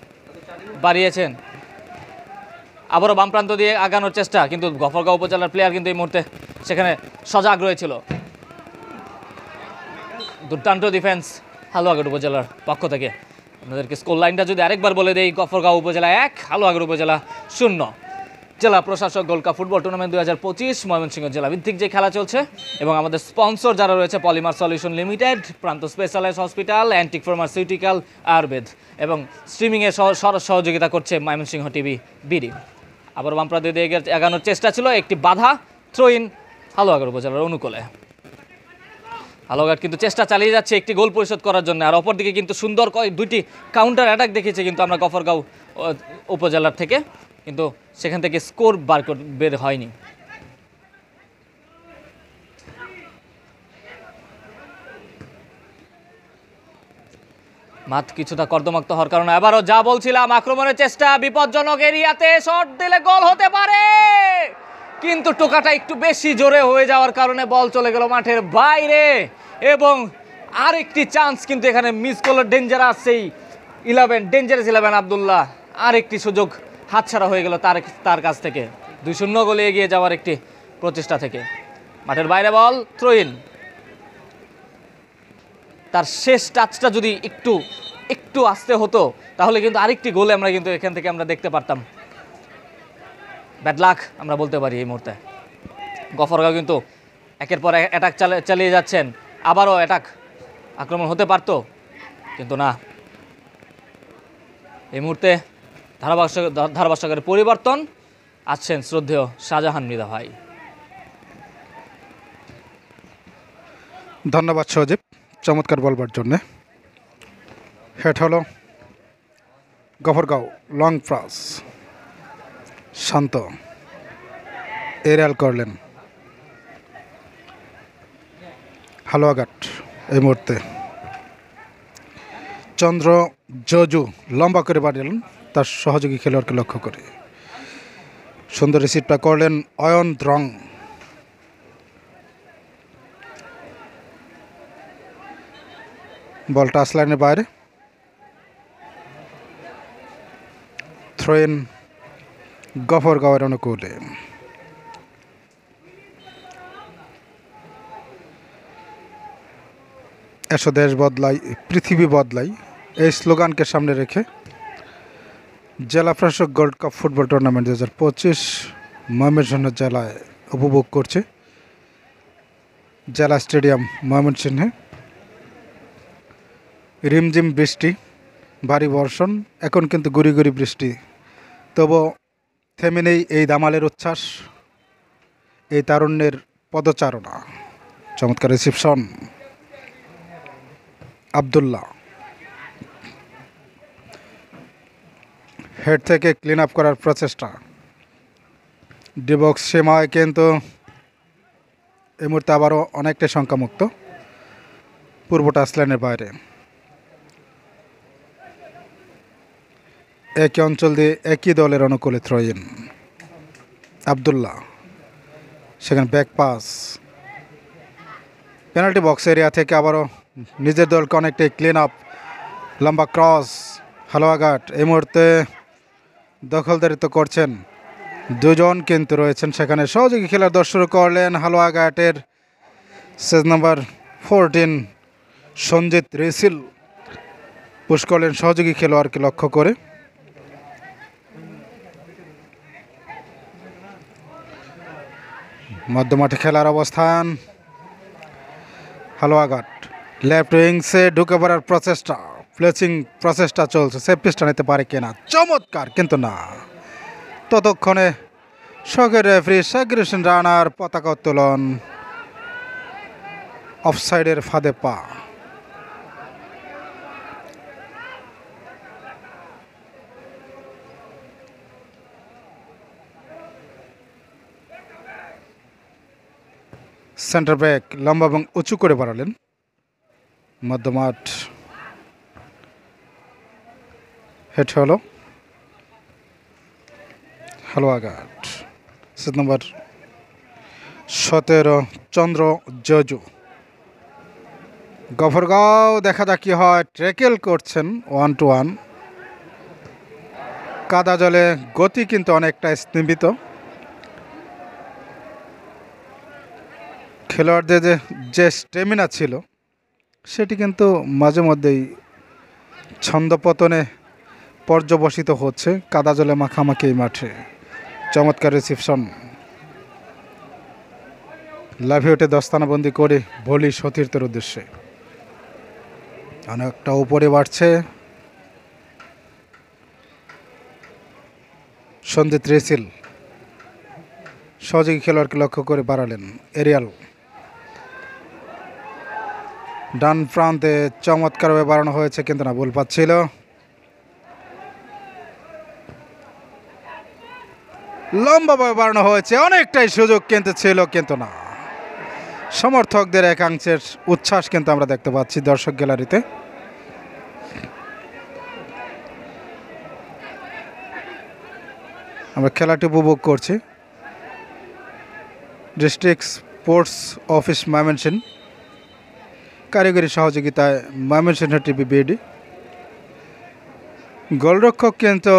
বাড়িয়েছেন, আবারও বাম প্রান্ত দিয়ে আগানোর চেষ্টা, কিন্তু গফরগাঁও উপজেলার প্লেয়ার কিন্তু এই মুহূর্তে সেখানে সজাগ রয়েছিল। দুর্দান্ত ডিফেন্স হালুয়াঘাট উপজেলার পক্ষ থেকে। আপনাদেরকে স্কোর লাইনটা যদি আরেকবার বলে দেই, গফরগাঁও উপজেলা 1, হালুয়াঘাট উপজেলা 0। জেলা প্রশাসক gold cup football tournament 2025 Mymensingh জেলা ভিত্তিক যে খেলা চলছে, এবং আমাদের স্পন্সর যারা রয়েছে Polymer Solution Limited, Pranta Specialize Hospital, Antique Pharmaceutical, Ayurveda, এবং স্ট্রিমিংয়ে সহযোগিতা করছে ময়মনসিংহ টিভি বিডি। আবার বাম প্রান্তে দিয়ে এগানোর চেষ্টা ছিল, একটি বাধা, থ্রো ইন হালুয়াঘাট উপজেলার অনুকূলে। হালুয়াঘাট কিন্তু চেষ্টা চালিয়ে যাচ্ছে একটি গোল পরিশোধ করার জন্য, আর অপরদিকে কিন্তু সুন্দর দুইটি কাউন্টার অ্যাটাক দেখেছে কিন্তু আমরা গফরগাঁও উপজেলার থেকে, কিন্তু সেখান থেকে স্কোর বের হয়নি। মাঠ কিছুটা কর্দমাক্ত হওয়ার কারণে আবারও যা বলছিলাম, আক্রমণের চেষ্টা, বিপজ্জনক এরিয়াতে শট দিলে গোল হতে পারে, কিন্তু টোকাটা একটু বেশি জোরে হয়ে যাওয়ার কারণে বল চলে গেল মাঠের বাইরে। এবং আরেকটি চান্স কিন্তু এখানে মিস করলো ডেঞ্জারাস সেই 11 আব্দুল্লাহ। আরেকটি সুযোগ হাতছাড়া হয়ে গেল তার কাছ থেকে, 2-0 গোলে এগিয়ে যাওয়ার একটি প্রচেষ্টা থেকে। মাঠের বাইরে বল, থ্রো ইন। তার শেষ টাচটা যদি একটু আসতে হতো, তাহলে কিন্তু আরেকটি গোল আমরা কিন্তু এখান থেকে আমরা দেখতে পারতাম। ব্যাড লাক আমরা বলতে পারি এই মুহূর্তে। গফরগাঁও কিন্তু একের পর অ্যাটাক চালিয়ে যাচ্ছেন, আবারও আক্রমণ হতে পারত, কিন্তু না। এই মুহূর্তে ধারাভাষ্যকের পরিবর্তন, আসছেন শ্রদ্ধেয় শাহজাহান মৃধা ভাই। ধন্যবাদ সজীব চমৎকার বলবার জন্যে। হেড হলো গফরগাঁও, লং পাস, শান্ত এরিয়াল করলেন হালুয়াঘাট। এই মুহূর্তে চন্দ্র জজু লম্বা করে বাড়িলেন তার সহযোগী খেলোয়াড়কে লক্ষ্য করে, সুন্দর রিসিভটা করলেন অয়ন দ্রং। বলটা আসলাইনের বাইরে, থ্রো ইন গফরগাঁওয়ের অনুকূলে। এসো দেশ বদলাই, পৃথিবী বদলাই, এই স্লোগানকে সামনে রেখে জেলা প্রশাসক gold cup football tournament 2025 Mymensingh জেলায় উপভোগ করছে। জেলা স্টেডিয়াম ময়মনসিংহে রিমঝিম বৃষ্টি, ভারী বর্ষণ, এখন কিন্তু গুড়ি গুড়ি বৃষ্টি, তবু থেমে নেই এই দামালের উচ্ছ্বাস, এই তারুণ্যের পদচারণা। চমৎকার রিসিপশন আব্দুল্লাহ, হেড থেকে ক্লিন আপ করার প্রচেষ্টা। ডিবক্স সীমায় কিন্তু এই মুহূর্তে আবারও অনেকটাই সংখ্যামুক্ত, পূর্ব টাচলাইনের বাইরে। একই অঞ্চল দিয়ে একই দলের অনুকূলে থ্রো ইন আব্দুল্লাহ, সেখানে back pass, penalty box area থেকে আবারও নিজের দলকে অনেকটাই ক্লিন আপ। লম্বা ক্রস, হালুয়াঘাট এই মুহূর্তে দখলদারিত্ব করছেন, দুজন কিন্তু রয়েছেন সেখানে। সহযোগী খেলার দল শুরু করলেন হালুয়াঘাটের সেজ নাম্বার 14 সঞ্জিত রেসিল পুশ করলেন সহযোগী খেলোয়াড়কে লক্ষ্য করে। মধ্যমাঠে খেলার অবস্থান, হালুয়াঘাট লেফট উইংসে ঢুকে পড়ার প্রচেষ্টা, প্লেসিং প্রচেষ্টা চলছে, সেফ পিসটা নিতে পারে কিনা, চমৎকার কিন্তু না। ততক্ষণে শখের রেফারি শাকির হোসেন রানার পতাকা উত্তোলন, অফসাইডের ফাঁদে পা। সেন্টার ব্যাক লম্বা এবং উঁচু করে বাড়ালেন। মধ্যমাঠ হেড হলো হালুয়াঘাট, সেট নম্বর 17 চন্দ্র জজু। গফরগাঁও দেখা যাক কি হয়, ট্রেকেল করছেন 1-1। কাদা জলে গতি কিন্তু অনেকটা স্তম্ভিত। খেলোয়াড়দের যে স্টেমিনা ছিল সেটি কিন্তু মাঝে মধ্যেই ছন্দপতনে পর্যবসিত হচ্ছে কাদা জলে মাখামাখি এই মাঠে। চমৎকার রিসিপশন, লাফিয়ে উঠে দস্তানাবন্দি করে ভলি সতীর্থের উদ্দেশ্যে অনেকটা উপরে বাড়ছে। সঞ্জিত রেসিল সহযোগী খেলোয়াড়কে লক্ষ্য করে বাড়ালেন। এরিয়াল ডান প্রান্তে চমৎকারভাবে বাড়ানো হয়েছে কিন্তু না, ভুল পাচ্ছিল। লম্বাভাবে বাড়ানো হয়েছে, অনেকটাই সুযোগ কিন্তু ছিল কিন্তু না। সমর্থকদের একাংশের উচ্ছ্বাস কিন্তু আমরা দেখতে পাচ্ছি দর্শক গ্যালারিতে। আমরা খেলাটি উপভোগ করছি। ডিস্ট্রিক্ট স্পোর্টস অফিস ময়মনসিংহ, কারিগরি সহযোগিতায় ময়মনসিংহ টিভি বিডি। গোলরক্ষক কিন্তু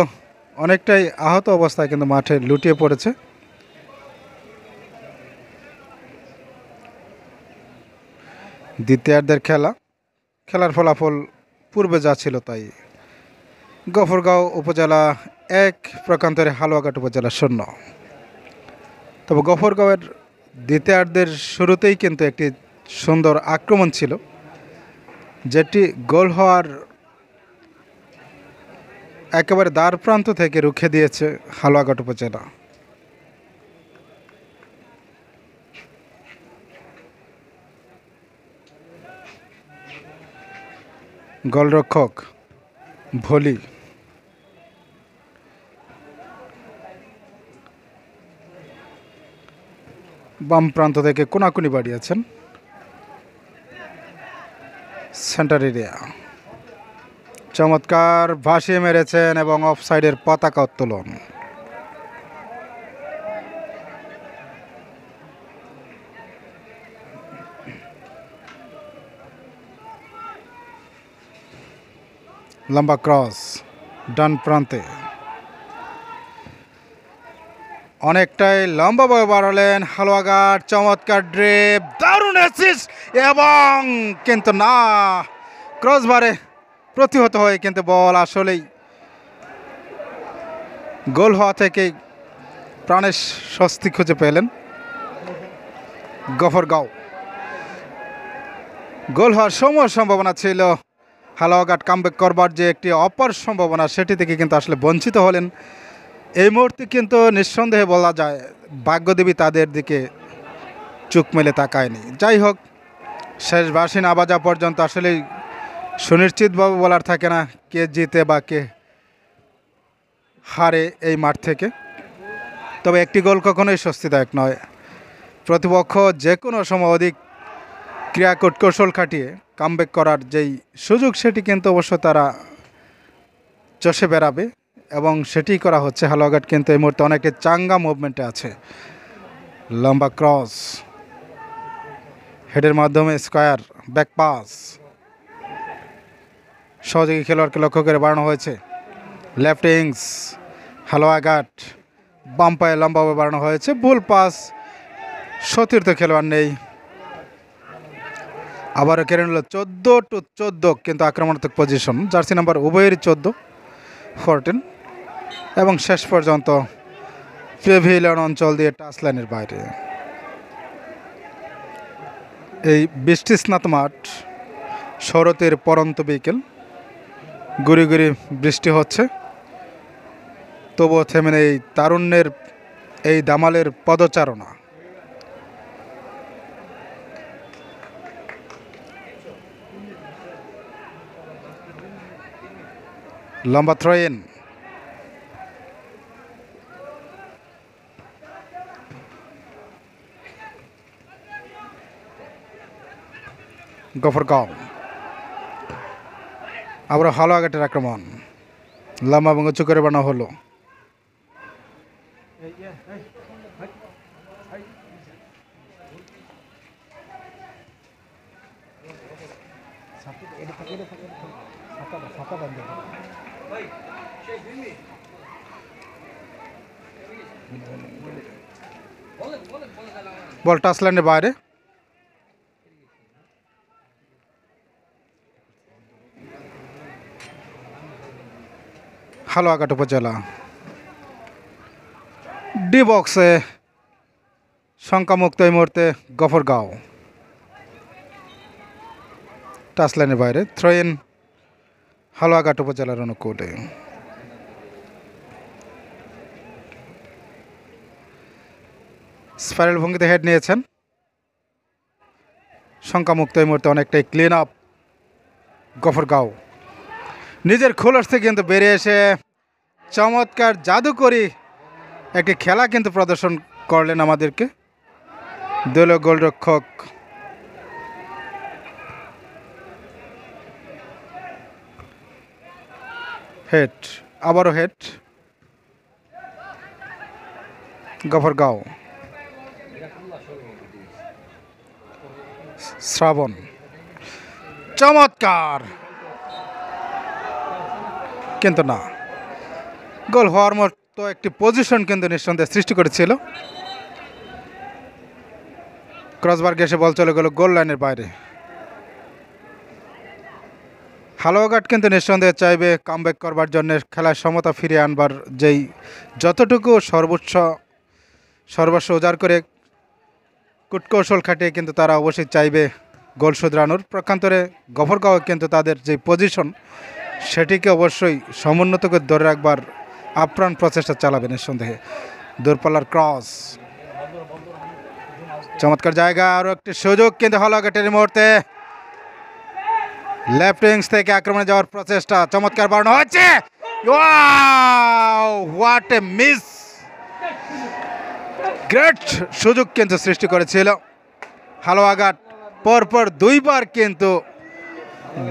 অনেকটাই আহত অবস্থায় কিন্তু মাঠে লুটিয়ে পড়েছে। দ্বিতীয়ার্ধের খেলার ফলাফল পূর্বে যা ছিল তাই। গফরগাঁও উপজেলা 1, প্রকান্তরে হালুয়াঘাট উপজেলা 0। তবে গফরগাঁওয়ের দ্বিতীয়ার্ধের শুরুতেই কিন্তু একটি সুন্দর আক্রমণ ছিল, যেটি গোল হওয়ার একেবারে দ্বার প্রান্ত থেকে রুখে দিয়েছে হালুয়াঘাট উপজেলা। গোলরক্ষক ভলি বাম প্রান্ত থেকে কোনাকুনি বাড়িয়েছেন। সেন্টার এরিয়া চমৎকার ভাসিয়ে মেরেছেন এবং অফসাইডের পতাকা উত্তোলন। লম্বা ক্রস ডান প্রান্তে, অনেকটাই লম্বাভাবে বাড়ালেন হালুয়াঘাট। চমৎকার ড্রিপ, দারুণ অ্যাসিস্ট এবং কিন্তু না, ক্রসবারে প্রতিহত হয়ে কিন্তু বল আসলেই গোল হওয়া থেকেই প্রাণের স্বস্তি খুঁজে পেলেন গফরগাঁও। গোল হওয়ার সম্ভাবনা ছিল, হালুয়াঘাট কামব্যাক করবার যে একটি অপার সম্ভাবনা সেটি থেকে কিন্তু আসলে বঞ্চিত হলেন। এই মুহূর্তে কিন্তু নিঃসন্দেহে বলা যায় ভাগ্যদেবী তাদের দিকে চোখ মেলে তাকায়নি। যাই হোক, শেষ বাঁশি না বাজা পর্যন্ত আসলেই সুনিশ্চিতভাবে বলার থাকে না কে জিতে বা কে হারে এই মাঠ থেকে। তবে একটি গোল কখনোই স্বস্তিদায়ক নয়। প্রতিপক্ষ যে কোনো সময় অধিক ক্রিয়া কৌশল খাটিয়ে কামব্যাক করার যেই সুযোগ সেটি কিন্তু অবশ্য তারা চষে বেড়াবে এবং সেটি করা হচ্ছে। হালুয়াঘাট কিন্তু এই মুহূর্তে অনেকটা চাঙ্গা মুভমেন্টে আছে। লম্বা ক্রস, হেডের মাধ্যমে স্কোয়ার ব্যাক পাস, সহযোগী খেলোয়াড়কে লক্ষ্য করে বাড়ানো হয়েছে। লেফট ইংস হালুয়াঘাট বাম পায়ে লম্বাভাবে বাড়ানো হয়েছে। ভুল পাস, সতীর্থ খেলোয়াড় নেই। আবারও কেড়ে নিল 14-14, কিন্তু আক্রমণাত্মক পজিশন জার্সি নাম্বার উভয়েরই 14 এবং শেষ পর্যন্ত পেভিলিয়ন অঞ্চল দিয়ে টাচ লাইনের বাইরে। এই বৃষ্টি স্নাত মাঠ, শরতের পরন্ত বিকেল, গুড়ি গুড়ি বৃষ্টি হচ্ছে, তবুও থেমে নেই এই তারুণ্যের এই দামালের পদচারণা। লম্বা থ্রো ইন, গফরগাঁও। আবার হালুয়াঘাটের আক্রমণ, লম্বা এবং উঁচু করে বানানো হলো। বল টাচ লাইনের বাইরে। হালুয়াঘাট উপজেলা ডি বক্সে শঙ্কামুক্ত এই মুহূর্তে গফরগাঁও। টাচ লাইনের বাইরে, থ্রো ইন হালুয়াঘাট উপজেলার অনুকূলে। স্পাইরাল ভঙ্গিতে হেড নিয়েছেন, শঙ্কামুক্ত এই মুহূর্তে অনেকটাই ক্লিন আপ গফরগাঁও। নিজের খোলস থেকে কিন্তু বেরিয়ে এসে চমৎকার জাদুকরী একটি খেলা কিন্তু প্রদর্শন করলেন আমাদেরকে দলীয় গোলরক্ষক হেড। আবারও হেড গফরগাঁও। শ্রাবণ চমৎকার, কিন্তু না, গোল হওয়ার মতো একটি পজিশন কিন্তু নিঃসন্দেহে সৃষ্টি করেছিল। ক্রসবার ঘেঁষে বল চলে গেল গোল লাইনের বাইরে। হালুয়াঘাট কিন্তু নিঃসন্দেহে চাইবে কামব্যাক করবার জন্য, খেলার সমতা ফিরিয়ে আনবার যেই যতটুকু সর্বস্ব উজাড় করে কূটকৌশল খাটিয়ে কিন্তু তারা অবশ্যই চাইবে গোল শুধরানোর। প্রক্ষান্তরে গফরগাঁও কিন্তু তাদের যে পজিশন সেটিকে অবশ্যই সমুন্নত করে ধরে রাখবার আপ্রাণ প্রচেষ্টা চালাবে নিঃসন্দেহে। দূরপাল্লার ক্রস, চমৎকার জায়গা, আরও একটি সুযোগ কিন্তু হালুয়াঘাটের মুহূর্তে। লেফট উইংস থেকে আক্রমণে যাওয়ার প্রচেষ্টা, চমৎকার বাড়ানো হচ্ছে। হোয়াট এ মিস, গ্রেট সুযোগ কিন্তু সৃষ্টি করেছিল হালুয়াঘাট। পরপর দুইবার কিন্তু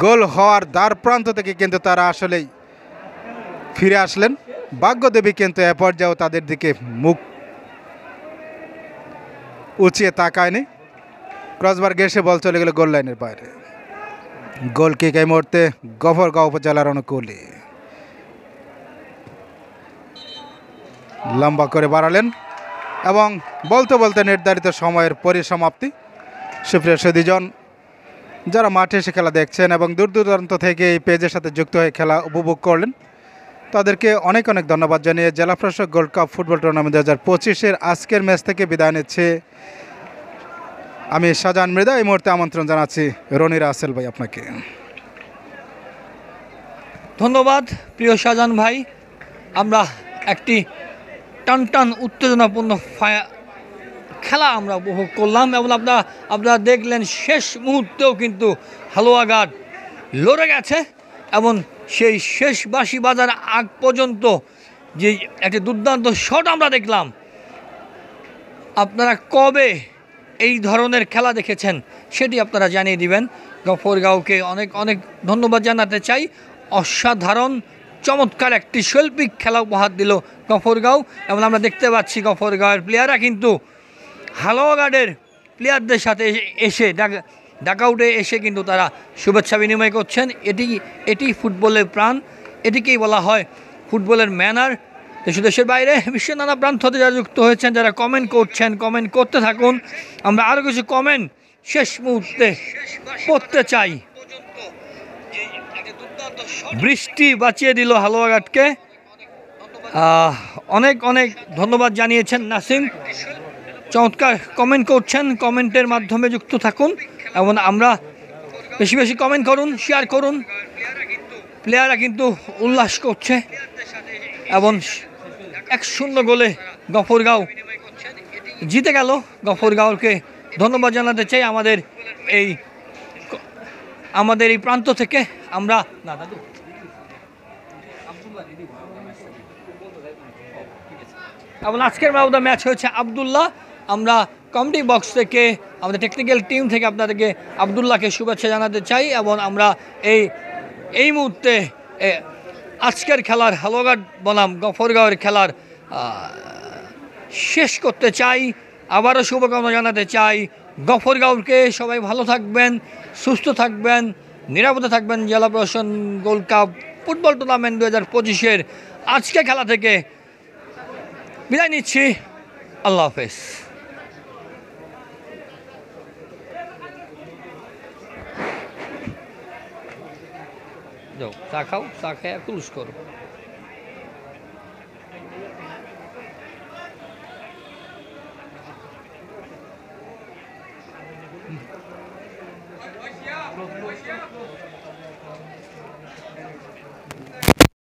গোল হওয়ার দ্বার প্রান্ত থেকে কিন্তু তারা আসলেই ফিরে আসলেন। ভাগ্যদেবী কিন্তু এ পর্যায়েও তাদের দিকে মুখ উঁচিয়ে তাকায়নি। ক্রসবার ঘেঁষে বল চলে গেল গোল লাইনের বাইরে। গোল কিক এই মুহূর্তে গফরগাঁও উপজেলার অনুকূলে। লম্বা করে বাড়ালেন এবং বলতে বলতে নির্ধারিত সময়ের পরিসমাপ্তি। সুপ্রিয় সুধীজন, যারা মাঠে এসে খেলা দেখছেন এবং দূর দূরান্ত থেকে এই পেজের সাথে যুক্ত হয়ে খেলা উপভোগ করলেন, তাদেরকে অনেক অনেক ধন্যবাদ জানিয়ে জেলা প্রশাসক গোল্ড কাপ ফুটবল টুর্নামেন্ট 2025-এর আজকের ম্যাচ থেকে বিদায় নিচ্ছে আমি শাহজাহান মৃধা। এই মুহূর্তে আমন্ত্রণ জানাচ্ছি রনি রাসেল ভাই আপনাকে। ধন্যবাদ প্রিয় শাহজাহান ভাই। আমরা একটি টানটান উত্তেজনাপূর্ণ খেলা আমরা উপভোগ করলাম এবং আপনারা দেখলেন শেষ মুহূর্তেও কিন্তু হালুয়াঘাট লড়ে গেছে এবং সেই শেষ বাঁশি বাজার আগ পর্যন্ত যে একটি দুর্দান্ত শট আমরা দেখলাম। আপনারা কবে এই ধরনের খেলা দেখেছেন সেটি আপনারা জানিয়ে দিবেন। গফরগাঁওকে অনেক অনেক ধন্যবাদ জানাতে চাই। অসাধারণ চমৎকার একটি শৈল্পিক খেলা উপহার দিল গফরগাঁও এবং আমরা দেখতে পাচ্ছি গফরগাঁওয়ের প্লেয়াররা কিন্তু হালুয়াঘাটের প্লেয়ারদের সাথে এসে ডাকআউটে এসে কিন্তু তারা শুভেচ্ছা বিনিময় করছেন। এটি ফুটবলের প্রাণ, এটিকেই বলা হয় ফুটবলের ম্যানার। দেশের বাইরে বিশ্বের নানা প্রান্ত হতে যারা যুক্ত হয়েছেন, যারা কমেন্ট করছেন, কমেন্ট করতে থাকুন। আমরা আরও কিছু কমেন্ট শেষ মুহূর্তে পড়তে চাই। বৃষ্টি বাঁচিয়ে দিল হালুয়াঘাটকে। অনেক অনেক ধন্যবাদ জানিয়েছেন নাসিম, চমৎকার কমেন্ট করছেন, কমেন্টের মাধ্যমে যুক্ত থাকুন এবং আমরা বেশি বেশি কমেন্ট করুন, শেয়ার করুন। প্লেয়াররা কিন্তু উল্লাস করছে এবং 1-0 গোলে গফরগাঁও জিতে গেল। গফরগাঁওকে ধন্যবাদ জানাতে চাই আমাদের এই প্রান্ত থেকে। আমরা এবং আজকের ম্যান অফ দ্য ম্যাচ হয়েছে আবদুল্লাহ। আমরা কমেডি বক্স থেকে, আমাদের টেকনিক্যাল টিম থেকে আপনাদেরকে আবদুল্লাহকে শুভেচ্ছা জানাতে চাই এবং আমরা এই মুহূর্তে আজকের খেলার হালুয়াঘাট বনাম গফরগাঁওয়ের খেলার শেষ করতে চাই। আবারও শুভকামনা জানাতে চাই গফরগাঁওকে। সবাই ভালো থাকবেন, সুস্থ থাকবেন, নিরাপদে থাকবেন। জেলা প্রশাসন গোল্ড কাপ ফুটবল টুর্নামেন্ট 2025-এর আজকে খেলা থেকে বিদায় নিচ্ছি। আল্লাহ হাফেজ। যাও চা খাও, চা খেয়ে ক্লোজ করো।